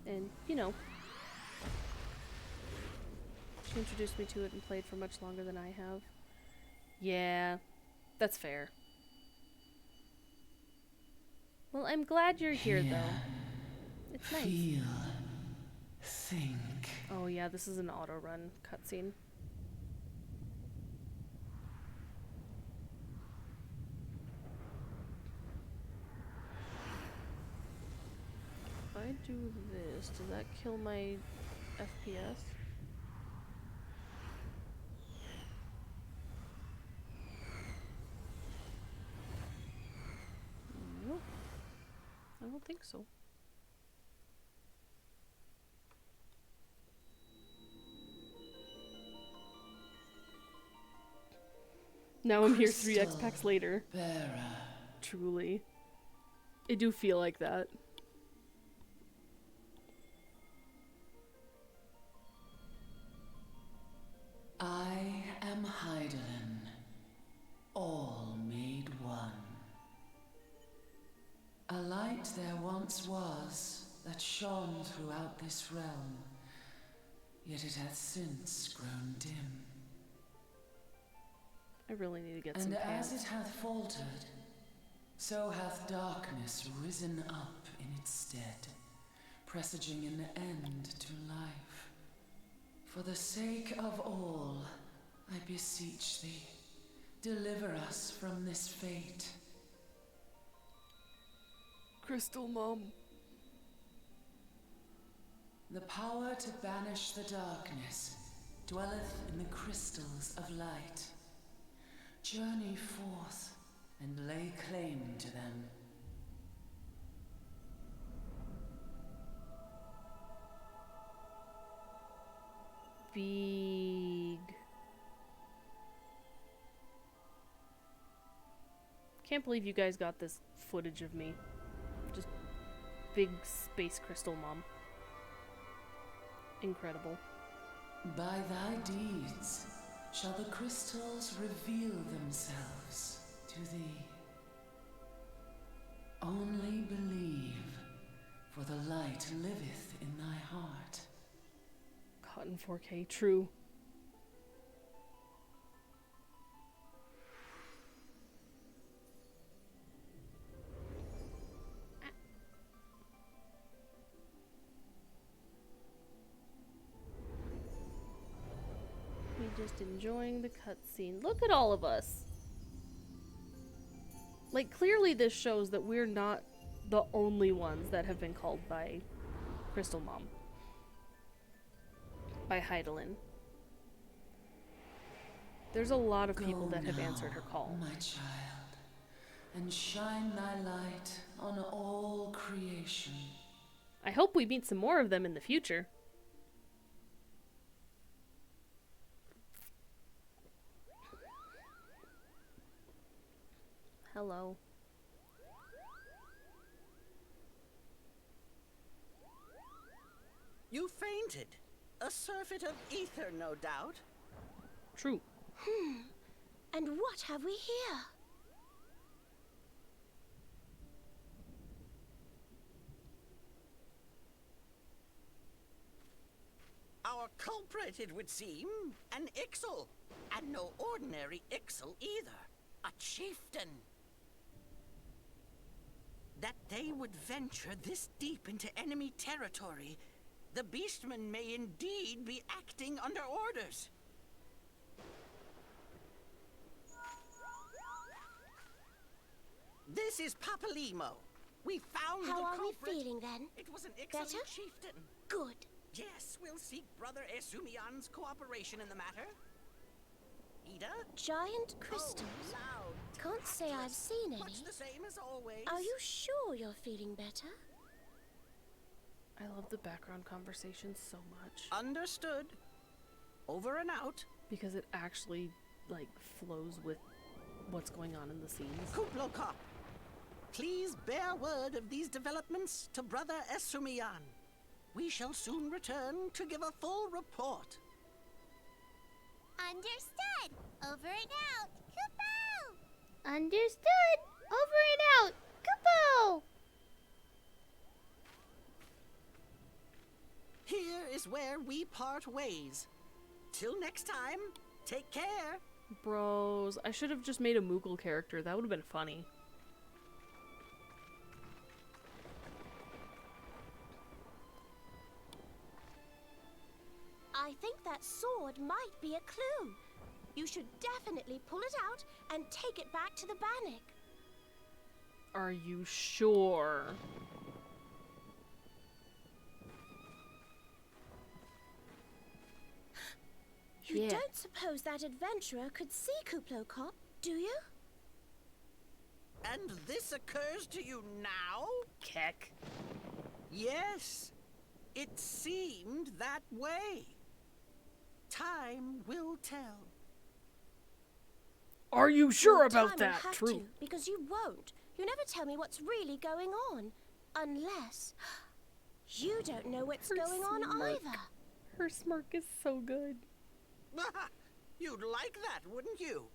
And, you know, she introduced me to it and played for much longer than I have. Yeah, that's fair. Well, I'm glad you're here, though. It's nice. Feel. Think. Oh yeah, this is an auto-run cutscene. If I do this, does that kill my FPS? Nope. I don't think so. Now I'm here 3x packs later. Bearer. Truly. I do feel like that. I am Hydaelyn, all made one. A light there once was that shone throughout this realm, yet it hath since grown dim. I really need to get some And pants. as it hath faltered, so hath darkness risen up in its stead, presaging an end to life. For the sake of all, I beseech thee, deliver us from this fate. Crystal Mom. The power to banish the darkness dwelleth in the crystals of light. Journey forth and lay claim to them. Big. Can't believe you guys got this footage of me. Just big space crystal mom. Incredible. By thy deeds shall the crystals reveal themselves to thee. Only believe, for the light liveth in thy heart. Caught in 4K, true. We just enjoying the cutscene. Look at all of us. Like, clearly this shows that we're not the only ones that have been called by Crystal Mom. By Hydaelyn. There's a lot of people that have answered her call. My child, and shine thy light on all creation. I hope we meet some more of them in the future. Hello. You fainted. A surfeit of ether, no doubt. True. And what have we here? Our culprit, it would seem, an Ixal. And no ordinary Ixal either. A chieftain. That they would venture this deep into enemy territory, the beastmen may indeed be acting under orders. This is Papalimo. We found How the are we culprit. feeling then? It was an Better? excellent chieftain. Good. Yes, we'll seek Brother Esumian's cooperation in the matter. Ida? Giant crystals. Oh, loud. Can't say I've seen any. Much the same as always. Are you sure you're feeling better? I love the background conversations so much. Understood. Over and out. Because it actually, like, flows with what's going on in the scenes. Kuplo Cop. Please bear word of these developments to Brother Esumian. We shall soon return to give a full report. Understood. Over and out. Kupo! Understood. Over and out. Kupo! Here is where we part ways. Till next time, take care. Bros, I should have just made a Moogle character. That would have been funny. card might be a clue. You should definitely pull it out and take it back to the Bannock. Are you sure? You Yeah. don't suppose that adventurer could see Kuplo Kop, do you? And this occurs to you now? Keck. Yes, it seemed that way. Time will tell. Are you sure Well, about time that? will have True. to, because you won't. You never tell me what's really going on. Unless you don't know what's Her going on smirk. either. Her smirk is so good. You'd like that, wouldn't you?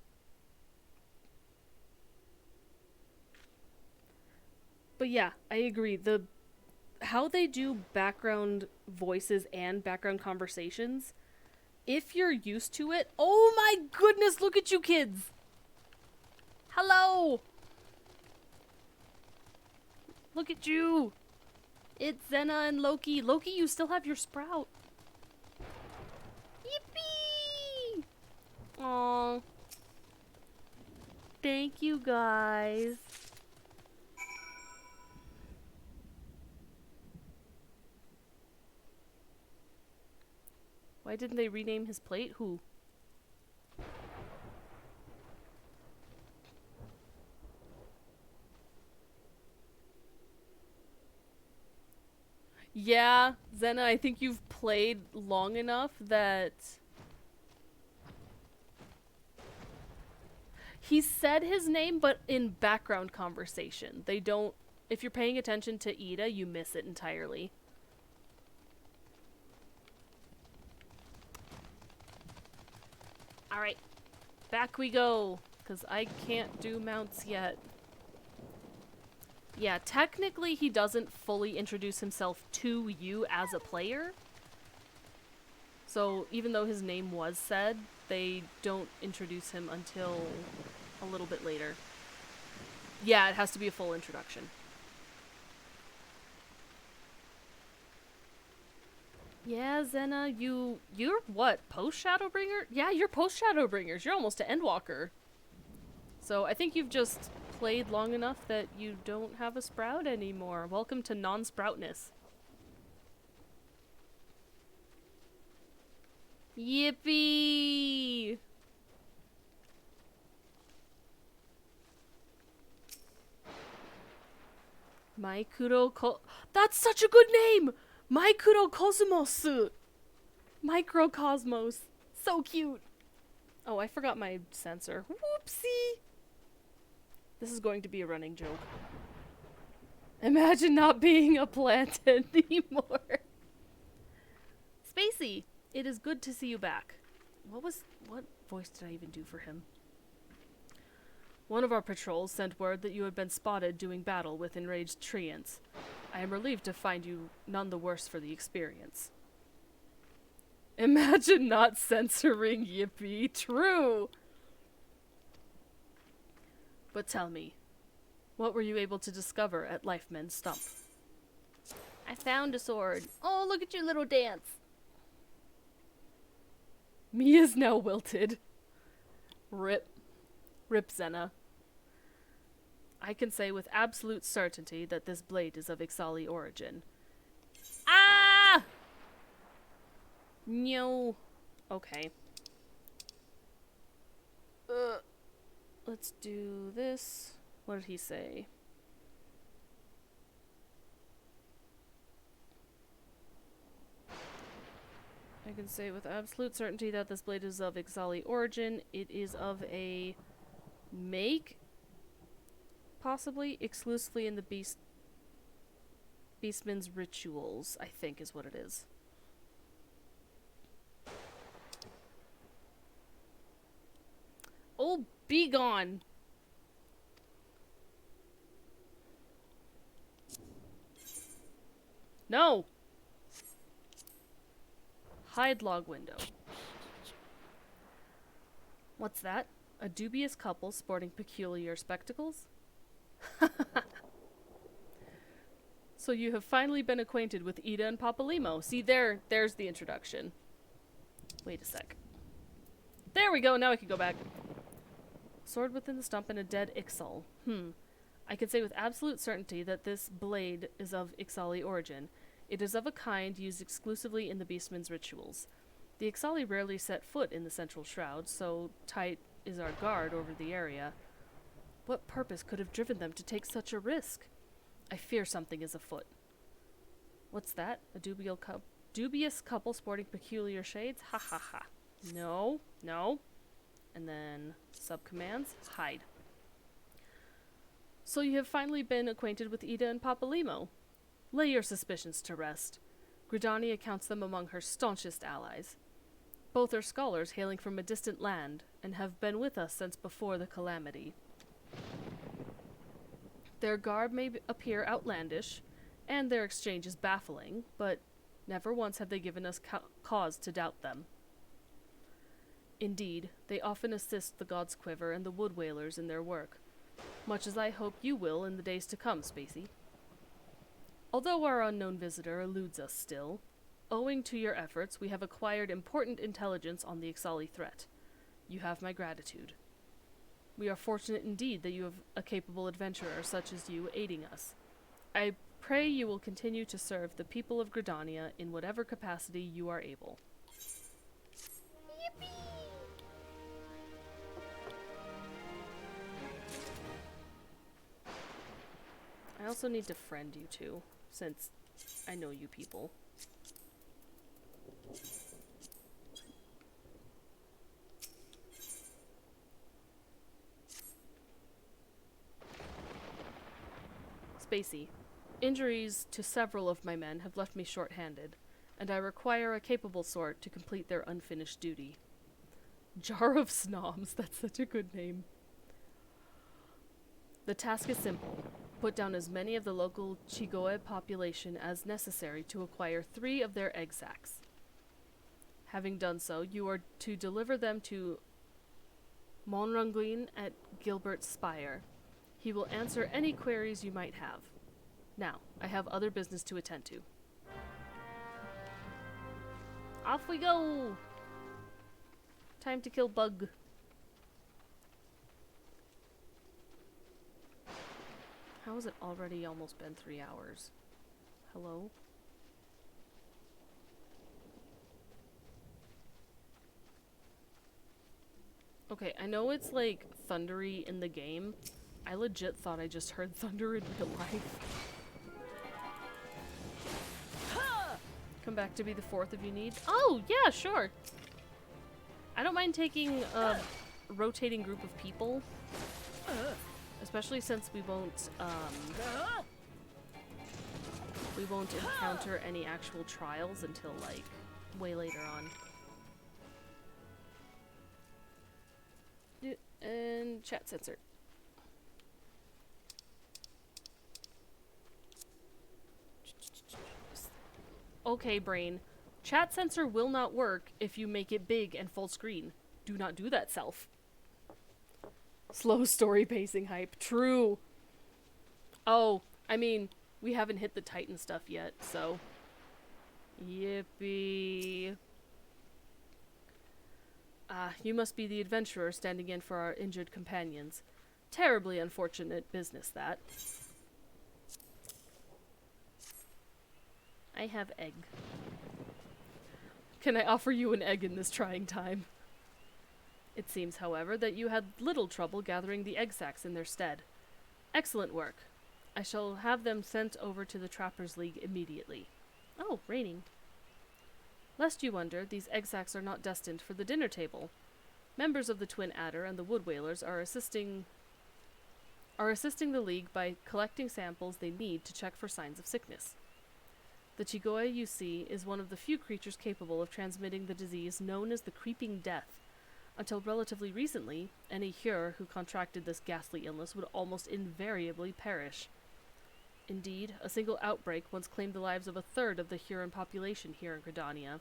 But yeah, I agree. How they do background voices and background conversations, if you're used to it, oh my goodness, look at you kids. Hello. Look at you. It's Zena and Loki. Loki, you still have your sprout. Yippee! Aw. Thank you guys. Why didn't they rename his plate? Who? Yeah, Zena, I think you've played long enough that... He said his name, but in background conversation. They don't... If you're paying attention to Ida, you miss it entirely. Alright, back we go, because I can't do mounts yet. Yeah, technically he doesn't fully introduce himself to you as a player. So even though his name was said, they don't introduce him until a little bit later. Yeah, it has to be a full introduction. Yeah, Zena, you're what? Post Shadowbringer? Yeah, you're post Shadowbringers. You're almost to Endwalker. So I think you've just played long enough that you don't have a sprout anymore. Welcome to non-sproutness. Yippee! That's such a good name! Microcosmos! Microcosmos. So cute. Oh, I forgot my sensor. Whoopsie! This is going to be a running joke. Imagine not being a plant anymore. Spacey, it is good to see you back. What voice did I even do for him? One of our patrols sent word that you had been spotted doing battle with enraged treants. I am relieved to find you none the worse for the experience. Imagine not censoring Yippee. True! But tell me, what were you able to discover at Lifeman's Stump? I found a sword. Oh, look at your little dance. Mia's now wilted. Rip. Rip, Zena. I can say with absolute certainty that this blade is of Ixali origin. Ah! No. Okay. Let's do this. What did he say? I can say with absolute certainty that this blade is of Ixali origin. It is of a make, possibly exclusively in the Beastman's rituals, I think is what it is. Oh, be gone! No! Hide log window. What's that? A dubious couple sporting peculiar spectacles? So you have finally been acquainted with Ida and Papalimo. See, there's the introduction. Wait a sec. There we go, now I can go back. Sword within the stump and a dead Ixal. I can say with absolute certainty that this blade is of Ixali origin. It is of a kind used exclusively in the Beastman's rituals. The Ixali rarely set foot in the central shroud, so tight is our guard over the area. What purpose could have driven them to take such a risk? I fear something is afoot. What's that? A dubious couple sporting peculiar shades? Ha ha ha. No, no. And then sub-commands, hide. So you have finally been acquainted with Ida and Papalimo. Lay your suspicions to rest. Gridania counts them among her staunchest allies. Both are scholars hailing from a distant land, and have been with us since before the calamity. Their garb may appear outlandish, and their exchange is baffling, but never once have they given us cause to doubt them. Indeed, they often assist the God's Quiver and the Wood Whalers in their work, much as I hope you will in the days to come, Spacey. Although our unknown visitor eludes us still, owing to your efforts, we have acquired important intelligence on the Ixali threat. You have my gratitude. We are fortunate indeed that you have a capable adventurer such as you aiding us. I pray you will continue to serve the people of Gridania in whatever capacity you are able. Yippee! I also need to friend you two, since I know you people. Spacey, injuries to several of my men have left me short-handed, and I require a capable sort to complete their unfinished duty. Jar of Snoms, that's such a good name. The task is simple. Put down as many of the local Chigoe population as necessary to acquire 3 of their egg sacs. Having done so, you are to deliver them to Monranguin at Gilbert's Spire. He will answer any queries you might have. Now, I have other business to attend to. Off we go! Time to kill Bug. How has it already almost been 3 hours? Hello? Okay, I know it's like thundery in the game. I legit thought I just heard thunder in real life. Come back to be the 4th if you need. Oh, yeah, sure. I don't mind taking a rotating group of people. Especially since we won't encounter any actual trials until, like, way later on. And chat sensor. Okay, brain. Chat sensor will not work if you make it big and full screen. Do not do that, self. Slow story pacing hype. True. Oh, I mean, we haven't hit the Titan stuff yet, so. Yippee. Ah, you must be the adventurer standing in for our injured companions. Terribly unfortunate business, that. I have egg. Can I offer you an egg in this trying time? It seems, however, that you had little trouble gathering the egg sacs in their stead. Excellent work. I shall have them sent over to the Trappers League immediately. Oh, raining. Lest you wonder, these egg sacs are not destined for the dinner table. Members of the Twin Adder and the Wood Whalers are assisting the League by collecting samples they need to check for signs of sickness. The Chigoe you see is one of the few creatures capable of transmitting the disease known as the Creeping Death. Until relatively recently, any Hyur who contracted this ghastly illness would almost invariably perish. Indeed, a single outbreak once claimed the lives of 1/3 of the Huron population here in Gridania.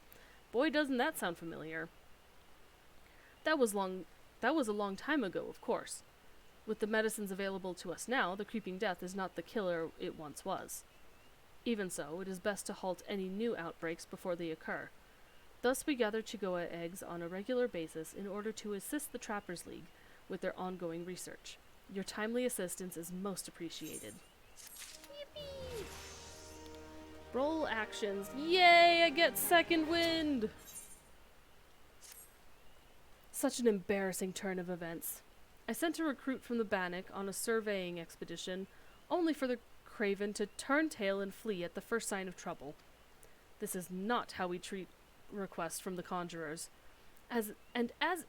Boy, doesn't that sound familiar. That was a long time ago, of course. With the medicines available to us now, the Creeping Death is not the killer it once was. Even so, it is best to halt any new outbreaks before they occur. Thus we gather Chigoa eggs on a regular basis in order to assist the Trappers League with their ongoing research. Your timely assistance is most appreciated. Yippee! Roll actions. Yay, I get second wind! Such an embarrassing turn of events. I sent a recruit from the Bannock on a surveying expedition, only for the Craven to turn tail and flee at the first sign of trouble. This is not how we treat requests from the Conjurers. As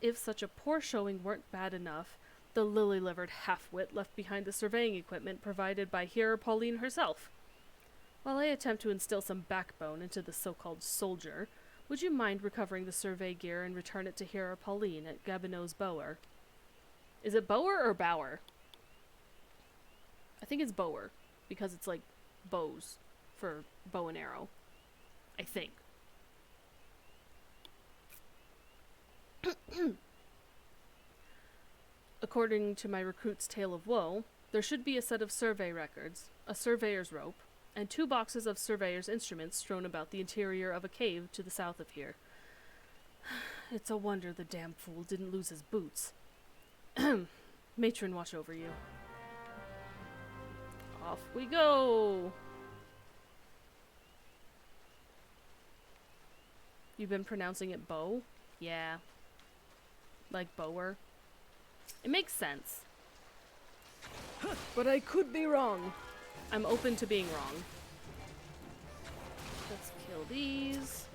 if such a poor showing weren't bad enough, the lily-livered half-wit left behind the surveying equipment provided by Hearer Pauline herself. While I attempt to instill some backbone into the so-called soldier, would you mind recovering the survey gear and return it to Hearer Pauline at Gabinot's Bower? Is it Bower or Bower? I think it's Bower, because it's like bows for bow and arrow. I think. According to my recruit's tale of woe, there should be a set of survey records, a surveyor's rope, and 2 boxes of surveyor's instruments strewn about the interior of a cave to the south of here. It's a wonder the damn fool didn't lose his boots. Matron, watch over you. Off we go! You've been pronouncing it bow? Yeah. Like Bower. It makes sense. But I could be wrong. I'm open to being wrong. Let's kill these.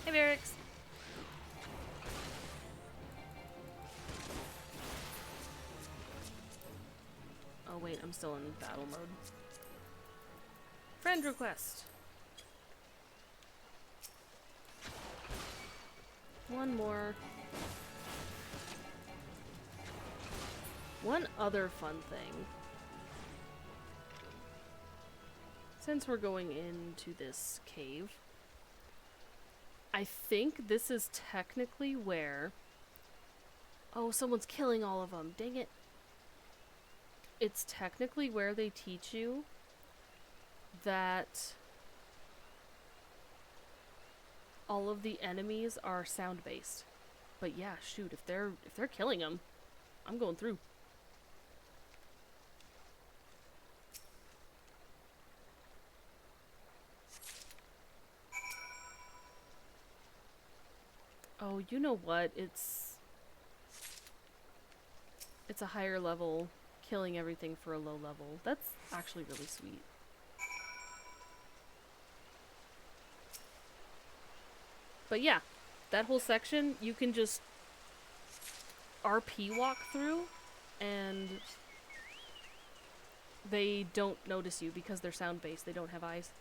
Hey, Barracks. Oh wait, I'm still in battle mode. Friend request. One more. One other fun thing. Since we're going into this cave, I think this is technically where... Oh, someone's killing all of them. Dang it. It's technically where they teach you that all of the enemies are sound-based. But yeah, shoot, if they're killing them, I'm going through. Oh, you know what? It's a higher level, killing everything for a low level. That's actually really sweet. But yeah, that whole section, you can just RP walk through, and they don't notice you because they're sound-based. They don't have eyes.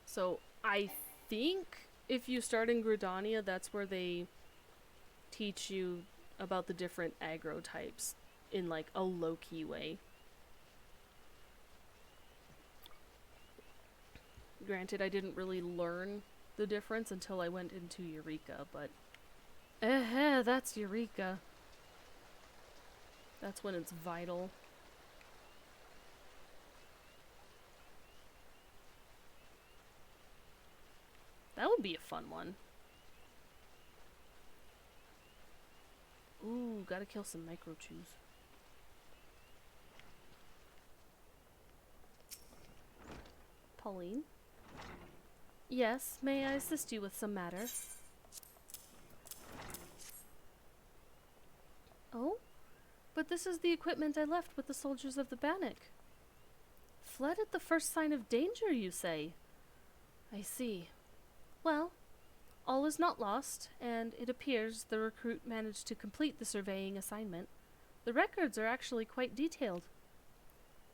So I think if you start in Gridania, that's where they teach you about the different aggro types in like a low-key way. Granted, I didn't really learn the difference until I went into Eureka, but that's Eureka. That's when it's vital. That would be a fun one. Ooh, gotta kill some microchews. Pauline? Yes, may I assist you with some matter? Oh? But this is the equipment I left with the soldiers of the Bannock. Fled at the first sign of danger, you say? I see. Well, all is not lost, and it appears the recruit managed to complete the surveying assignment. The records are actually quite detailed.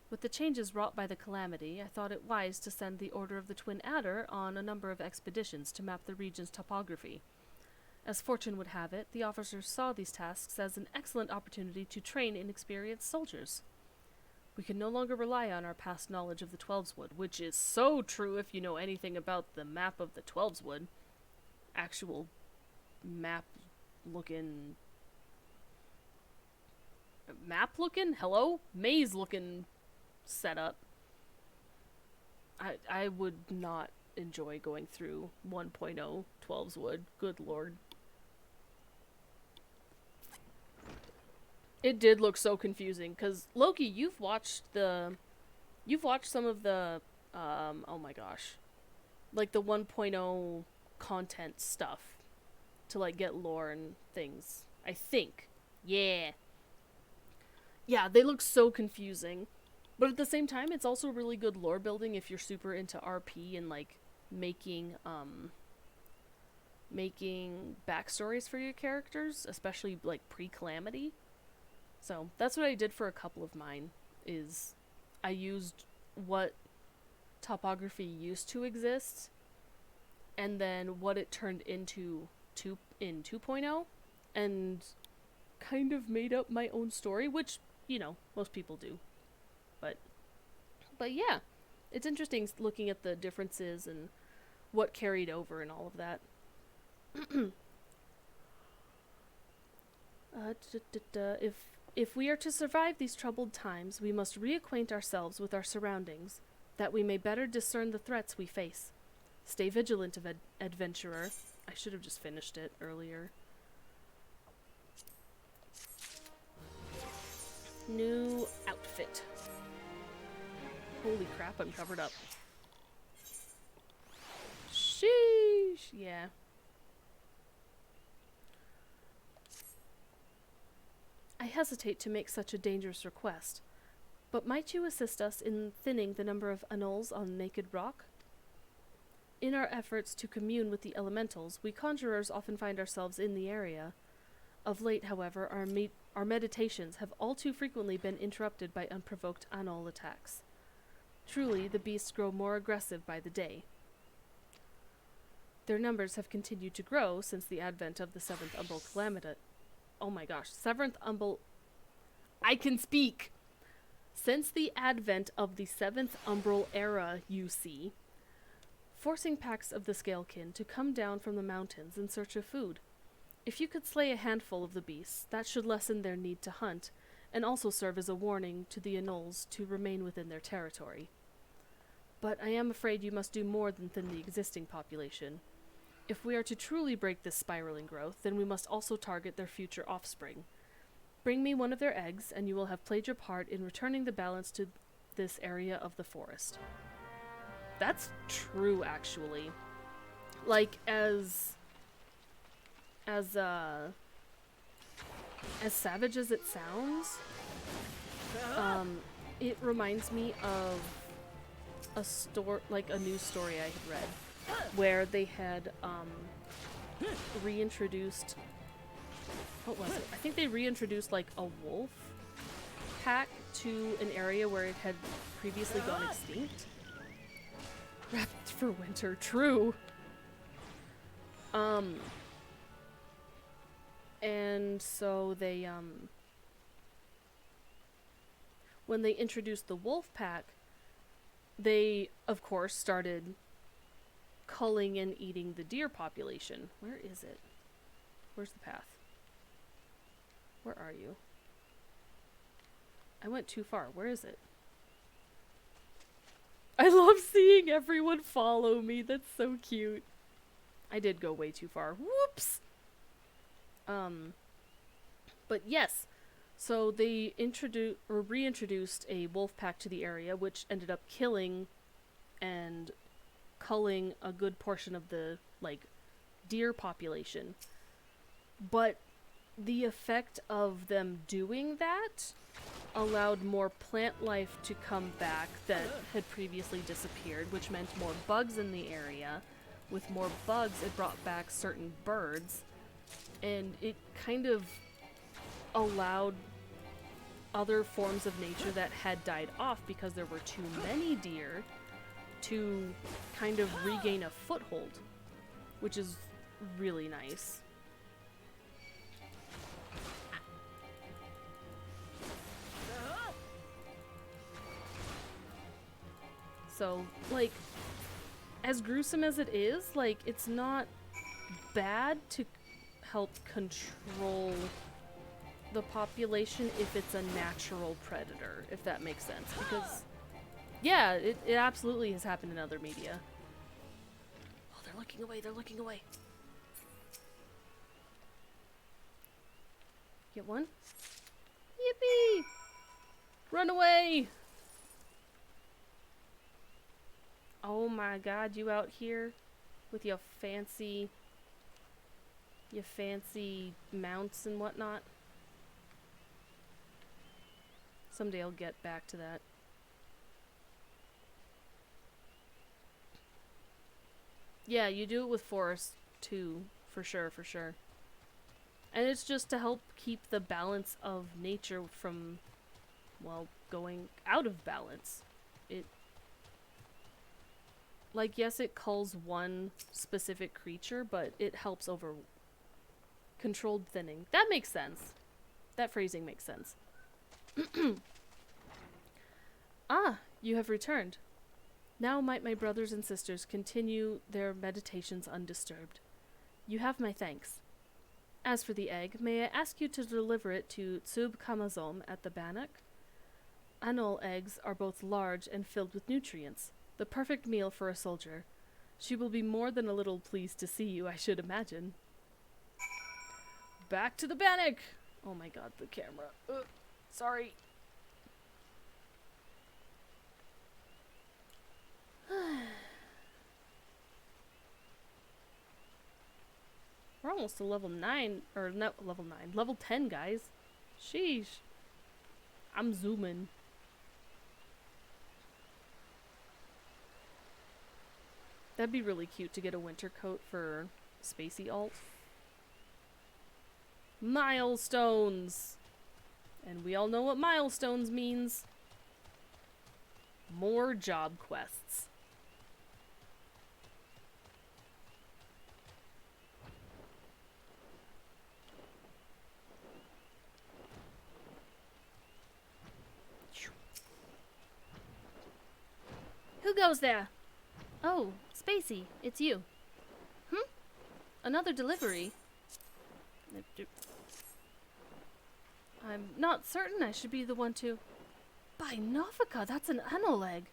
With the changes wrought by the calamity, I thought it wise to send the Order of the Twin Adder on a number of expeditions to map the region's topography. As fortune would have it, the officers saw these tasks as an excellent opportunity to train inexperienced soldiers. We can no longer rely on our past knowledge of the Twelveswood, which is so true if you know anything about the map of the Twelveswood. Actual map-looking map looking, hello, maze looking setup. I would not enjoy going through 1.0 12's Wood. Good lord. It did look so confusing, because Loki, you've watched some of the oh my gosh, like the 1.0 content stuff to like get lore and things, I think. Yeah, they look so confusing, but at the same time it's also really good lore building if you're super into RP and like making backstories for your characters, especially like pre-Calamity. So that's what I did for a couple of mine, is I used what topography used to exist and then what it turned into in 2.0 and kind of made up my own story, which, you know, most people do. But yeah, it's interesting looking at the differences and what carried over and all of that. If we are to survive these troubled times, we must reacquaint ourselves with our surroundings, that we may better discern the threats we face. Stay vigilant, adventurer. I should have just finished it earlier. New outfit. Holy crap, I'm covered up. Sheesh. Yeah. I hesitate to make such a dangerous request, but might you assist us in thinning the number of anoles on Naked Rock? In our efforts to commune with the elementals, we conjurers often find ourselves in the area. Of late, however, our meditations have all too frequently been interrupted by unprovoked anole attacks. Truly, the beasts grow more aggressive by the day. Their numbers have continued to grow since the advent of the 7th Umbral Calamity. Oh my gosh, 7th Umbral... I can speak! Since the advent of the 7th Umbral era, you see, forcing packs of the Scalekin to come down from the mountains in search of food. If you could slay a handful of the beasts, that should lessen their need to hunt, and also serve as a warning to the anoles to remain within their territory. But I am afraid you must do more than thin the existing population. If we are to truly break this spiraling growth, then we must also target their future offspring. Bring me one of their eggs, and you will have played your part in returning the balance to this area of the forest. That's true, actually. Like, as savage as it sounds, it reminds me of a news story I had read, where they had reintroduced, what was it? I think they reintroduced like a wolf pack to an area where it had previously gone extinct. Wrapped for winter, true. And so they, when they introduced the wolf pack, they, of course, started culling and eating the deer population. Where is it? Where's the path? Where are you? I went too far. Where is it? I love seeing everyone follow me. That's so cute. I did go way too far. Whoops! But yes, so they reintroduced a wolf pack to the area, which ended up killing and culling a good portion of the, like, deer population. But the effect of them doing that allowed more plant life to come back that had previously disappeared, which meant more bugs in the area. With more bugs, it brought back certain birds, and it kind of allowed other forms of nature that had died off because there were too many deer to kind of regain a foothold, which is really nice. So, like, as gruesome as it is, like, it's not bad to help control the population if it's a natural predator, if that makes sense. Because, yeah, it absolutely has happened in other media. Oh, they're looking away, they're looking away. Get one? Yippee! Run away! Oh my god, you out here with your fancy mounts and whatnot. Someday I'll get back to that. Yeah, you do it with forest too, for sure, for sure. And it's just to help keep the balance of nature from, well, going out of balance. Like, yes, it culls one specific creature, but it helps over controlled thinning. That makes sense. That phrasing makes sense. Ah, you have returned. Now might my brothers and sisters continue their meditations undisturbed. You have my thanks. As for the egg, may I ask you to deliver it to Tsub Kamazom at the Bannock? Anole eggs are both large and filled with nutrients. The perfect meal for a soldier. She will be more than a little pleased to see you, I should imagine. Back to the Bannock! Oh my god, the camera. Sorry. We're almost to level 9, or not level 9, level 10, guys. Sheesh. I'm zooming. That'd be really cute to get a winter coat for Spacey alt. Milestones! And we all know what milestones means. More job quests. Who goes there? Oh, Spacey, it's you. Another delivery? I'm not certain I should be the one to... By Novika, that's an anole egg.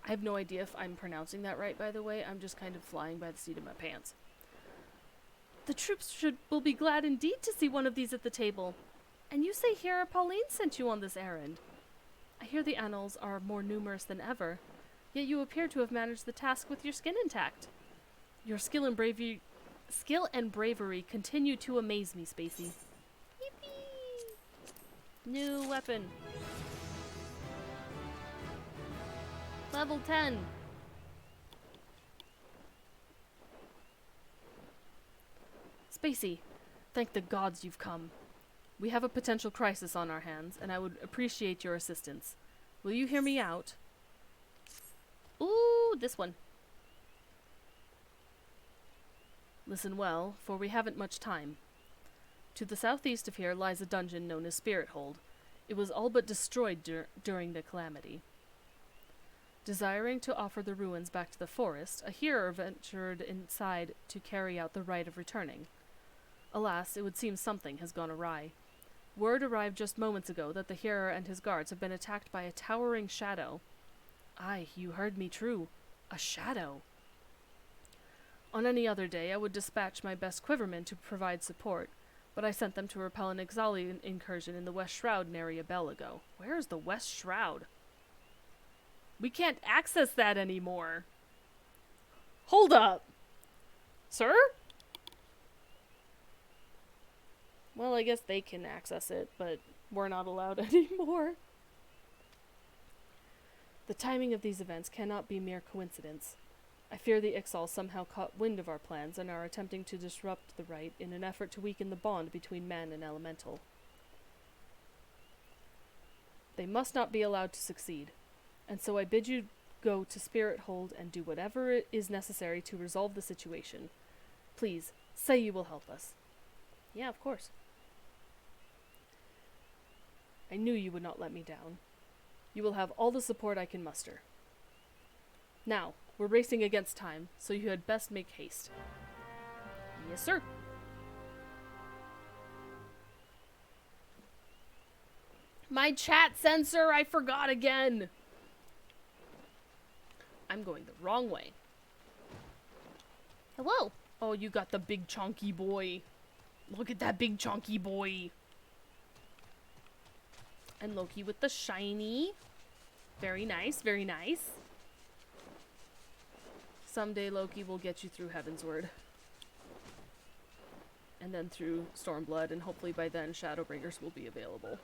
I have no idea if I'm pronouncing that right, by the way. I'm just kind of flying by the seat of my pants. The troops will be glad indeed to see one of these at the table. And you say Hera Pauline sent you on this errand. I hear the anoles are more numerous than ever, yet you appear to have managed the task with your skin intact. Your skill and bravery continue to amaze me, Spacey. Yippee! New weapon. Level 10. Spacey, thank the gods you've come. We have a potential crisis on our hands, and I would appreciate your assistance. Will you hear me out? Ooh, this one. Listen well, for we haven't much time. To the southeast of here lies a dungeon known as Spirit Hold. It was all but destroyed during the calamity. Desiring to offer the ruins back to the forest, a hearer ventured inside to carry out the rite of returning. Alas, it would seem something has gone awry. Word arrived just moments ago that the hearer and his guards have been attacked by a towering shadow. Aye, you heard me true. A shadow. On any other day, I would dispatch my best quivermen to provide support, but I sent them to repel an Ixali incursion in the West Shroud nary a bell ago. Where is the West Shroud? We can't access that anymore. Hold up. Sir? Well, I guess they can access it, but we're not allowed anymore. The timing of these events cannot be mere coincidence. I fear the Ixal somehow caught wind of our plans and are attempting to disrupt the rite in an effort to weaken the bond between man and elemental. They must not be allowed to succeed, and so I bid you go to Spirit Hold and do whatever is necessary to resolve the situation. Please, say you will help us. Yeah, of course. I knew you would not let me down. You will have all the support I can muster. Now, we're racing against time, so you had best make haste. Yes, sir. My chat sensor, I forgot again. I'm going the wrong way. Hello. Oh, you got the big chunky boy. Look at that big chunky boy. And Loki with the shiny. Very nice, very nice. Someday Loki will get you through Heavensward. And then through Stormblood, and hopefully by then Shadowbringers will be available.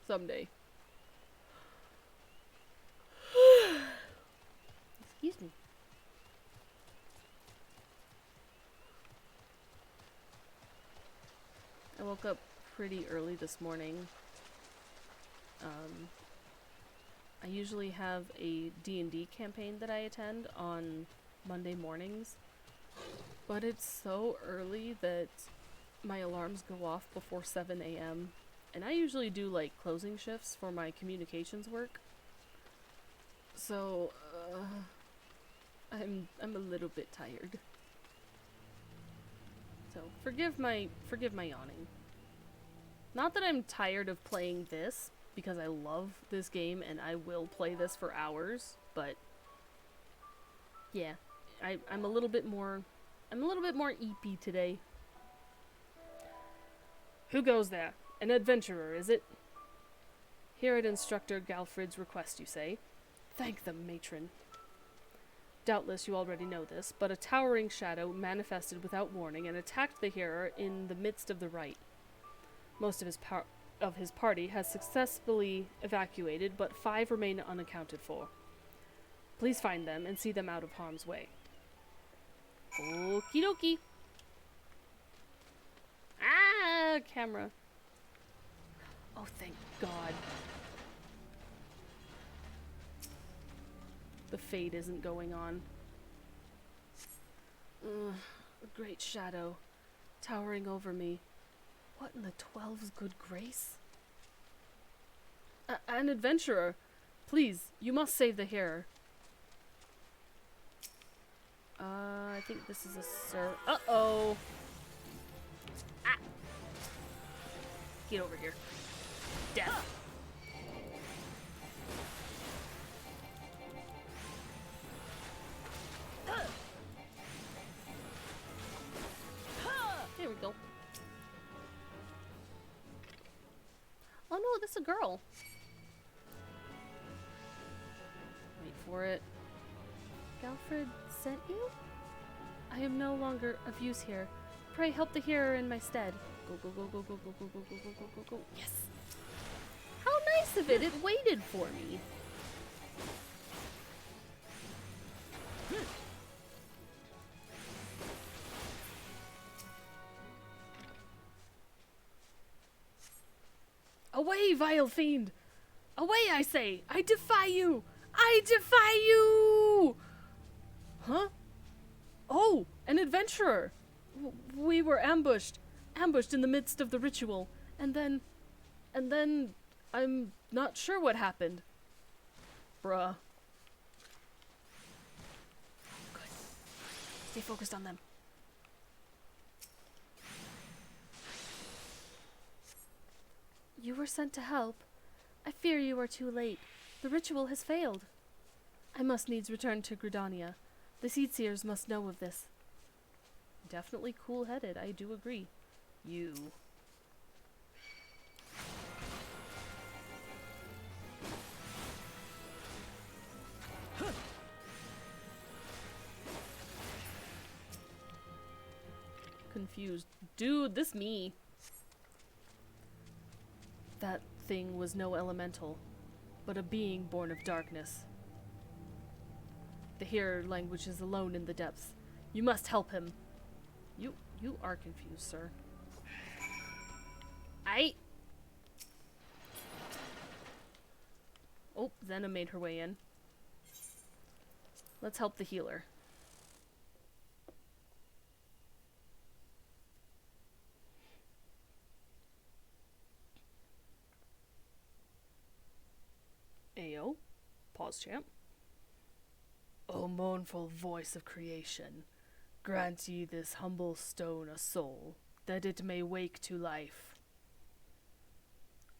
Someday. Excuse me. I woke up pretty early this morning. I usually have a D&D campaign that I attend on Monday mornings, but it's so early that my alarms go off before 7 a.m. And I usually do like closing shifts for my communications work. So, I'm a little bit tired. So, forgive my yawning. Not that I'm tired of playing this, because I love this game and I will play this for hours, but yeah, I'm a little bit more eepy today. Who goes there? An adventurer, is it? Here at Instructor Galfrid's request, you say? Thank the matron. Doubtless you already know this, but a towering shadow manifested without warning and attacked the hearer in the midst of the rite. Most of his party has successfully evacuated, but 5 remain unaccounted for. Please find them and see them out of harm's way. Okie dokie. Ah, camera. Oh, thank God. The fade isn't going on. A great shadow towering over me. What in the 12's good grace? An adventurer. Please, you must save the hearer. I think this is a sir. Uh-oh. Ah. Get over here. Death. There we go. Oh no, this is a girl. Wait for it. Galfrid sent you? I am no longer of use here. Pray help the hearer in my stead. Go, go, go, go, go, go, go, go, go, go, go, go, go. Yes! How nice of it! It waited for me. Away, vile fiend! Away, I say! I defy you! I defy you! Huh? Oh, an adventurer! We were ambushed in the midst of the ritual, and then, I'm not sure what happened. Bruh. Good. Stay focused on them. You were sent to help. I fear you are too late. The ritual has failed. I must needs return to Gridania. The Seedseers must know of this. Definitely cool-headed, I do agree. You. Confused. Dude, this me. That thing was no elemental, but a being born of darkness. The hearer language is alone in the depths. You must help him. You are confused, sir. Oh, Zena made her way in. Let's help the healer. Ayo. Pause champ. O mournful voice of creation, Grant ye this humble stone a soul, that it may wake to life.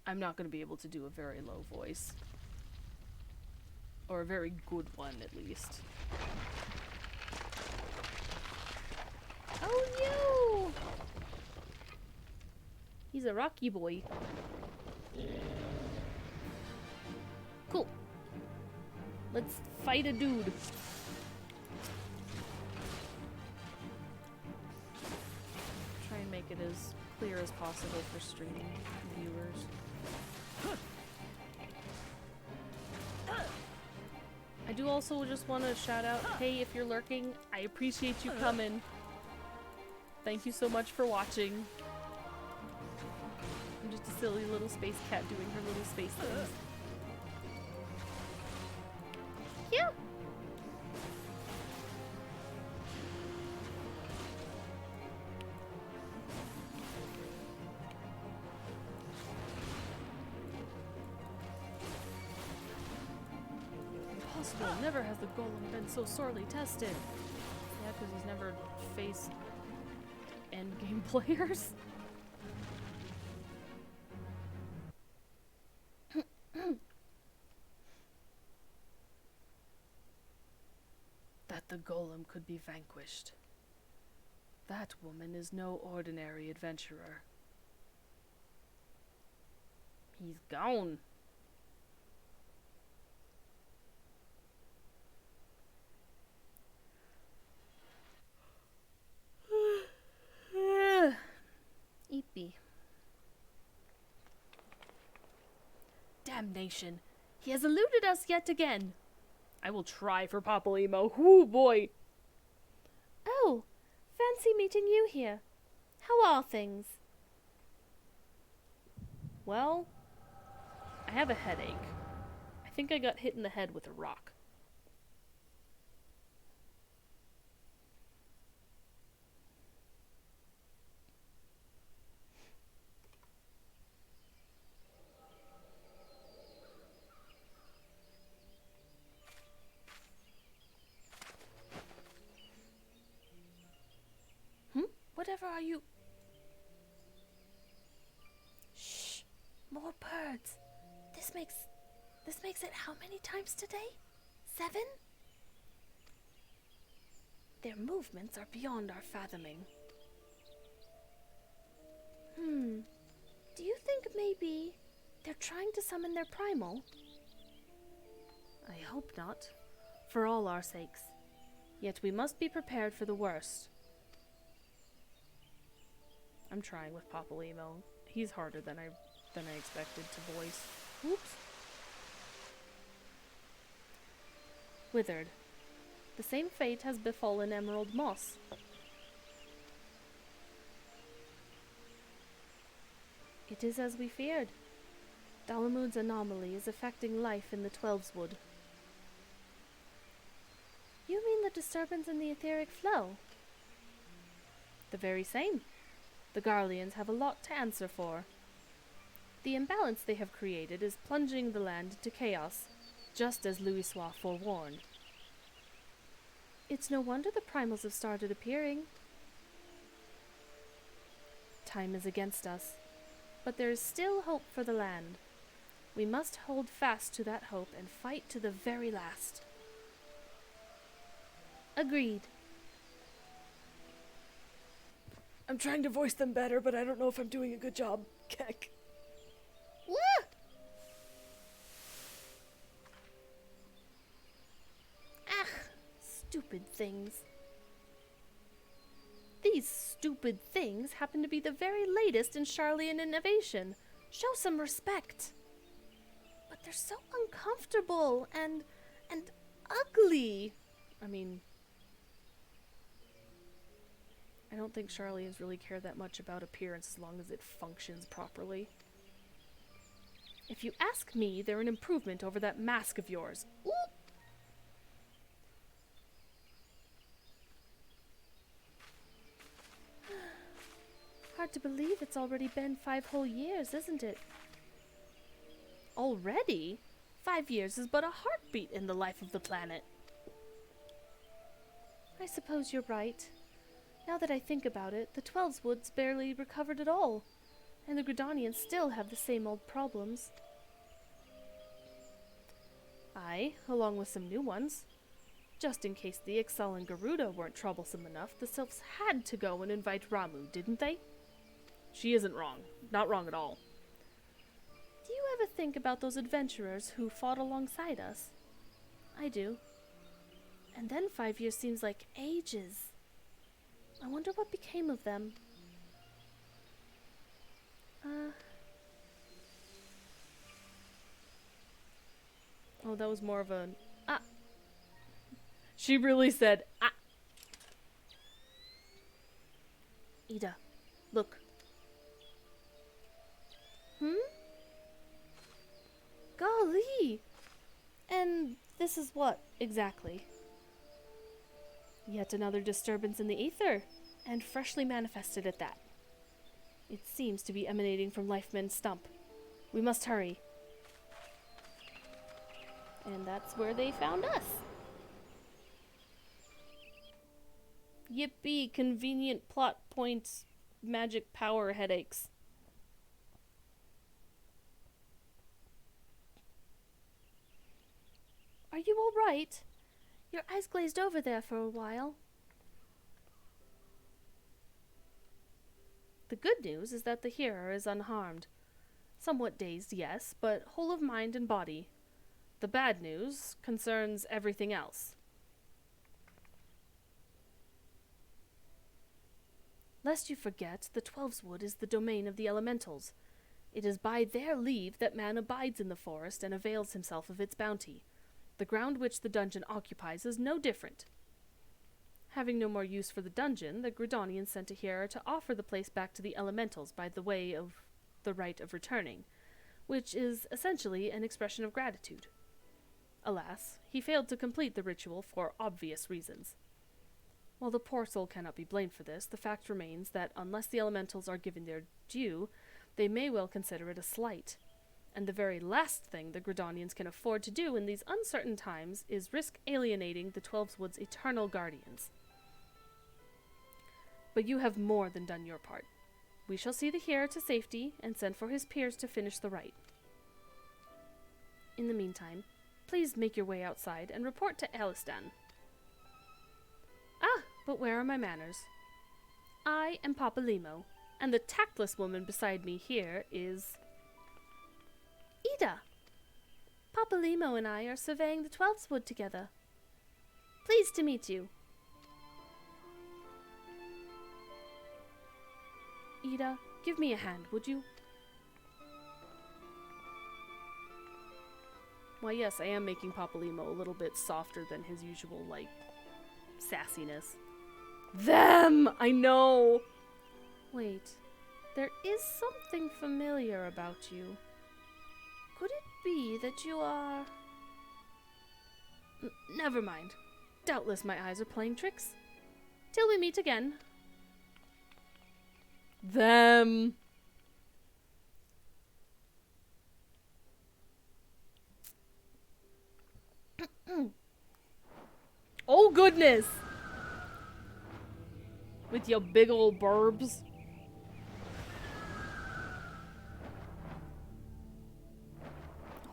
I'm not going to be able to do a very low voice. Or a very good one, at least. Oh no! He's a rocky boy. Cool. Let's fight a dude. Try and make it as clear as possible for streaming viewers. I do also just want to shout out, hey, if you're lurking, I appreciate you coming. Thank you so much for watching. I'm just a silly little space cat doing her little space things. Yeah. Impossible. Never has the golem been so sorely tested. Yeah, because he's never faced endgame players. That the golem could be vanquished. That woman is no ordinary adventurer. He's gone. Eepy. Damnation! He has eluded us yet again. I will try for Papalymo. Whoo boy! Oh, fancy meeting you here. How are things? Well, I have a headache. I think I got hit in the head with a rock. Whatever are you? Shh. More birds. This makes it how many times today? 7? Their movements are beyond our fathoming. Do you think maybe they're trying to summon their primal? I hope not, for all our sakes. Yet we must be prepared for the worst. I'm trying with Papalymo. He's harder than I expected to voice. Oops. Withered. The same fate has befallen Emerald Moss. It is as we feared. Dalamud's anomaly is affecting life in the Twelveswood. You mean the disturbance in the etheric flow? The very same. The Garleans have a lot to answer for. The imbalance they have created is plunging the land into chaos, just as Louisoix forewarned. It's no wonder the primals have started appearing. Time is against us, but there is still hope for the land. We must hold fast to that hope and fight to the very last. Agreed. I'm trying to voice them better, but I don't know if I'm doing a good job. Keck. Woo! Ah, stupid things. These stupid things happen to be the very latest in Charlian innovation. Show some respect. But they're so uncomfortable and Ugly. I mean, I don't think Charlians really care that much about appearance as long as it functions properly. If you ask me, they're an improvement over that mask of yours. Ooh. Hard to believe it's already been 5 whole years, isn't it? Already? 5 years is but a heartbeat in the life of the planet. I suppose you're right. Now that I think about it, the Twelves Woods barely recovered at all, and the Gridanians still have the same old problems. Aye, along with some new ones. Just in case the Ixal and Garuda weren't troublesome enough, the Sylphs had to go and invite Ramu, didn't they? She isn't wrong. Not wrong at all. Do you ever think about those adventurers who fought alongside us? I do. And then 5 years seems like ages. I wonder what became of them. Oh, that was more of a... Ah! She really said, ah! Ida, look. Golly! And this is what, exactly? Yet another disturbance in the ether, and freshly manifested at that. It seems to be emanating from Lifeman's stump. We must hurry. And that's where they found us. Yippee, convenient plot points, magic power headaches. Are you all right? Your eyes glazed over there for a while. The good news is that the hearer is unharmed. Somewhat dazed, yes, but whole of mind and body. The bad news concerns everything else. Lest you forget, the Twelveswood is the domain of the elementals. It is by their leave that man abides in the forest and avails himself of its bounty. The ground which the dungeon occupies is no different. Having no more use for the dungeon, the Gridanians sent a hearer to offer the place back to the elementals by the way of the rite of returning, which is essentially an expression of gratitude. Alas, he failed to complete the ritual for obvious reasons. While the poor soul cannot be blamed for this, the fact remains that unless the elementals are given their due, they may well consider it a slight. And the very last thing the Gridanians can afford to do in these uncertain times is risk alienating the Twelveswood's eternal guardians. But you have more than done your part. We shall see the hearer to safety and send for his peers to finish the rite. In the meantime, please make your way outside and report to Alistan. Ah, but where are my manners? I am Papa Limo, and the tactless woman beside me here is... Ida! Papa Limo and I are surveying the Twelveswood together. Pleased to meet you. Ida, give me a hand, would you? Why, yes, I am making Papa Limo a little bit softer than his usual, sassiness. Them! I know! Wait, there is something familiar about you. Could it be that you are... Never mind. Doubtless my eyes are playing tricks. Till we meet again. Them! Oh goodness! With your big old burbs.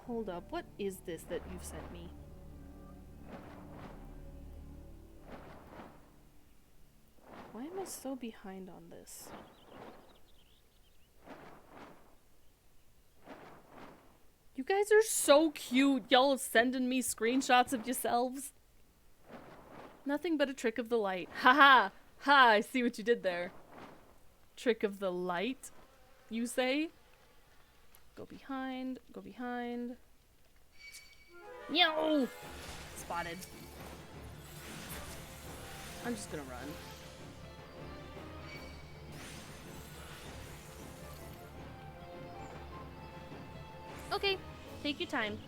Hold up, what is this that you've sent me? Why am I so behind on this? You guys are so cute. Y'all sending me screenshots of yourselves. Nothing but a trick of the light. Ha ha! Ha! I see what you did there. Trick of the light, you say? Go behind. Go behind. Yo! Spotted. I'm just gonna run. Okay, take your time.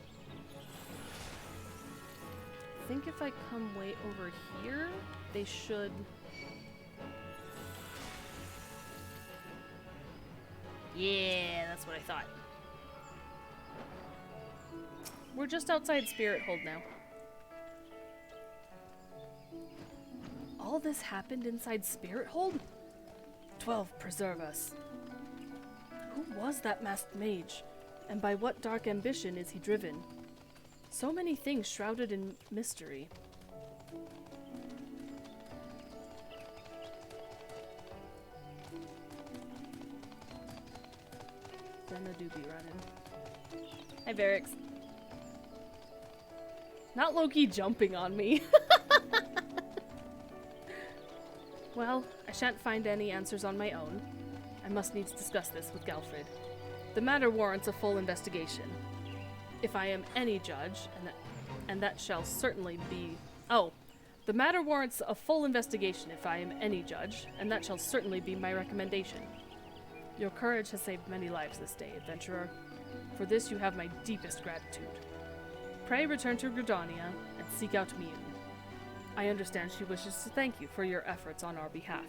I think if I come way over here, they should... Yeah, that's what I thought. We're just outside Spirit Hold now. all this happened inside Spirit Hold? 12 preserve us. Who was that masked mage? And by what dark ambition is he driven? So many things shrouded in mystery. Then a doobie running. Hi, Varix. Not Loki jumping on me. Well, I shan't find any answers on my own. I must needs discuss this with Galfred. The matter warrants a full investigation. If I am any judge, and that shall certainly be... Oh, the matter warrants a full investigation if I am any judge, and that shall certainly be my recommendation. Your courage has saved many lives this day, adventurer. For this you have my deepest gratitude. Pray return to Gridania and seek out Miyun. I understand she wishes to thank you for your efforts on our behalf.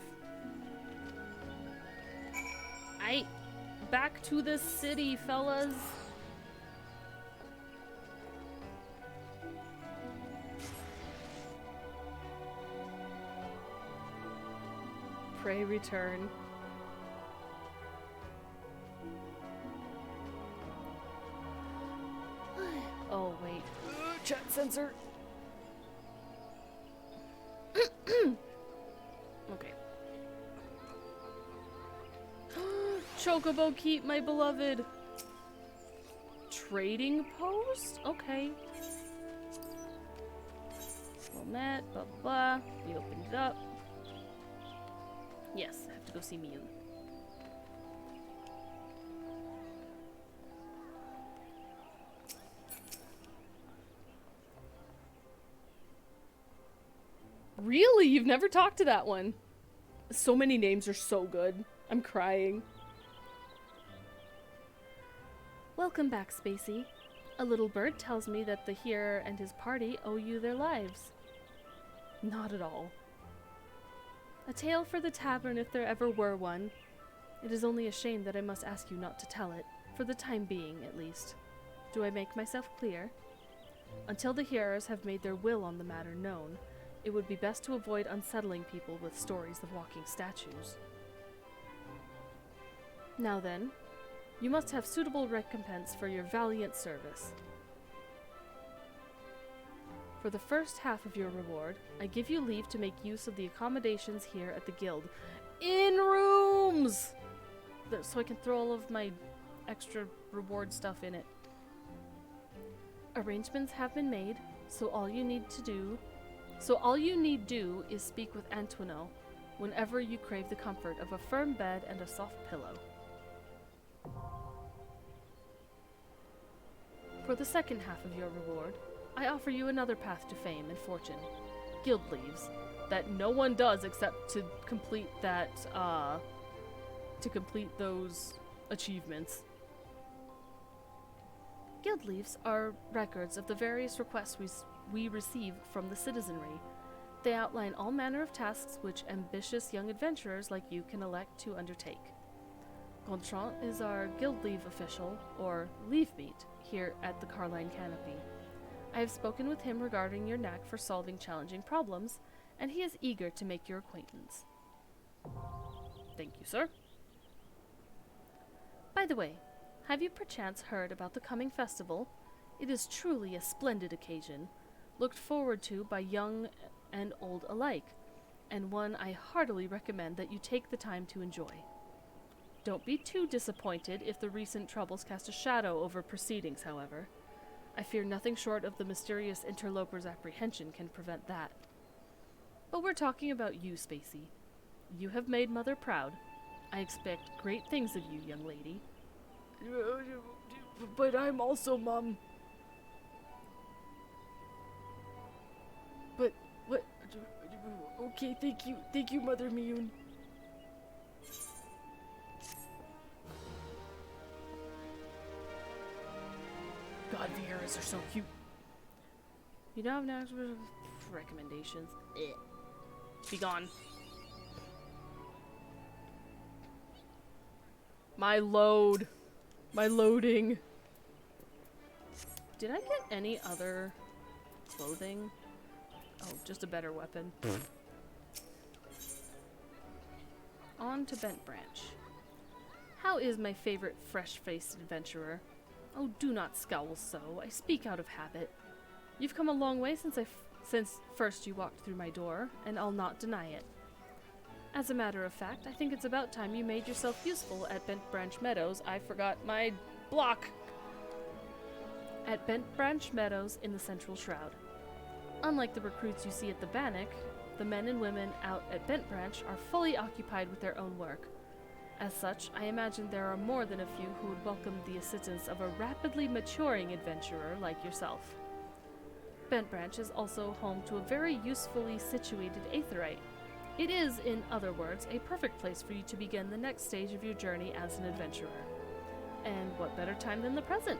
Back to the city, fellas. Pray return. Oh, wait. Chat sensor. Okay. Chocobo keep, my beloved. Trading post? Okay. Well met, blah blah. We opened it up. Yes, I have to go see Miyun. Really? You've never talked to that one? So many names are so good. I'm crying. Welcome back, Spacey. A little bird tells me that the Hero and his party owe you their lives. Not at all. A tale for the tavern if there ever were one. It is only a shame that I must ask you not to tell it, for the time being, at least. Do I make myself clear? Until the hearers have made their will on the matter known, it would be best to avoid unsettling people with stories of walking statues. Now then, you must have suitable recompense for your valiant service. For the first half of your reward, I give you leave to make use of the accommodations here at the guild. In rooms! So I can throw all of my extra reward stuff in it. Arrangements have been made, so all you need do is speak with Antoinot whenever you crave the comfort of a firm bed and a soft pillow. For the second half of your reward, I offer you another path to fame and fortune. Guild leaves. That no one does except to complete that, to complete those achievements. Guild leaves are records of the various requests we receive from the citizenry. They outline all manner of tasks which ambitious young adventurers like you can elect to undertake. Gontran is our guild leave official, or leave meet, here at the Carline Canopy. I have spoken with him regarding your knack for solving challenging problems, and he is eager to make your acquaintance. Thank you, sir. By the way, have you perchance heard about the coming festival? It is truly a splendid occasion, looked forward to by young and old alike, and one I heartily recommend that you take the time to enjoy. Don't be too disappointed if the recent troubles cast a shadow over proceedings, however. I fear nothing short of the mysterious interloper's apprehension can prevent that. But we're talking about you, Spacey. You have made Mother proud. I expect great things of you, young lady. But I'm also Mom. But, what? Okay, thank you, Mother Miyun. God, the heroes are so cute. You don't have no recommendations. Be gone. My loading. Did I get any other clothing? Oh, just a better weapon. on to Bent Branch. How is my favorite fresh-faced adventurer? Oh, do not scowl so. I speak out of habit. You've come a long way since first you walked through my door, and I'll not deny it. As a matter of fact, I think it's about time you made yourself useful at Bent Branch Meadows. I forgot my block! At Bent Branch Meadows in the Central Shroud. Unlike the recruits you see at the Bannock, the men and women out at Bent Branch are fully occupied with their own work. As such, I imagine there are more than a few who would welcome the assistance of a rapidly maturing adventurer like yourself. Bent Branch is also home to a very usefully situated aetheryte. It is, in other words, a perfect place for you to begin the next stage of your journey as an adventurer. And what better time than the present?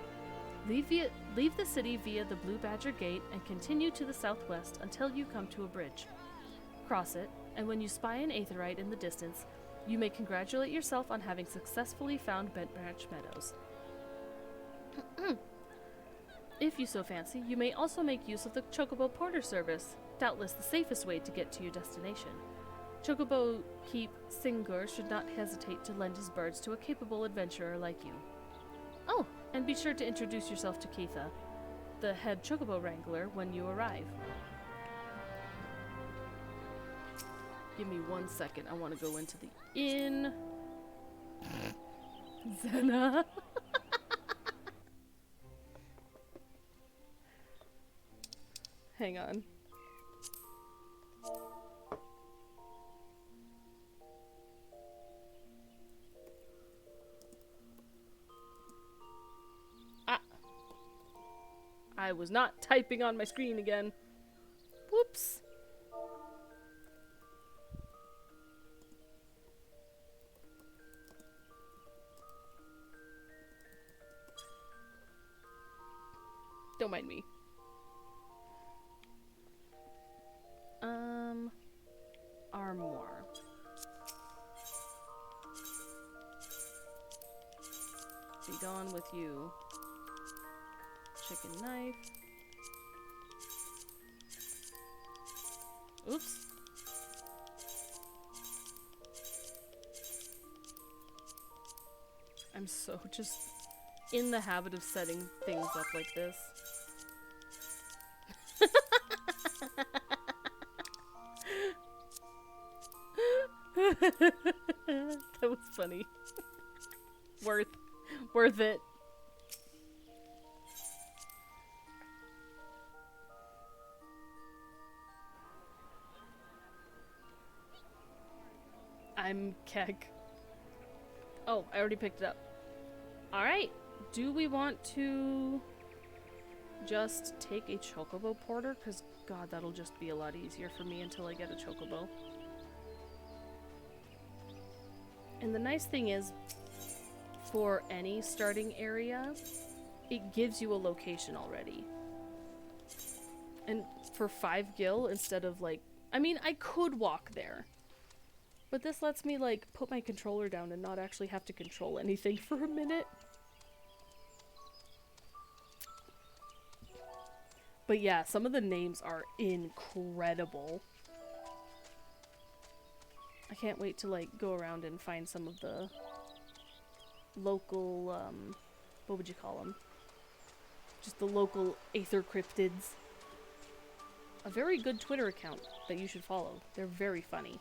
Leave the city via the Blue Badger Gate and continue to the southwest until you come to a bridge. Cross it, and when you spy an aetheryte in the distance, you may congratulate yourself on having successfully found Bent Branch Meadows. If you so fancy, you may also make use of the Chocobo Porter service, doubtless the safest way to get to your destination. Chocobo Keep Singur should not hesitate to lend his birds to a capable adventurer like you. Oh, and be sure to introduce yourself to Keitha, the head Chocobo Wrangler, when you arrive. Give me 1 second. I want to go into the inn. Zena. Hang on. Ah. I was not typing on my screen again. Whoops. Don't mind me. Armoire. Be gone with you. Chicken knife. Oops. I'm so just in the habit of setting things up like this. That was funny. Worth it. I'm Keg. Oh, I already picked it up. Alright, do we want to just take a Chocobo Porter? Because, God, that'll just be a lot easier for me until I get a Chocobo. And the nice thing is, for any starting area, it gives you a location already. And for 5 gil, instead of like... I mean, I could walk there. But this lets me, like, put my controller down and not actually have to control anything for a minute. But yeah, some of the names are incredible. I can't wait to, like, go around and find some of the local, what would you call them? Just the local Aether Cryptids. A very good Twitter account that you should follow. They're very funny.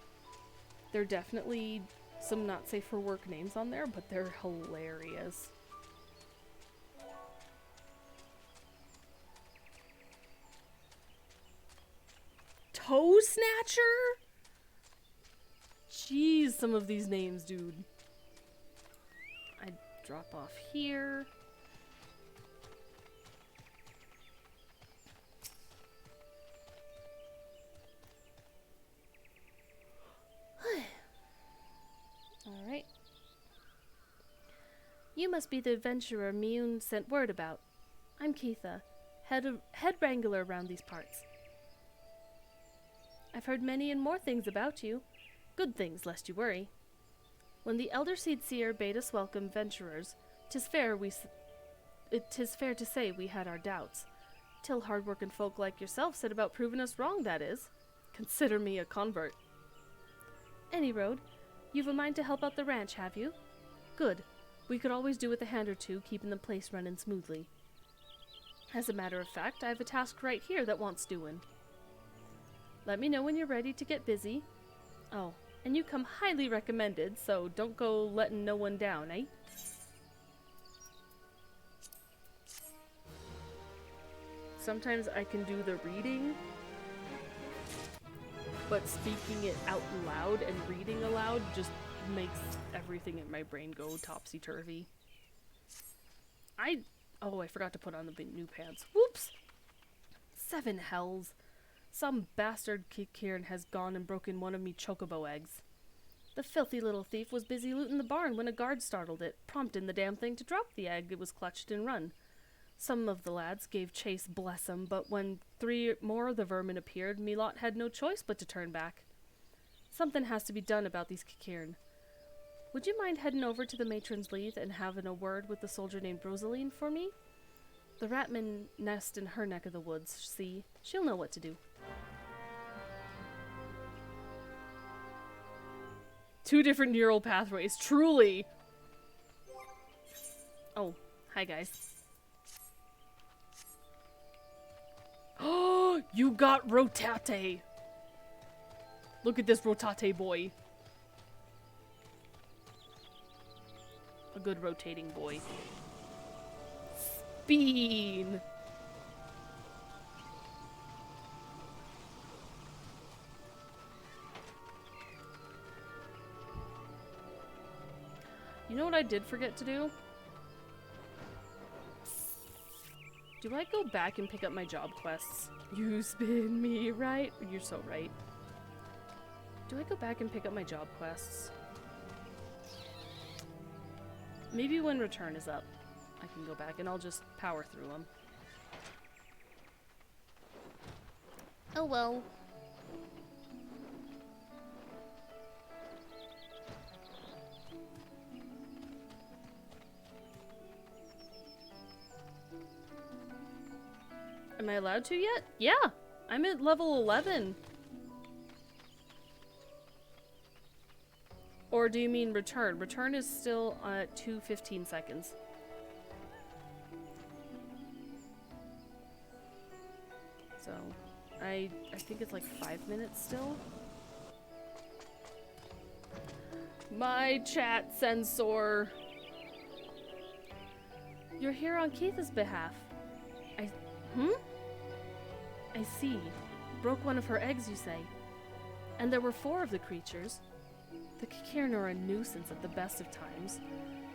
There are definitely some not safe for work names on there, but they're hilarious. Toe Snatcher? Jeez, some of these names, dude. I drop off here. Alright. You must be the adventurer Mioun sent word about. I'm Keitha, head wrangler around these parts. I've heard many and more things about you. Good things, lest you worry. When the Elder Seed Seer bade us welcome venturers, 'tis fair to say we had our doubts. Till hard-working folk like yourself set about proving us wrong, that is. Consider me a convert. Any road, You've a mind to help out the ranch, have you? Good. We could always do with a hand or two, keeping the place running smoothly. As a matter of fact, I have a task right here that wants doing. Let me know when you're ready to get busy. Oh, and you come highly recommended, so don't go letting no one down, eh? Sometimes I can do the reading, but speaking it out loud and reading aloud just makes everything in my brain go topsy-turvy. Oh, I forgot to put on the new pants. Whoops! 7 hells. Some bastard Kieran has gone and broken one of me chocobo eggs. The filthy little thief was busy looting the barn when a guard startled it, prompting the damn thing to drop the egg it was clutched and run. Some of the lads gave chase, bless 'em, but when 3 more of the vermin appeared, me lot had no choice but to turn back. Something has to be done about these Kieran. Would you mind heading over to the matron's lead and having a word with the soldier named Rosaline for me? The ratmen nest in her neck of the woods, see? She'll know what to do. 2 different neural pathways, truly! Oh, hi guys. Oh, you got Rotate! Look at this Rotate boy. A good rotating boy. Bean! You know what I did forget to do? Do I go back and pick up my job quests? You spin me right. You're so right. Do I go back and pick up my job quests? Maybe when return is up, I can go back and I'll just power through them. Oh well. Am I allowed to yet? Yeah! I'm at level 11. Or do you mean return? Return is still at 2:15 seconds. So, I think it's like 5 minutes still. My chat sensor. You're here on Keitha's behalf. I see. Broke one of her eggs, you say. And there were 4 of the creatures. The Kikirn are a nuisance at the best of times,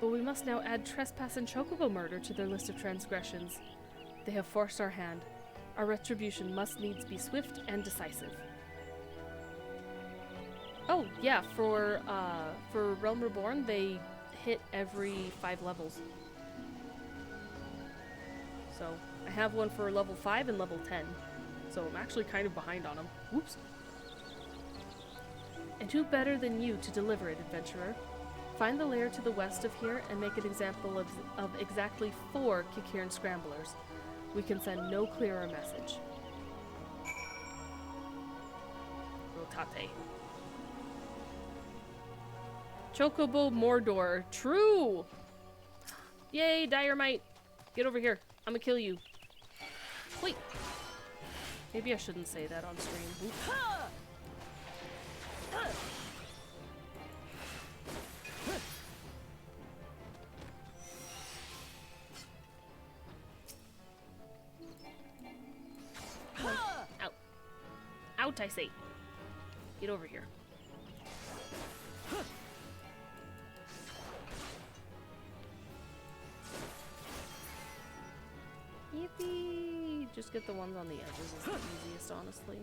but we must now add trespass and chocobo murder to their list of transgressions. They have forced our hand. Our retribution must needs be swift and decisive. Oh, yeah, for Realm Reborn, they hit every 5 levels. So, I have one for level 5 and level 10. So I'm actually kind of behind on them. Whoops. And who better than you to deliver it, adventurer? Find the lair to the west of here and make an example of exactly 4 Kikirn Scramblers. We can send no clearer message. Rotate. Chocobo Mordor. True! Yay, Diorite! Get over here. I'm gonna kill you. Wait. Maybe I shouldn't say that on stream. Oops. Out. Out, I say. Get over here. Yippee! Just get the ones on the edges is the easiest, honestly.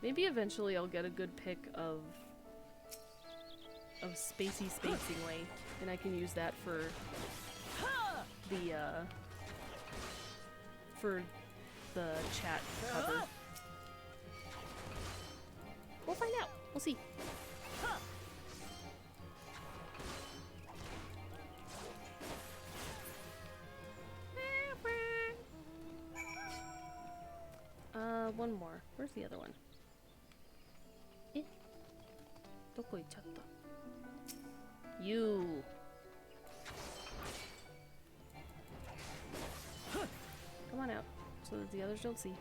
Maybe eventually I'll get a good pick of Spacey Spacingway, and I can use that for the chat cover. We'll find out. We'll see. Where's the other one? Eh? Doko ichatta? You! Come on out, so that the others don't see.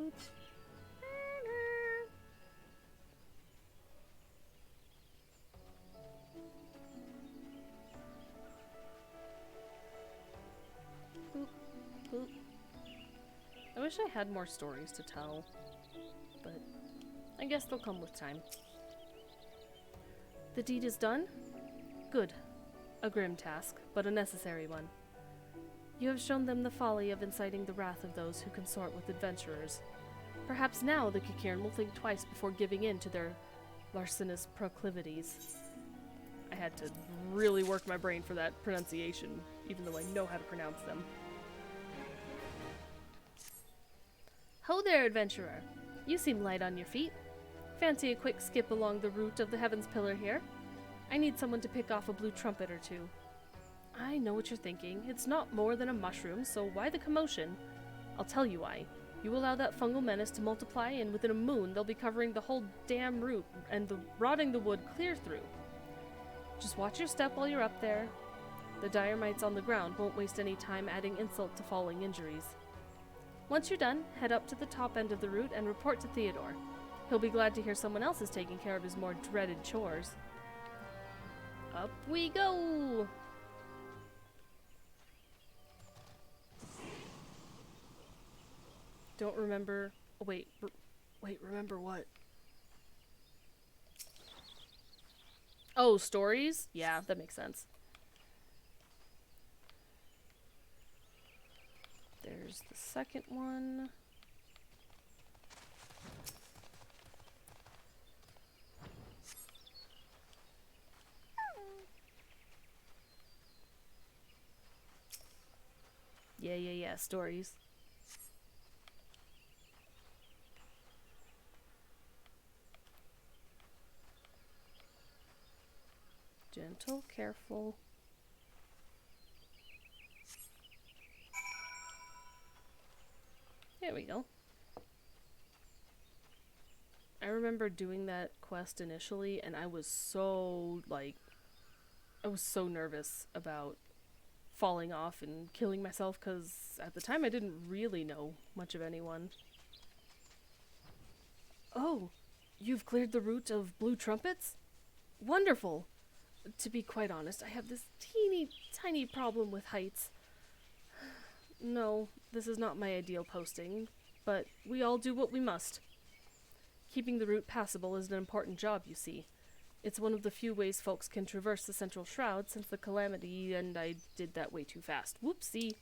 Oops. Boop, boop. I wish I had more stories to tell, but I guess they'll come with time. The deed is done? Good. A grim task, but a necessary one. You have shown them the folly of inciting the wrath of those who consort with adventurers. Perhaps now the Kikiran will think twice before giving in to their larcenous proclivities. I had to really work my brain for that pronunciation, even though I know how to pronounce them. Ho there, adventurer! You seem light on your feet. Fancy a quick skip along the route of the Heaven's Pillar here? I need someone to pick off a blue trumpet or two. I know what you're thinking. It's not more than a mushroom, so why the commotion? I'll tell you why. You allow that fungal menace to multiply, and within a moon they'll be covering the whole damn route and rotting the wood clear through. Just watch your step while you're up there. The dire mites on the ground won't waste any time adding insult to falling injuries. Once you're done, head up to the top end of the route and report to Theodore. He'll be glad to hear someone else is taking care of his more dreaded chores. Up we go! Don't remember... Oh, wait, remember what? Oh, stories? Yeah, that makes sense. There's the second one. Yeah, stories. Gentle, careful. There we go. I remember doing that quest initially, and I was so, nervous about falling off and killing myself, because at the time I didn't really know much of anyone. Oh, you've cleared the route of blue trumpets? Wonderful! To be quite honest, I have this teeny tiny problem with heights. No, this is not my ideal posting, but we all do what we must. Keeping the route passable is an important job, you see. It's one of the few ways folks can traverse the Central Shroud since the calamity, and I did that way too fast. Whoopsie!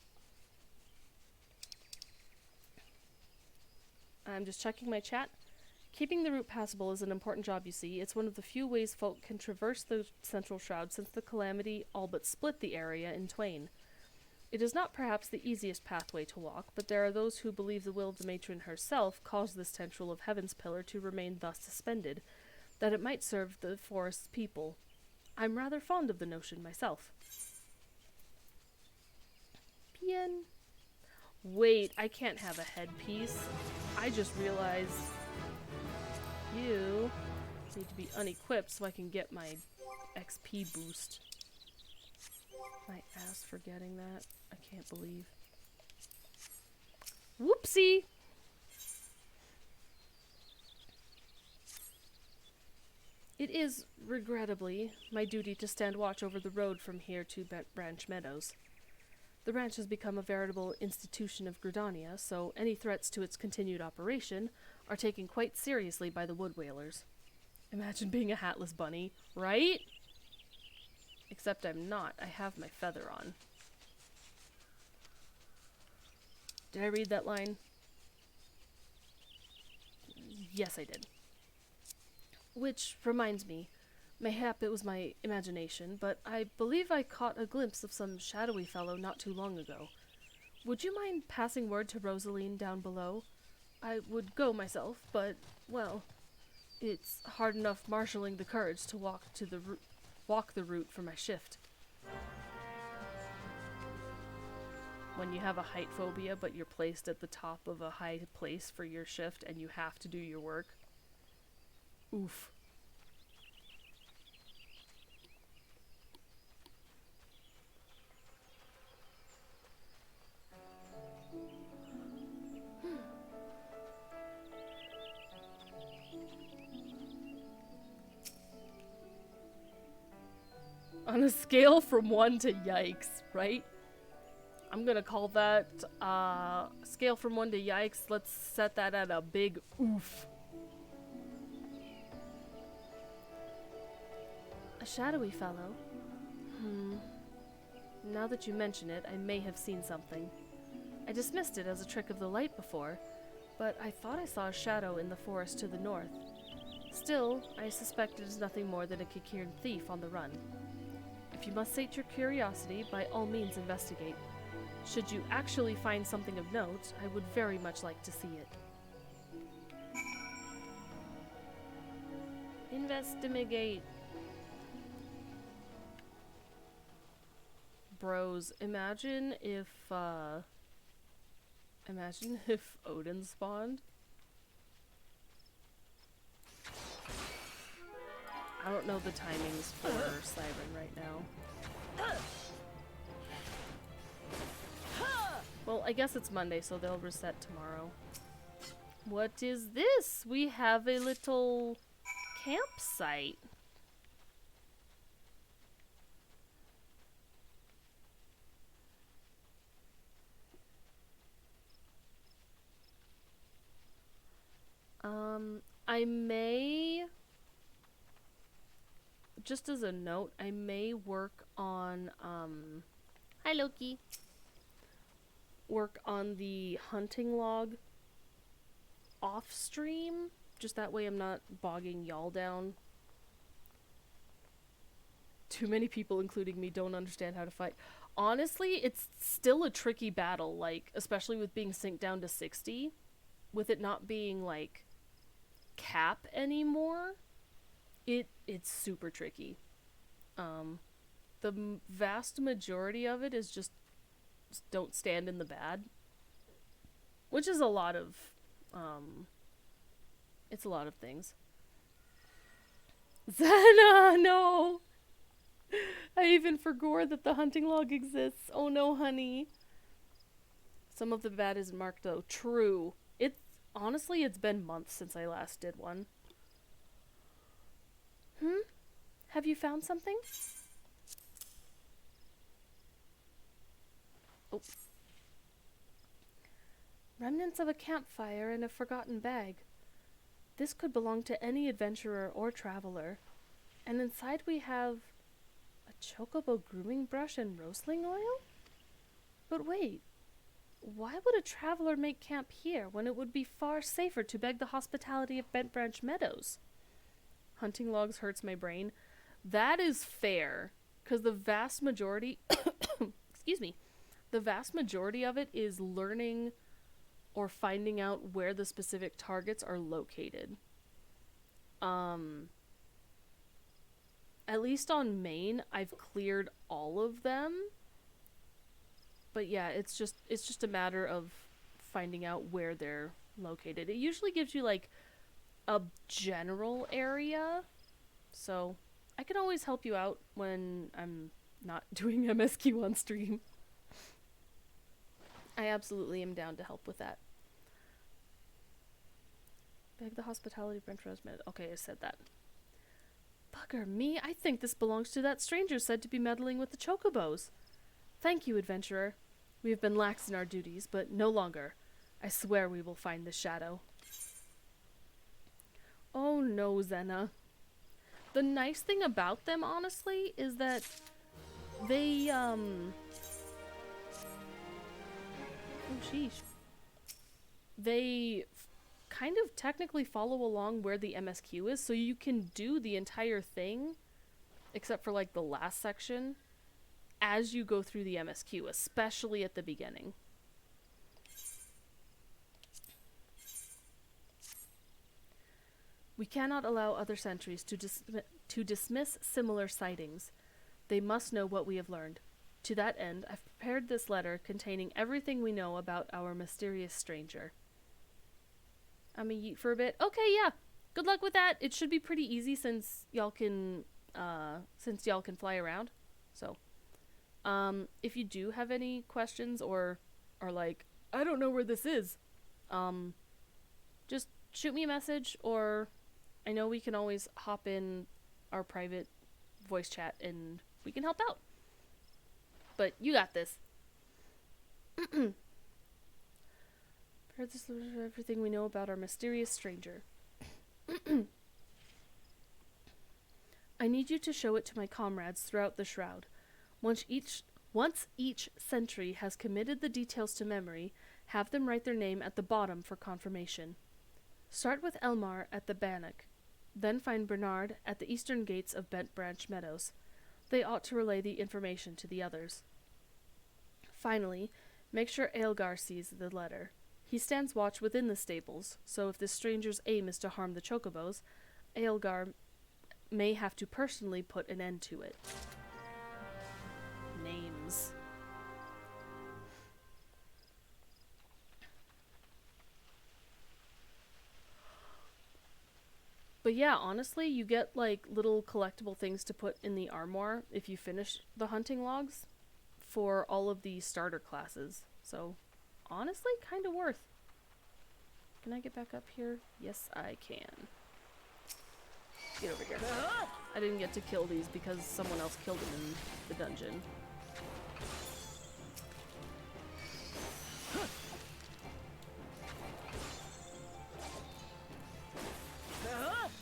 I'm just checking my chat. Keeping the route passable is an important job, you see. It's one of the few ways folk can traverse the Central Shroud since the calamity all but split the area in twain. It is not perhaps the easiest pathway to walk, but there are those who believe the will of the matron herself caused this tendril of Heaven's Pillar to remain thus suspended, that it might serve the forest's people. I'm rather fond of the notion myself. Bien. Wait, I can't have a headpiece. I just realized you need to be unequipped so I can get my XP boost. My ass for getting that. I can't believe. Whoopsie! It is, regrettably, my duty to stand watch over the road from here to Branch Meadows. The ranch has become a veritable institution of Gridania, so any threats to its continued operation are taken quite seriously by the wood whalers. Imagine being a hatless bunny, right? Except I'm not. I have my feather on. Did I read that line? Yes, I did. Which reminds me, mayhap it was my imagination, but I believe I caught a glimpse of some shadowy fellow not too long ago. Would you mind passing word to Rosaline down below? I would go myself, but, well, it's hard enough marshalling the courage to walk the route for my shift. when you have a height phobia, but you're placed at the top of a high place for your shift and you have to do your work. Oof. On a scale from 1 to yikes, right? I'm gonna call that, scale from 1 to yikes, let's set that at a big oof. A shadowy fellow? Now that you mention it, I may have seen something. I dismissed it as a trick of the light before, but I thought I saw a shadow in the forest to the north. Still, I suspect it is nothing more than a Kikiran thief on the run. If you must sate your curiosity, by all means investigate. Should you actually find something of note, I would very much like to see it. Investigate. Bros, imagine if Odin spawned. I don't know the timings for Siren right now. Well, I guess it's Monday, so they'll reset tomorrow. What is this? We have a little campsite. I may, just as a note, I may work on, hi Loki, work on the hunting log off stream, just that way I'm not bogging y'all down. Too many people, including me, don't understand how to fight. Honestly, it's still a tricky battle, like, especially with being synced down to 60, with it not being, like, cap anymore, it's super tricky. The vast majority of it is just don't stand in the bad, which is a lot of it's a lot of things. Xena, no, I even forgot that the hunting log exists. Oh no, honey. Some of the bad isn't marked though. True. Honestly, it's been months since I last did one. Have you found something? Oh. Remnants of a campfire in a forgotten bag. This could belong to any adventurer or traveler. And inside we have a chocobo grooming brush and roasting oil? But wait. Why would a traveler make camp here when it would be far safer to beg the hospitality of Bent Branch Meadows? Hunting logs hurts my brain. That is fair, because the vast majority, excuse me, the vast majority of it is learning or finding out where the specific targets are located. At least on main, I've cleared all of them. But yeah, it's just a matter of finding out where they're located. It usually gives you like a general area, so I can always help you out when I'm not doing MSQ on stream. I absolutely am down to help with that. Beg the hospitality of Brent Roseman. Okay, I said that. Bugger me, I think this belongs to that stranger said to be meddling with the chocobos. Thank you, adventurer. We have been lax in our duties, but no longer. I swear we will find the shadow. Oh no, Xena. The nice thing about them, honestly, is that they, oh sheesh. They kind of technically follow along where the MSQ is, so you can do the entire thing, except for like the last section, as you go through the MSQ, especially at the beginning. We cannot allow other sentries to dismiss similar sightings. They must know what we have learned. To that end, I've prepared this letter containing everything we know about our mysterious stranger. I'm a yeet for a bit. Okay, yeah. Good luck with that. It should be pretty easy since y'all can fly around. So, if you do have any questions or are like, I don't know where this is, just shoot me a message, or I know we can always hop in our private voice chat and we can help out. But you got this. Heard this everything we know about our mysterious stranger. I need you to show it to my comrades throughout the shroud. Once each sentry has committed the details to memory, have them write their name at the bottom for confirmation. Start with Elmar at the Bannock, then find Bernard at the eastern gates of Bent Branch Meadows. They ought to relay the information to the others. Finally, make sure Aelgar sees the letter. He stands watch within the stables, so if this stranger's aim is to harm the chocobos, Aelgar may have to personally put an end to it. Names. But yeah, honestly, you get like little collectible things to put in the armoire if you finish the hunting logs for all of the starter classes. So, honestly, kind of worth. Can I get back up here? Yes, I can. Get over here. I didn't get to kill these because someone else killed them in the dungeon.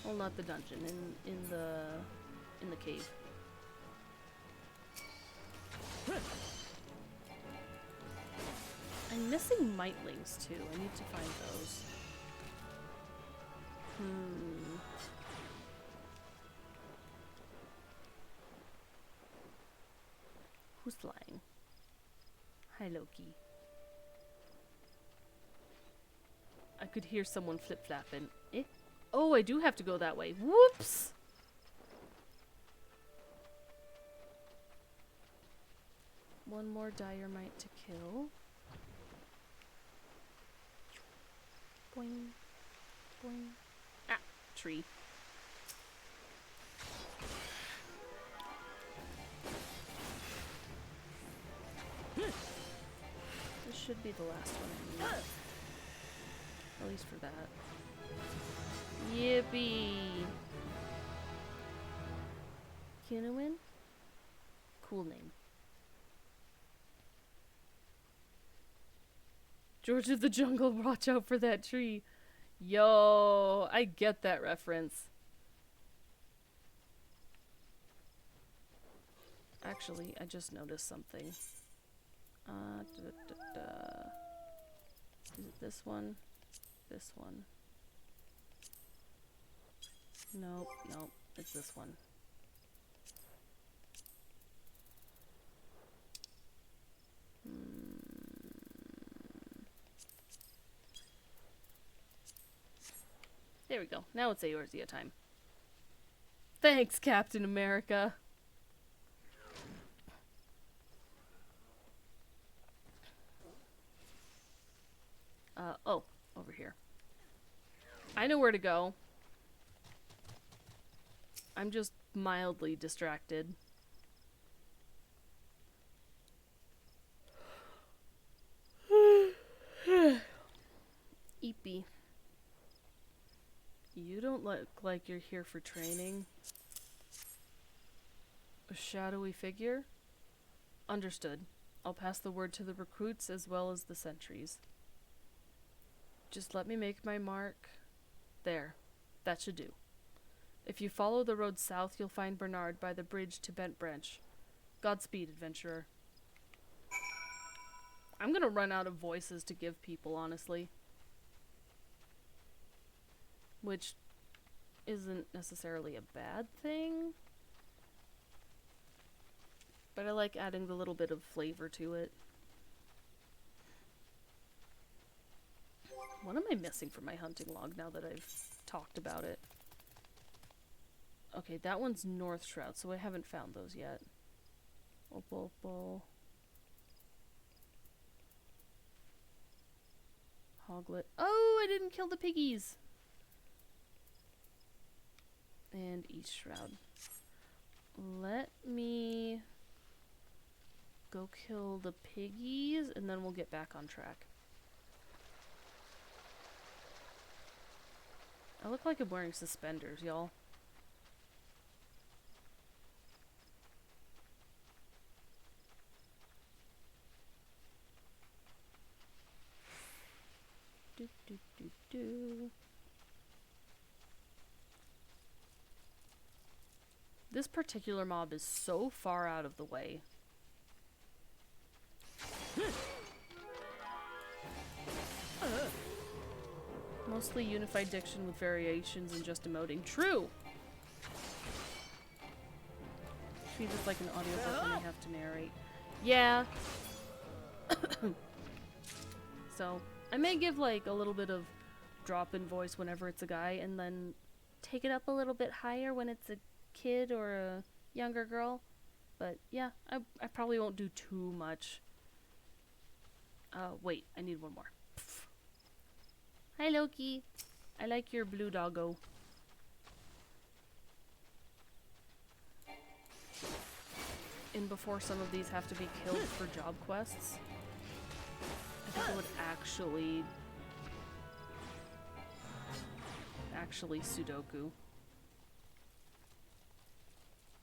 Well, not the dungeon, in the cave. I'm missing mightlings too. I need to find those. Who's flying? Hi, Loki. I could hear someone flip-flapping. Eh? Oh, I do have to go that way. Whoops! One more dire mite to kill. Boing. Boing. Ah! Tree. This should be the last one I need. At least for that. Yippee! Kinuin? Cool name. George of the Jungle, watch out for that tree. Yo, I get that reference. Actually, I just noticed something. Is it this one? This one. Nope, nope, it's this one. There we go. Now it's Eorzea time. Thanks, Captain America. Oh, over here. I know where to go. I'm just mildly distracted. Eepy. You don't look like you're here for training. A shadowy figure? Understood. I'll pass the word to the recruits as well as the sentries. Just let me make my mark. There. That should do. If you follow the road south, you'll find Bernard by the bridge to Bent Branch. Godspeed, adventurer. I'm gonna run out of voices to give people, honestly. Which isn't necessarily a bad thing. But I like adding the little bit of flavor to it. What am I missing from my hunting log now that I've talked about it? Okay, that one's North Shroud, so I haven't found those yet. Opal. Hoglet. Oh, I didn't kill the piggies! And East Shroud. Let me go kill the piggies, and then we'll get back on track. I look like I'm wearing suspenders, y'all. Do, do, do, do. This particular mob is so far out of the way. Mostly unified diction with variations and just emoting. True! Treat this like an audiobook and I have to narrate. Yeah. So, I may give like a little bit of drop in voice whenever it's a guy, and then take it up a little bit higher when it's a kid or a younger girl. But yeah, I probably won't do too much. Wait, I need one more. Pfft. Hi Loki. I like your blue doggo. And before some of these have to be killed for job quests, I think it would actually Sudoku.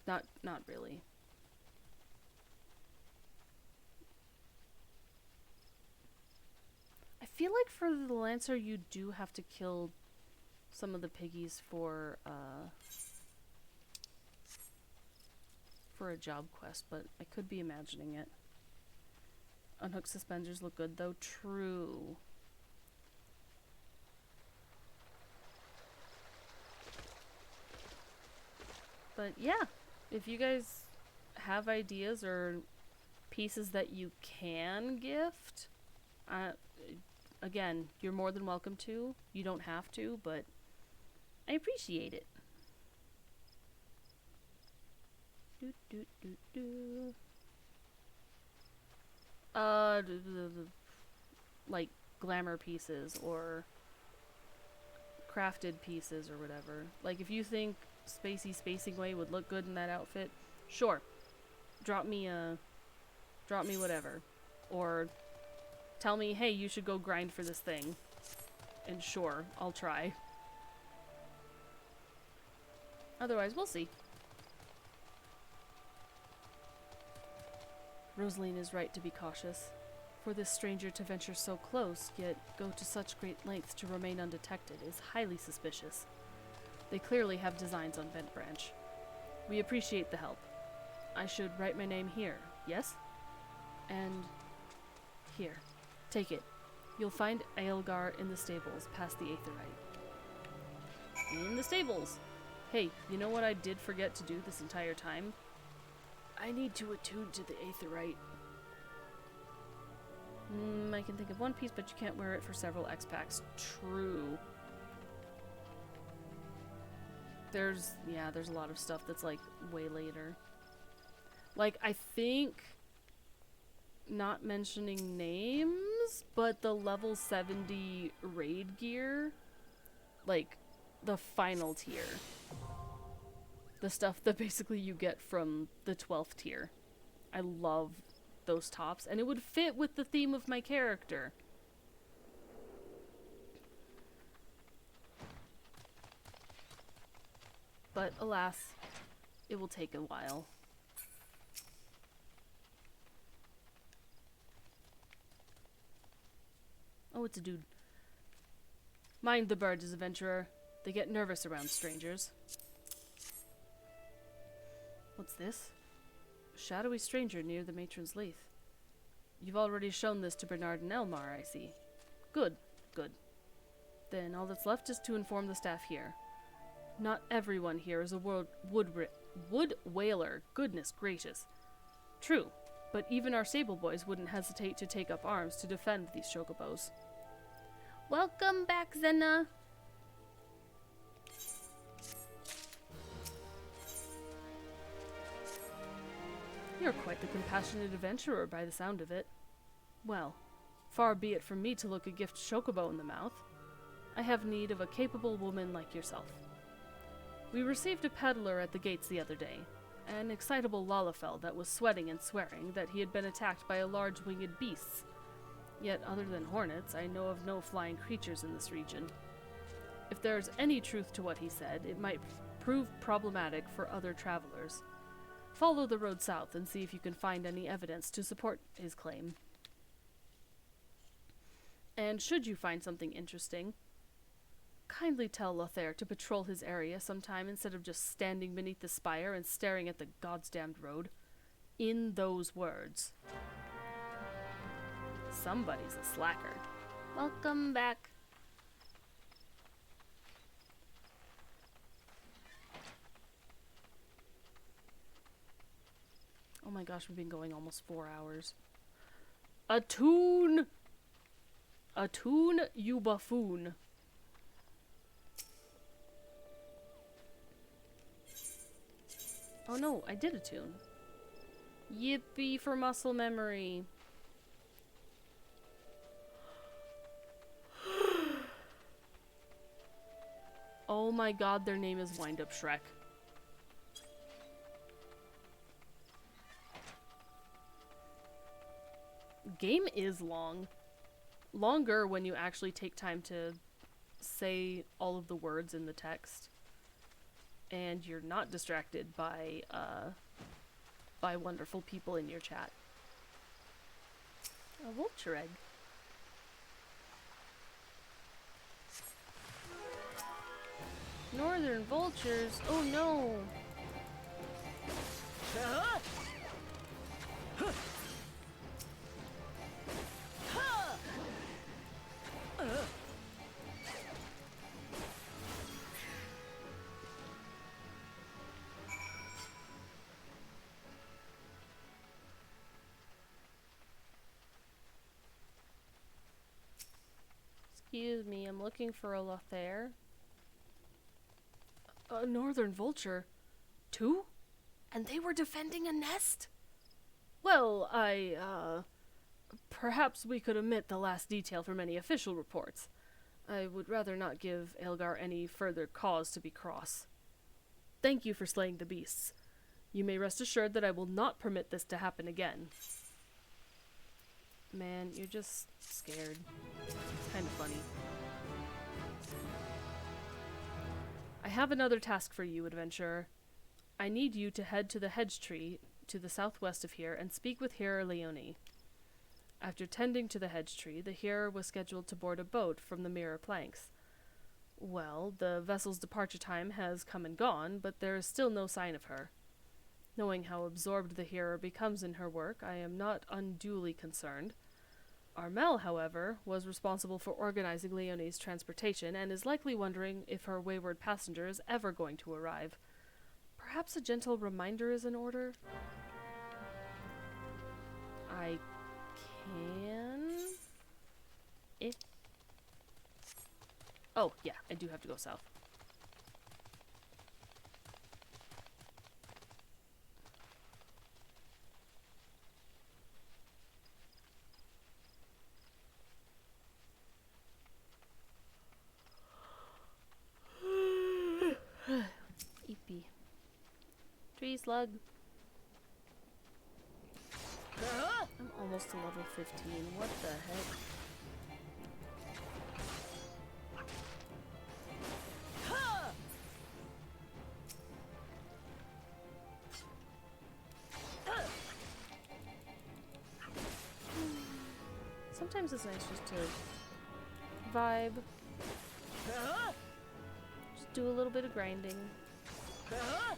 Not really. I feel like for the Lancer you do have to kill some of the piggies for a job quest, but I could be imagining it. Unhooked suspenders look good though. True. But yeah, if you guys have ideas or pieces that you can gift, again, you're more than welcome to. You don't have to, but I appreciate it. Like glamour pieces or crafted pieces or whatever. Like if you think Spacey Spacingway would look good in that outfit, sure. Drop me whatever. Or tell me, hey, you should go grind for this thing. And sure, I'll try. Otherwise, we'll see. Rosaline is right to be cautious. For this stranger to venture so close, yet go to such great lengths to remain undetected, is highly suspicious. They clearly have designs on Bent Branch. We appreciate the help. I should write my name here, yes? And here. Take it. You'll find Aelgar in the stables, past the Aetherite. In the stables! Hey, you know what I did forget to do this entire time? I need to attune to the Aetherite. I can think of one piece, but you can't wear it for several X-Packs. True. There's a lot of stuff that's like way later. Like, I think, not mentioning names, but the level 70 raid gear, like the final tier. The stuff that basically you get from the 12th tier. I love those tops, and it would fit with the theme of my character. But alas, it will take a while. Oh, it's a dude. Mind the birds, adventurer. They get nervous around strangers. What's this? A shadowy stranger near the matron's lathe. You've already shown this to Bernard and Elmar, I see. Good, good. Then all that's left is to inform the staff here. Not everyone here is a wood whaler, goodness gracious. True, but even our sable boys wouldn't hesitate to take up arms to defend these chocobos. Welcome back, Zenna! You're quite the compassionate adventurer by the sound of it. Well, Far be it from me to look a gift chocobo in the mouth. I have need of a capable woman like yourself. We received a peddler at the gates the other day, an excitable Lalafell that was sweating and swearing that he had been attacked by a large winged beast. Yet other than hornets, I know of no flying creatures in this region. If there is any truth to what he said, it might prove problematic for other travelers. Follow the road south and see if you can find any evidence to support his claim. And should you find something interesting, kindly tell Lothair to patrol his area sometime instead of just standing beneath the spire and staring at the goddamned road. In those words. Somebody's a slacker. Welcome back. Oh my gosh, we've been going almost 4 hours. Attune! Attune, you buffoon. Oh no, I did attune. Yippee for muscle memory. Oh my god, their name is Wind Up Shrek. Game is long. Longer when you actually take time to say all of the words in the text. And you're not distracted by wonderful people in your chat. A vulture egg. Northern vultures? Oh no! Excuse me, I'm looking for a Lothair. A northern vulture? 2? And they were defending a nest? Well, perhaps we could omit the last detail from any official reports. I would rather not give Aelgar any further cause to be cross. Thank you for slaying the beasts. You may rest assured that I will not permit this to happen again. Man, you're just scared. It's kind of funny. I have another task for you, adventurer. I need you to head to the hedge tree to the southwest of here and speak with Hearer Leone. After tending to the hedge tree, the Hearer was scheduled to board a boat from the Mirror Planks. Well, the vessel's departure time has come and gone, but there is still no sign of her. Knowing how absorbed the Hearer becomes in her work, I am not unduly concerned. Armel, however, was responsible for organizing Leone's transportation and is likely wondering if her wayward passenger is ever going to arrive. Perhaps a gentle reminder is in order? I can... If... Oh, yeah, I do have to go south. Eepy. Tree slug. I'm almost to level 15. What the heck? Sometimes it's nice just to vibe. Just do a little bit of grinding. Ah!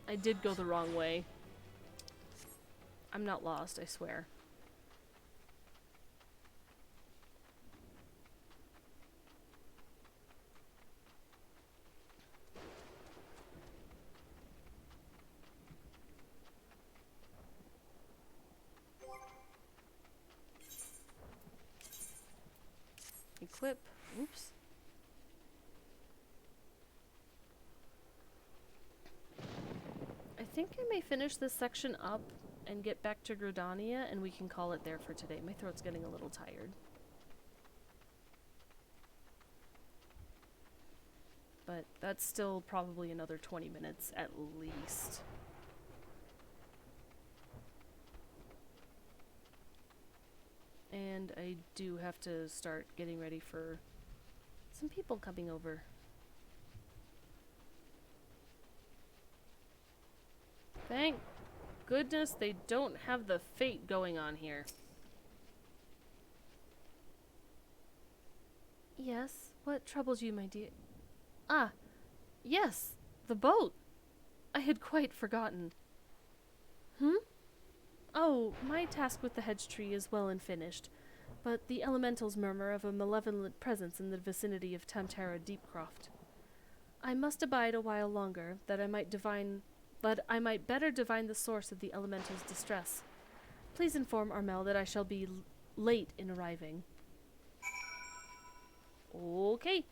I did go the wrong way. I'm not lost, I swear. Equip. Oops. think I may finish this section up and get back to Gridania, and we can call it there for today. My throat's getting a little tired. But that's still probably another 20 minutes at least. And I do have to start getting ready for some people coming over. Thank goodness they don't have the fate going on here. Yes, what troubles you, my dear? Ah, yes, the boat. I had quite forgotten. Oh, my task with the hedge tree is well and finished, but the elementals murmur of a malevolent presence in the vicinity of Tamtara Deepcroft. I must abide a while longer, that I might better divine the source of the elemental's distress. Please inform Armel that I shall be late in arriving. Okay.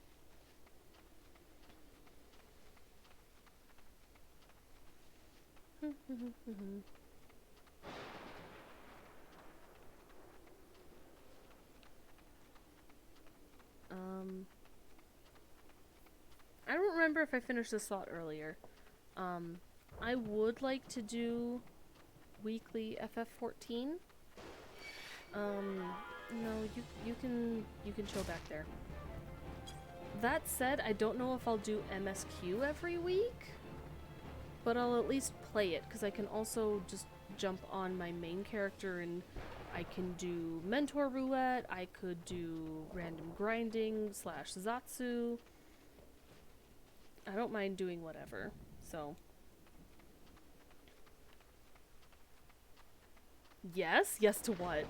I don't remember if I finished this thought earlier. I would like to do weekly FF14. No, you can chill back there. That said, I don't know if I'll do MSQ every week, but I'll at least play it, because I can also just jump on my main character and I can do Mentor Roulette, I could do Random Grinding / Zatsu. I don't mind doing whatever, so. Yes? Yes to what?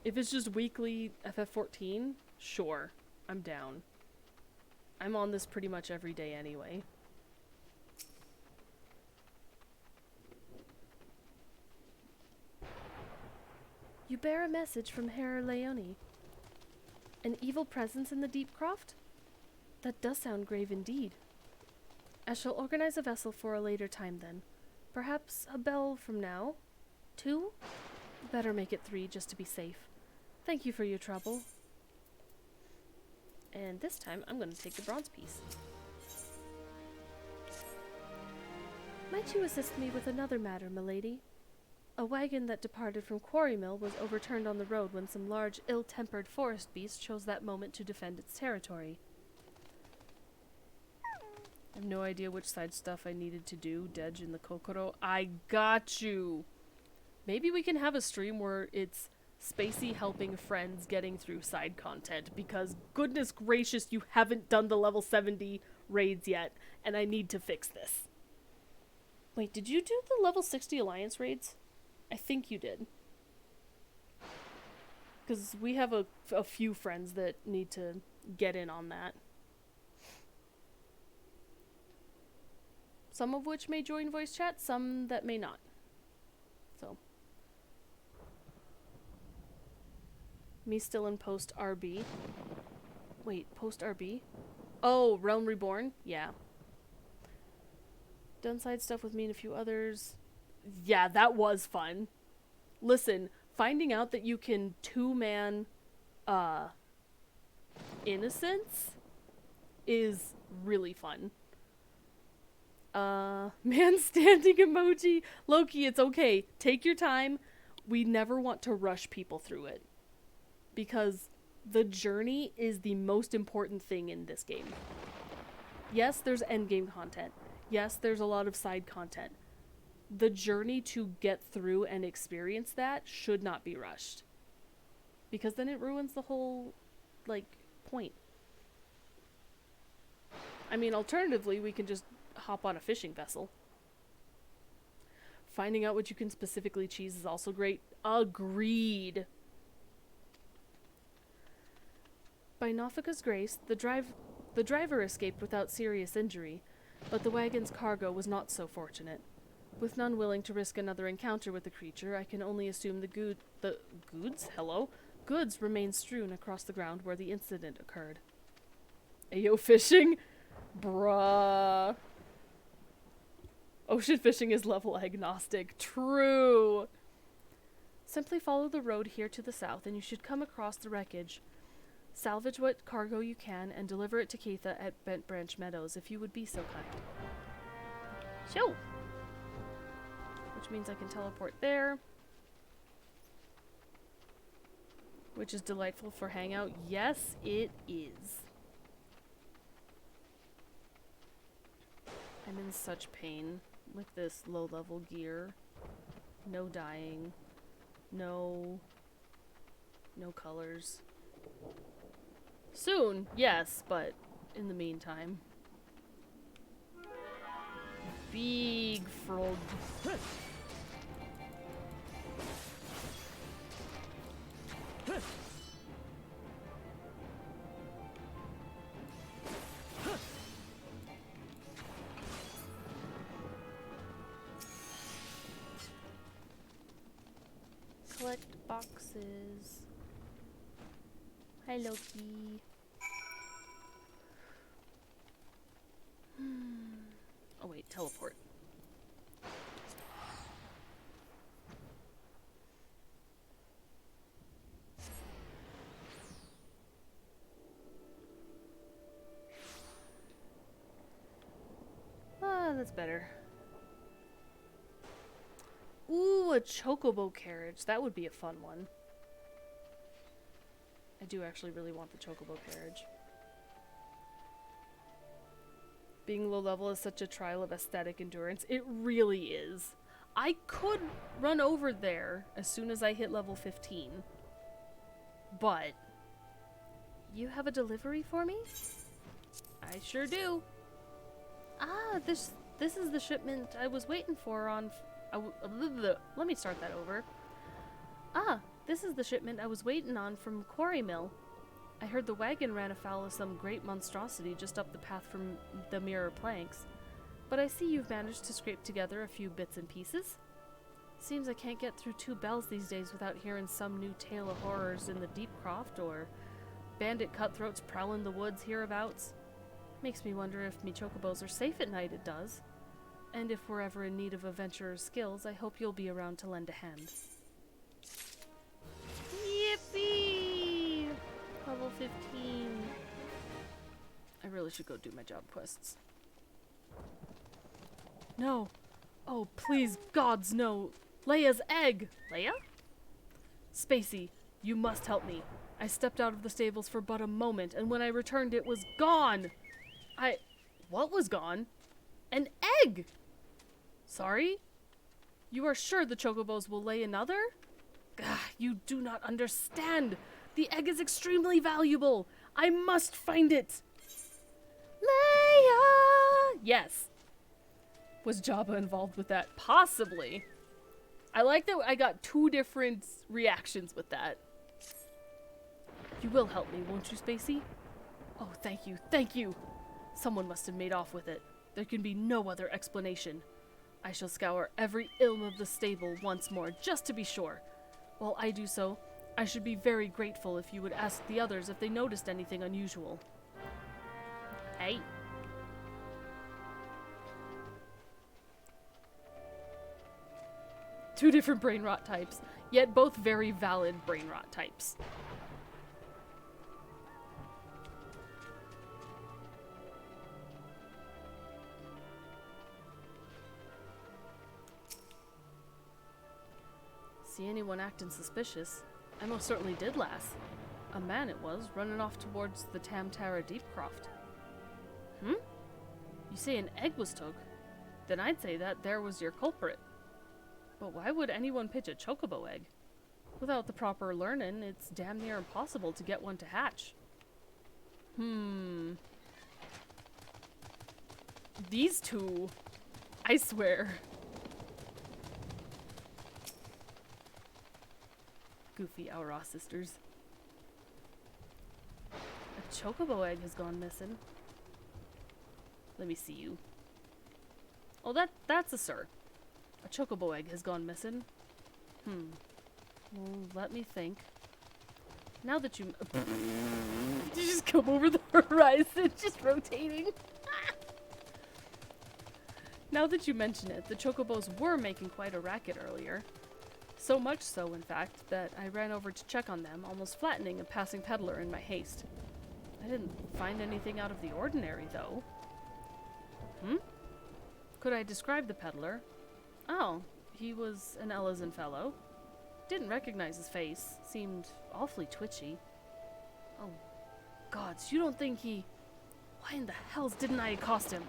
If it's just weekly FF14, sure, I'm down. I'm on this pretty much every day anyway. You bear a message from Herr Leone. An evil presence in the Deepcroft? That does sound grave indeed. I shall organize a vessel for a later time then. Perhaps a bell from now? 2? Better make it 3 just to be safe. Thank you for your trouble. And this time I'm going to take the bronze piece. Might you assist me with another matter, milady? A wagon that departed from Quarry Mill was overturned on the road when some large, ill-tempered forest beast chose that moment to defend its territory. I have no idea which side stuff I needed to do. Dej in the Kokoro. I got you! Maybe we can have a stream where it's Spacey helping friends getting through side content, because goodness gracious, you haven't done the level 70 raids yet, and I need to fix this. Wait, did you do the level 60 alliance raids? I think you did. Because we have a few friends that need to get in on that. Some of which may join voice chat, some that may not. So. Me still in post RB. Wait, post RB? Oh, Realm Reborn? Yeah. Done side stuff with me and a few others. Yeah, that was fun. Listen, finding out that you can 2-man innocence is really fun. Man standing emoji. Loki, it's okay. Take your time. We never want to rush people through it. Because the journey is the most important thing in this game. Yes, there's endgame content. Yes, there's a lot of side content. The journey to get through and experience that should not be rushed. Because then it ruins the whole, point. I mean, alternatively, we can just hop on a fishing vessel. Finding out what you can specifically cheese is also great. Agreed! By Nofika's grace, the driver escaped without serious injury, but the wagon's cargo was not so fortunate. With none willing to risk another encounter with the creature, I can only assume the goods remain strewn across the ground where the incident occurred. Ayo, fishing? Bruh. Ocean fishing is level agnostic. True. Simply follow the road here to the south and you should come across the wreckage. Salvage what cargo you can and deliver it to Keitha at Bent Branch Meadows if you would be so kind. Show. Which means I can teleport there. Which is delightful for hangout. Yes, it is. I'm in such pain with this low-level gear. No dyeing. No colors. Soon, yes, but in the meantime. Big frog. Collect boxes. Hi, Loki. Oh wait, teleport. Ah, that's better. Ooh, a chocobo carriage. That would be a fun one. I do actually really want the chocobo carriage. Being low level is such a trial of aesthetic endurance. It really is. I could run over there as soon as I hit level 15. But you have a delivery for me? I sure do. Ah, this is the shipment I was waiting for on let me start that over. Ah, this is the shipment I was waiting on from Quarry Mill. I heard the wagon ran afoul of some great monstrosity just up the path from the mirror planks. But I see you've managed to scrape together a few bits and pieces. Seems I can't get through 2 bells these days without hearing some new tale of horrors in the Deep Croft or bandit cutthroats prowling the woods hereabouts. Makes me wonder if me chocobos are safe at night, it does. And if we're ever in need of adventurer's skills, I hope you'll be around to lend a hand. Yippee! Level 15. I really should go do my job quests. No. Oh, please, gods, no. Leia's egg! Leia? Spacey, you must help me. I stepped out of the stables for but a moment, and when I returned, it was gone! What was gone? An egg! Sorry? You are sure the chocobos will lay another? You do not understand! The egg is extremely valuable! I must find it! Leia! Yes. Was Jabba involved with that? Possibly. I like that I got 2 different reactions with that. You will help me, won't you, Spacey? Oh, thank you, thank you! Someone must have made off with it. There can be no other explanation. I shall scour every ilm of the stable once more, just to be sure. While I do so, I should be very grateful if you would ask the others if they noticed anything unusual. Hey. Two different brain rot types, yet both very valid brain rot types. See anyone acting suspicious? I most certainly did, lass. A man it was, running off towards the Tamtara Deepcroft. You say an egg was took? Then I'd say that there was your culprit. But why would anyone pitch a chocobo egg? Without the proper learning, it's damn near impossible to get one to hatch. These two, I swear. Goofy Aura sisters. A chocobo egg has gone missing. Let me see you. Oh, that's a sir. A chocobo egg has gone missing. Well, let me think. Now that you... Did you just come over the horizon, just rotating? Now that you mention it, the chocobos were making quite a racket earlier. So much so, in fact, that I ran over to check on them, almost flattening a passing peddler in my haste. I didn't find anything out of the ordinary, though. Could I describe the peddler? Oh, he was an Ellison fellow. Didn't recognize his face. Seemed awfully twitchy. Oh, gods, you don't think he... Why in the hells didn't I accost him?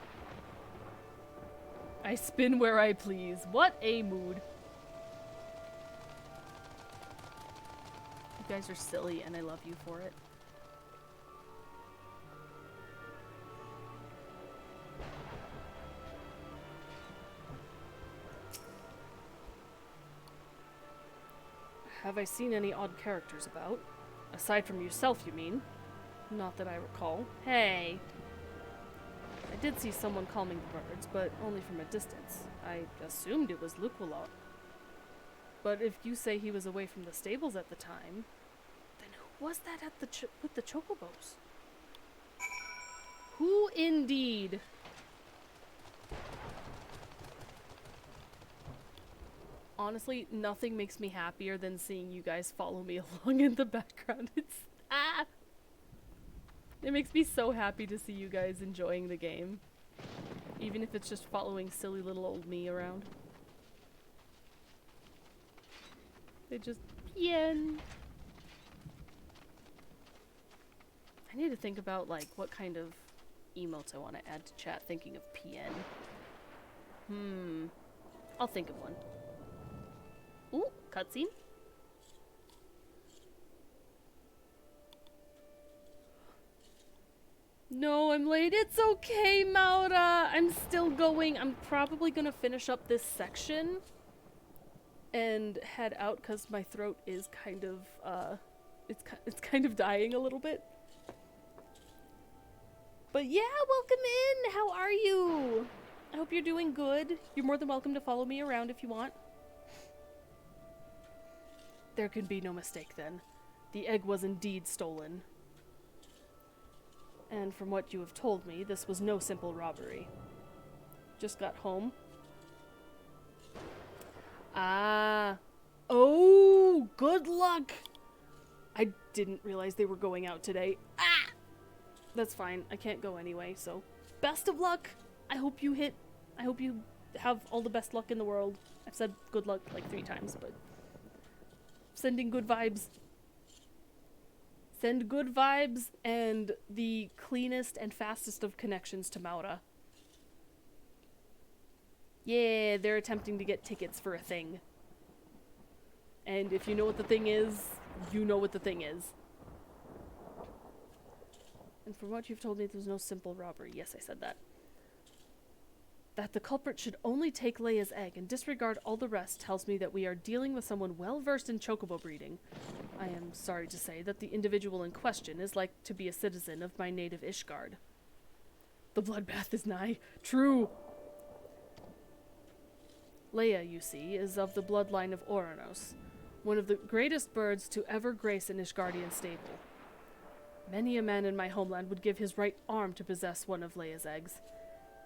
I spin where I please. What a mood. You guys are silly and I love you for it. Have I seen any odd characters about? Aside from yourself, you mean? Not that I recall. Hey! I did see someone calming the birds, but only from a distance. I assumed it was Luquilot. But if you say he was away from the stables at the time, then who was that at the with the chocobos? Who indeed? Honestly, nothing makes me happier than seeing you guys follow me along in the background. It makes me so happy to see you guys enjoying the game. Even if it's just following silly little old me around. They just... Pien! I need to think about, like, what kind of emotes I want to add to chat thinking of Pien. I'll think of one. Ooh, cutscene. No, I'm late. It's okay, Maura. I'm still going. I'm probably gonna finish up this section and head out because my throat is kind of, it's kind of dying a little bit. But yeah, welcome in. How are you? I hope you're doing good. You're more than welcome to follow me around if you want. There can be no mistake then. The egg was indeed stolen. And from what you have told me, this was no simple robbery. Just got home. Ah. Oh, good luck! I didn't realize they were going out today. Ah! That's fine. I can't go anyway, so best of luck! I hope you hit. I hope you have all the best luck in the world. I've said good luck like 3 times, but sending good vibes. Send good vibes and the cleanest and fastest of connections to Maura. Yeah, they're attempting to get tickets for a thing. And if you know what the thing is, you know what the thing is. And from what you've told me, there's no simple robbery. Yes, I said that. That the culprit should only take Leia's egg and disregard all the rest tells me that we are dealing with someone well versed in chocobo breeding. I am sorry to say that the individual in question is like to be a citizen of my native Ishgard. The bloodbath is nigh. True. Leia, you see, is of the bloodline of Oranos, one of the greatest birds to ever grace an Ishgardian stable. Many a man in my homeland would give his right arm to possess one of Leia's eggs.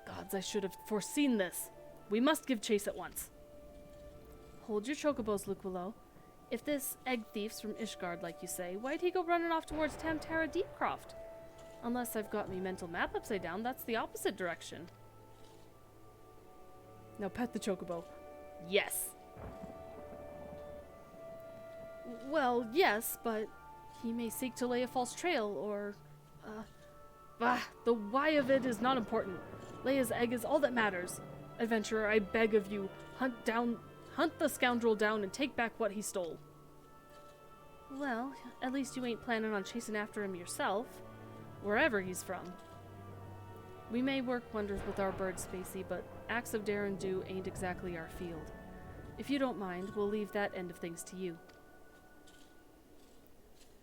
Gods, I should have foreseen this. We must give chase at once. Hold your chocobos, Luquilot. If this egg thief's from Ishgard, like you say, why'd he go running off towards Tamtara Deepcroft? Unless I've got me mental map upside down, that's the opposite direction. Now pet the chocobo. Yes. Well, yes, but he may seek to lay a false trail, or... the why of it is not important. Leia's egg is all that matters. Adventurer, I beg of you, hunt the scoundrel down and take back what he stole. Well, at least you ain't planning on chasing after him yourself, wherever he's from. We may work wonders with our bird, Spacey, but acts of dare and do ain't exactly our field. If you don't mind, we'll leave that end of things to you.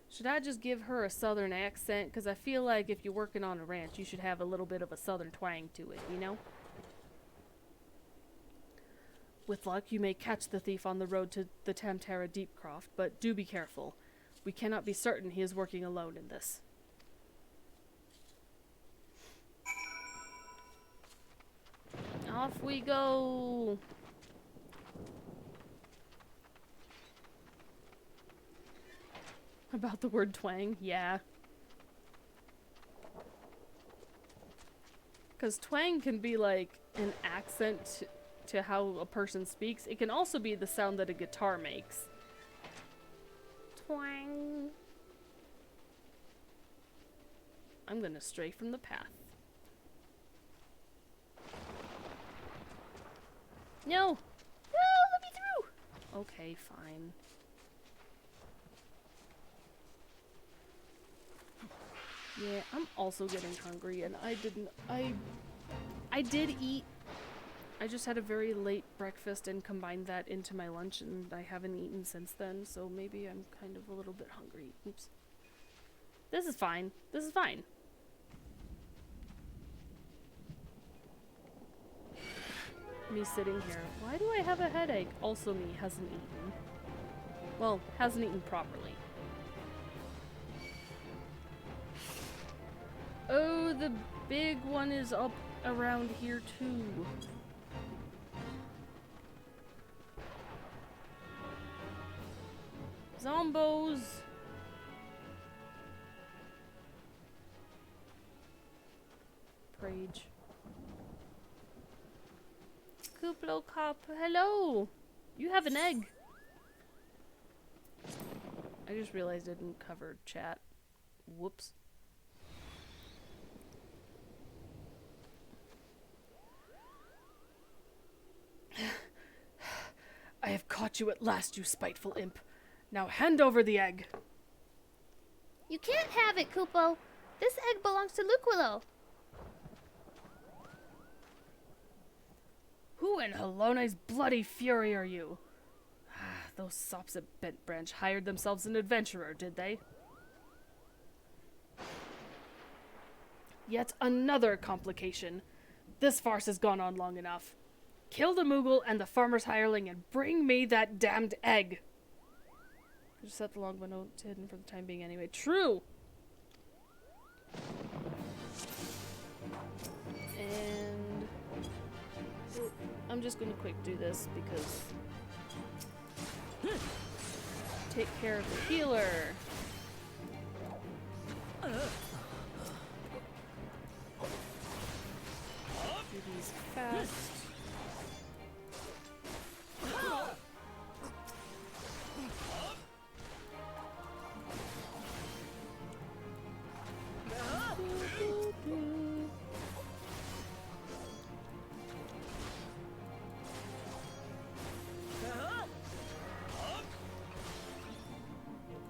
Should I just give her a southern accent? Because I feel like if you're working on a ranch, you should have a little bit of a southern twang to it, you know? With luck, you may catch the thief on the road to the Tamtara Deepcroft, but do be careful. We cannot be certain he is working alone in this. Off we go. About the word twang? Yeah. Because twang can be like an accent to how a person speaks. It can also be the sound that a guitar makes. Twang. I'm gonna stray from the path. No! No! Let me through! Okay, fine. Yeah, I'm also getting hungry, and I did eat. I just had a very late breakfast and combined that into my lunch, and I haven't eaten since then, so maybe I'm kind of a little bit hungry. Oops. This is fine. This is fine. Me sitting here. Why do I have a headache? Also me hasn't eaten. Well, hasn't eaten properly. Oh, the big one is up around here too. Zombos! Rage. Kuplo Cop, hello! You have an egg! I just realized I didn't cover chat. Whoops. I have caught you at last, you spiteful imp. Now hand over the egg. You can't have it, Kupo. This egg belongs to Luquilo. Who in Helone's bloody fury are you? Those sops at Bent Branch hired themselves an adventurer, did they? Yet another complication. This farce has gone on long enough. Kill the Moogle and the farmer's hireling and bring me that damned egg. Just set the longbow note hidden for the time being anyway. True! And I'm just gonna quick do this because take care of the healer. Do these fast.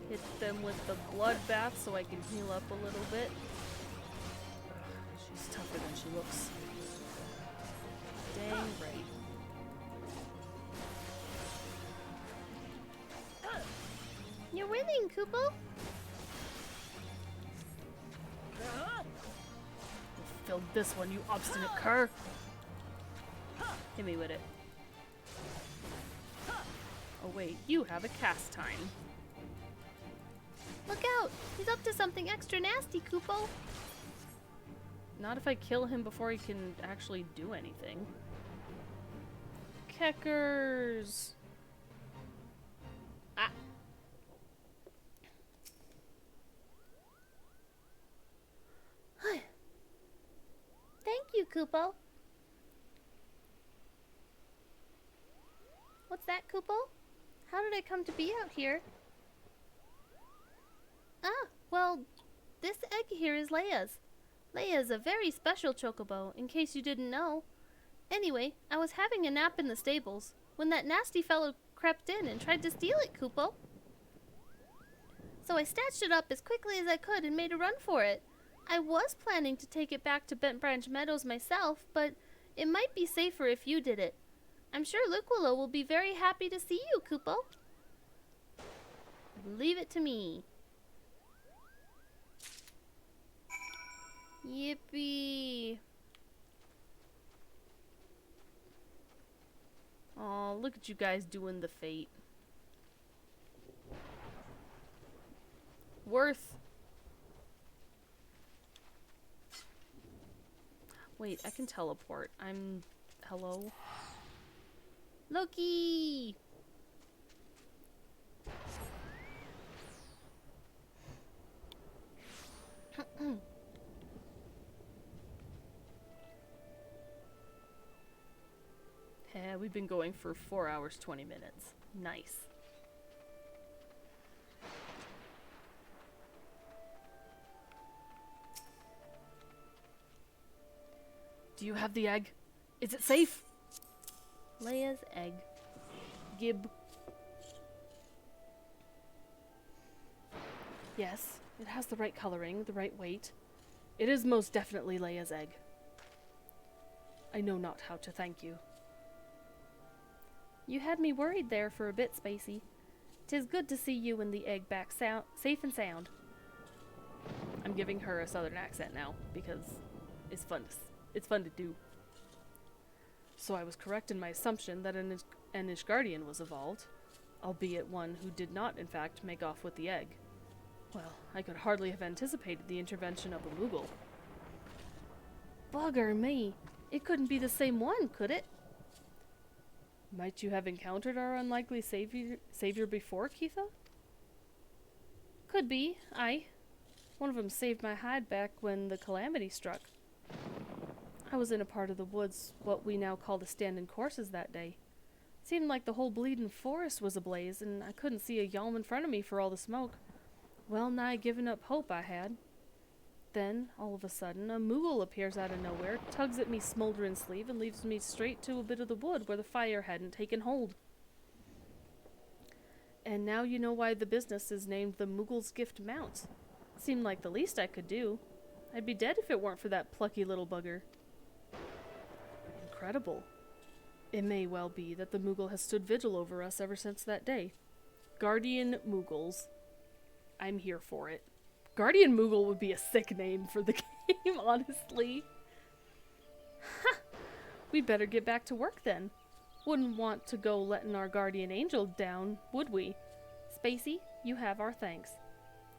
Hit them with the bloodbath so I can heal up a little bit. She's tougher than she looks. Dang right. You're winning, Kupo. Filled this one, you obstinate cur. Hit me with it. Oh wait, you have a cast time. Look out! He's up to something extra nasty, Kupo. Not if I kill him before he can actually do anything. Keckers! Ah! Thank you, Kupo. What's that, Kupo? How did I come to be out here? Ah, well, this egg here is Leia's. Leia is a very special chocobo, in case you didn't know. Anyway, I was having a nap in the stables when that nasty fellow crept in and tried to steal it, Kupo. So I snatched it up as quickly as I could and made a run for it. I was planning to take it back to Bent Branch Meadows myself, but it might be safer if you did it. I'm sure Luquilo will be very happy to see you, Kupo. Leave it to me. Yippee. Oh, look at you guys doing the fate. Worth. Wait, I can teleport. Hello? Loki! We've been going for 4 hours, 20 minutes. Nice. Do you have the egg? Is it safe? Leia's egg. Gib. Yes, it has the right coloring, the right weight. It is most definitely Leia's egg. I know not how to thank you. You had me worried there for a bit, Spacey. 'Tis good to see you and the egg back safe and sound. I'm giving her a southern accent now because it's fun to do. So I was correct in my assumption that an Ishgardian was evolved, albeit one who did not, in fact, make off with the egg. Well, I could hardly have anticipated the intervention of a Moogle. Bugger me. It couldn't be the same one, could it? Might you have encountered our unlikely savior before, Keitha? Could be, aye. One of 'em saved my hide back when the calamity struck. I was in a part of the woods what we now call the standing courses that day. Seemed like the whole bleeding forest was ablaze, and I couldn't see a yalm in front of me for all the smoke. Well nigh giving up hope I had. Then, all of a sudden, a Moogle appears out of nowhere, tugs at me smoldering sleeve, and leads me straight to a bit of the wood where the fire hadn't taken hold. And now you know why the business is named the Moogle's Gift Mount. Seemed like the least I could do. I'd be dead if it weren't for that plucky little bugger. Incredible. It may well be that the Moogle has stood vigil over us ever since that day. Guardian Moogles. I'm here for it. Guardian Moogle would be a sick name for the game, honestly. Ha! We'd better get back to work then. Wouldn't want to go letting our guardian angel down, would we? Spacey, you have our thanks.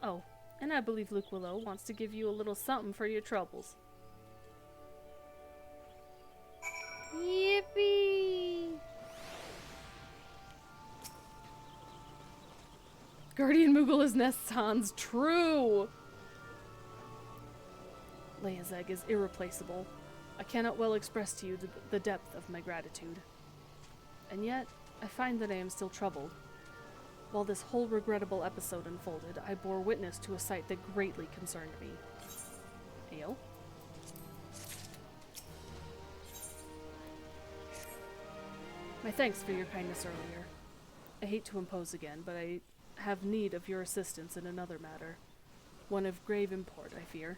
Oh, and I believe Luke Willow wants to give you a little something for your troubles. Yippee! Guardian Moogle is Nestans. True! Leia's egg is irreplaceable. I cannot well express to you the depth of my gratitude. And yet, I find that I am still troubled. While this whole regrettable episode unfolded, I bore witness to a sight that greatly concerned me. Ayo? My thanks for your kindness earlier. I hate to impose again, but I have need of your assistance in another matter. One of grave import, I fear.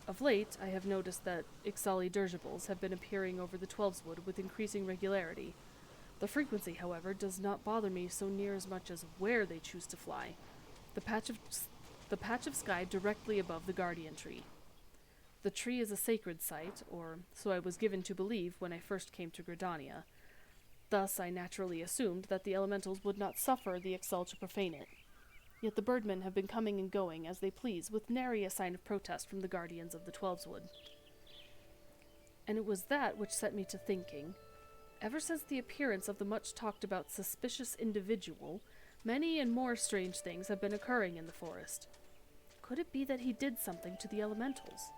Of late, I have noticed that Ixali dirigibles have been appearing over the Twelveswood with increasing regularity. The frequency, however, does not bother me so near as much as where they choose to fly. The patch of sky directly above the Guardian Tree. The tree is a sacred site, or so I was given to believe when I first came to Gridania. Thus, I naturally assumed that the elementals would not suffer the Ixal to profane it. Yet the birdmen have been coming and going as they please, with nary a sign of protest from the guardians of the Twelveswood. And it was that which set me to thinking. Ever since the appearance of the much-talked-about suspicious individual, many and more strange things have been occurring in the forest. Could it be that he did something to the elementals?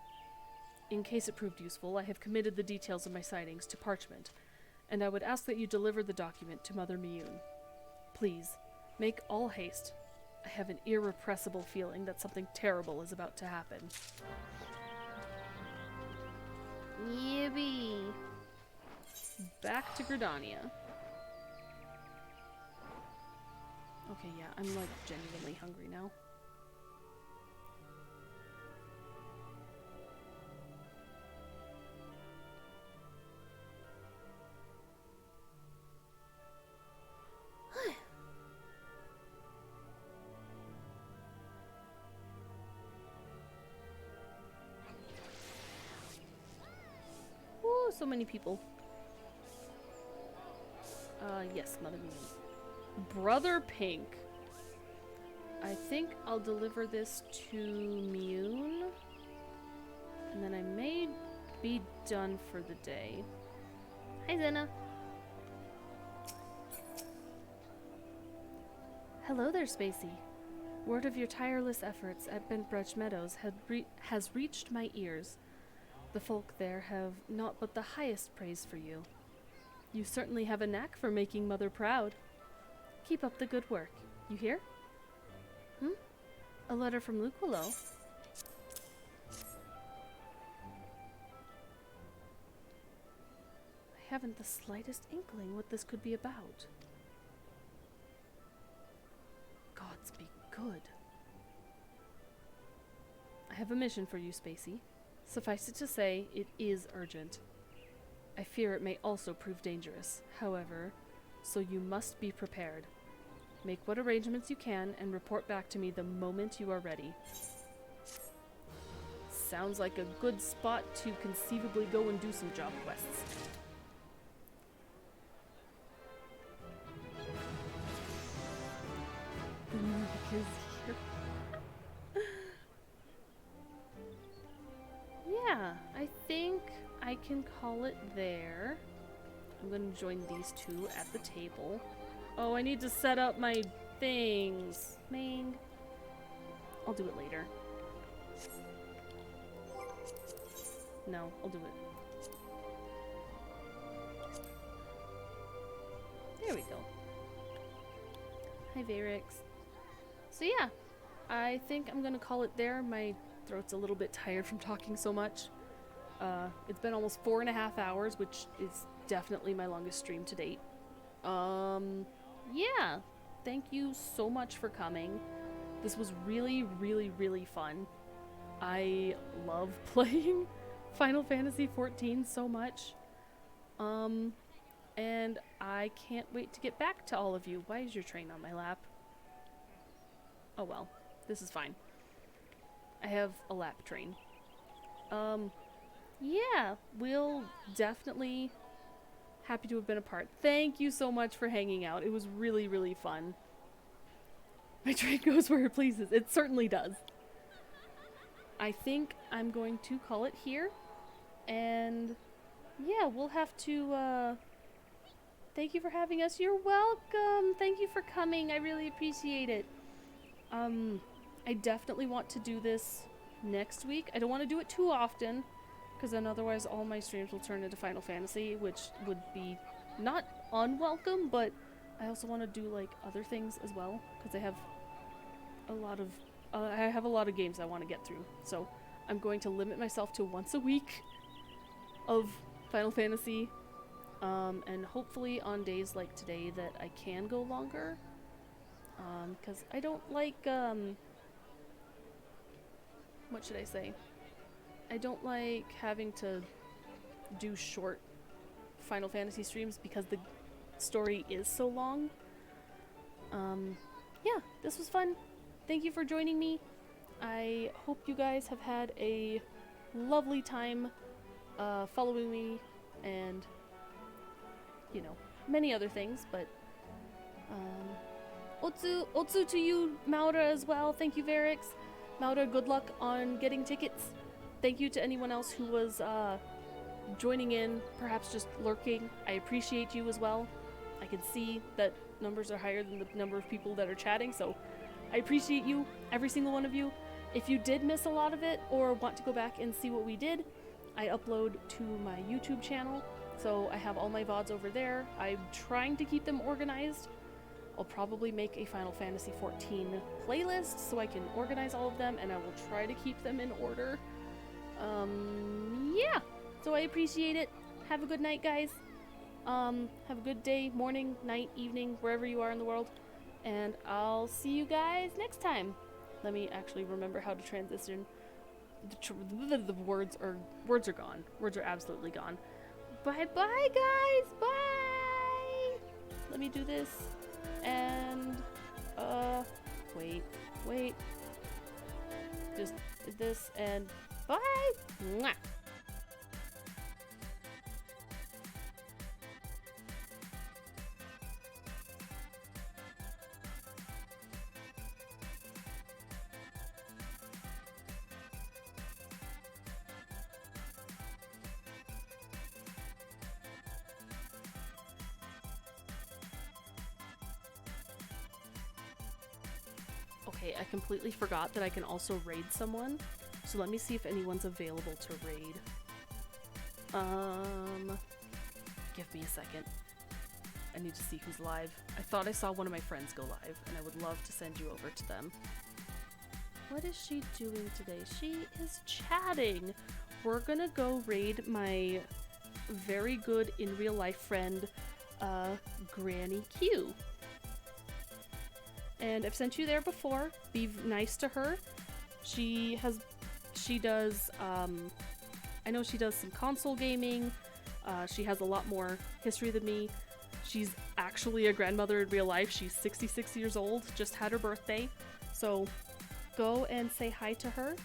In case it proved useful, I have committed the details of my sightings to parchment, and I would ask that you deliver the document to Mother Miyun. Please, make all haste. I have an irrepressible feeling that something terrible is about to happen. Yippee! Back to Gridania. Okay, yeah, I'm like genuinely hungry now. Ooh, so many people. Yes, Mother Miyun. Brother Pink. I think I'll deliver this to Miyun. And then I may be done for the day. Hi, Zena. Hello there, Spacey. Word of your tireless efforts at Bentbrush Meadows has reached my ears. The folk there have naught but the highest praise for you. You certainly have a knack for making Mother proud. Keep up the good work. You hear? A letter from Luke Willow. I haven't the slightest inkling what this could be about. Gods be good. I have a mission for you, Spacey. Suffice it to say, it is urgent. I fear it may also prove dangerous, however, so you must be prepared. Make what arrangements you can and report back to me the moment you are ready. Sounds like a good spot to conceivably go and do some job quests. Because yeah, I think I can call it there. I'm gonna join these two at the table. Oh, I need to set up my things. Mang. I'll do it later. No, I'll do it. There we go. Hi, Varix. So yeah, I think I'm gonna call it there. My throat's a little bit tired from talking so much. It's been almost 4.5 hours, which is definitely my longest stream to date. Yeah, thank you so much for coming. This was really, really, really fun. I love playing Final Fantasy XIV so much. And I can't wait to get back to all of you. Why is your train on my lap? Oh well, this is fine. I have a lap train. Yeah, we'll definitely happy to have been a part. Thank you so much for hanging out. It was really, really fun. My train goes where it pleases. It certainly does. I think I'm going to call it here. And yeah, we'll have to, thank you for having us. You're welcome. Thank you for coming. I really appreciate it. I definitely want to do this next week. I don't want to do it too often, because then otherwise all my streams will turn into Final Fantasy, which would be not unwelcome, but I also want to do like other things as well, because I have a lot of games I want to get through. So I'm going to limit myself to once a week of Final Fantasy, and hopefully on days like today that I can go longer, because I don't like, what should I say? I don't like having to do short Final Fantasy streams because the story is so long. Yeah, this was fun. Thank you for joining me. I hope you guys have had a lovely time following me and, you know, many other things, but Otsu to you, Maura, as well. Thank you, Varix. Maura, good luck on getting tickets. Thank you to anyone else who was joining in, perhaps just lurking. I appreciate you as well. I can see that numbers are higher than the number of people that are chatting, so I appreciate you, every single one of you. If you did miss a lot of it or want to go back and see what we did, I upload to my YouTube channel, so I have all my VODs over there. I'm trying to keep them organized. I'll probably make a Final Fantasy XIV playlist so I can organize all of them, and I will try to keep them in order. Yeah, so I appreciate it. Have a good night, guys. Have a good day, morning, night, evening, wherever you are in the world, and I'll see you guys next time. Let me actually remember how to transition. The words are gone. Words are absolutely gone. Bye bye, guys. Bye. Let me do this. And wait. Just did this and bye. Mwah. Okay, I completely forgot that I can also raid someone. So let me see if anyone's available to raid. Give me a second. I need to see who's live. I thought I saw one of my friends go live, and I would love to send you over to them. What is she doing today? She is chatting. We're gonna go raid my very good in real life friend, Granny Q. And I've sent you there before. Be nice to her. She does, I know she does some console gaming. She has a lot more history than me. She's actually a grandmother in real life. She's 66 years old, just had her birthday. So go and say hi to her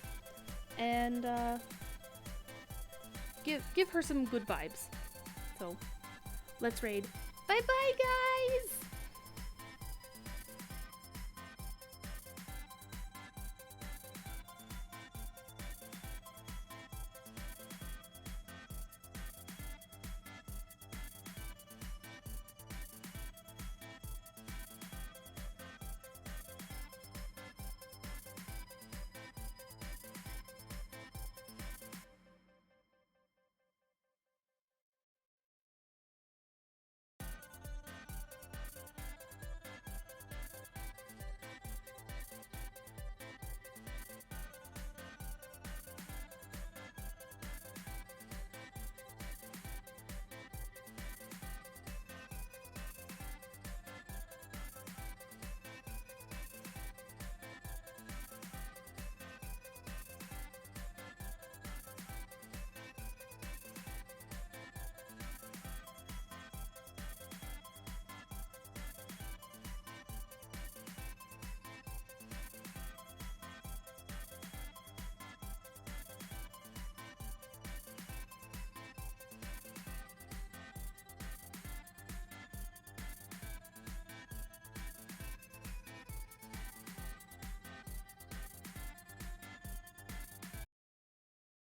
and give her some good vibes. So let's raid. Bye bye, guys!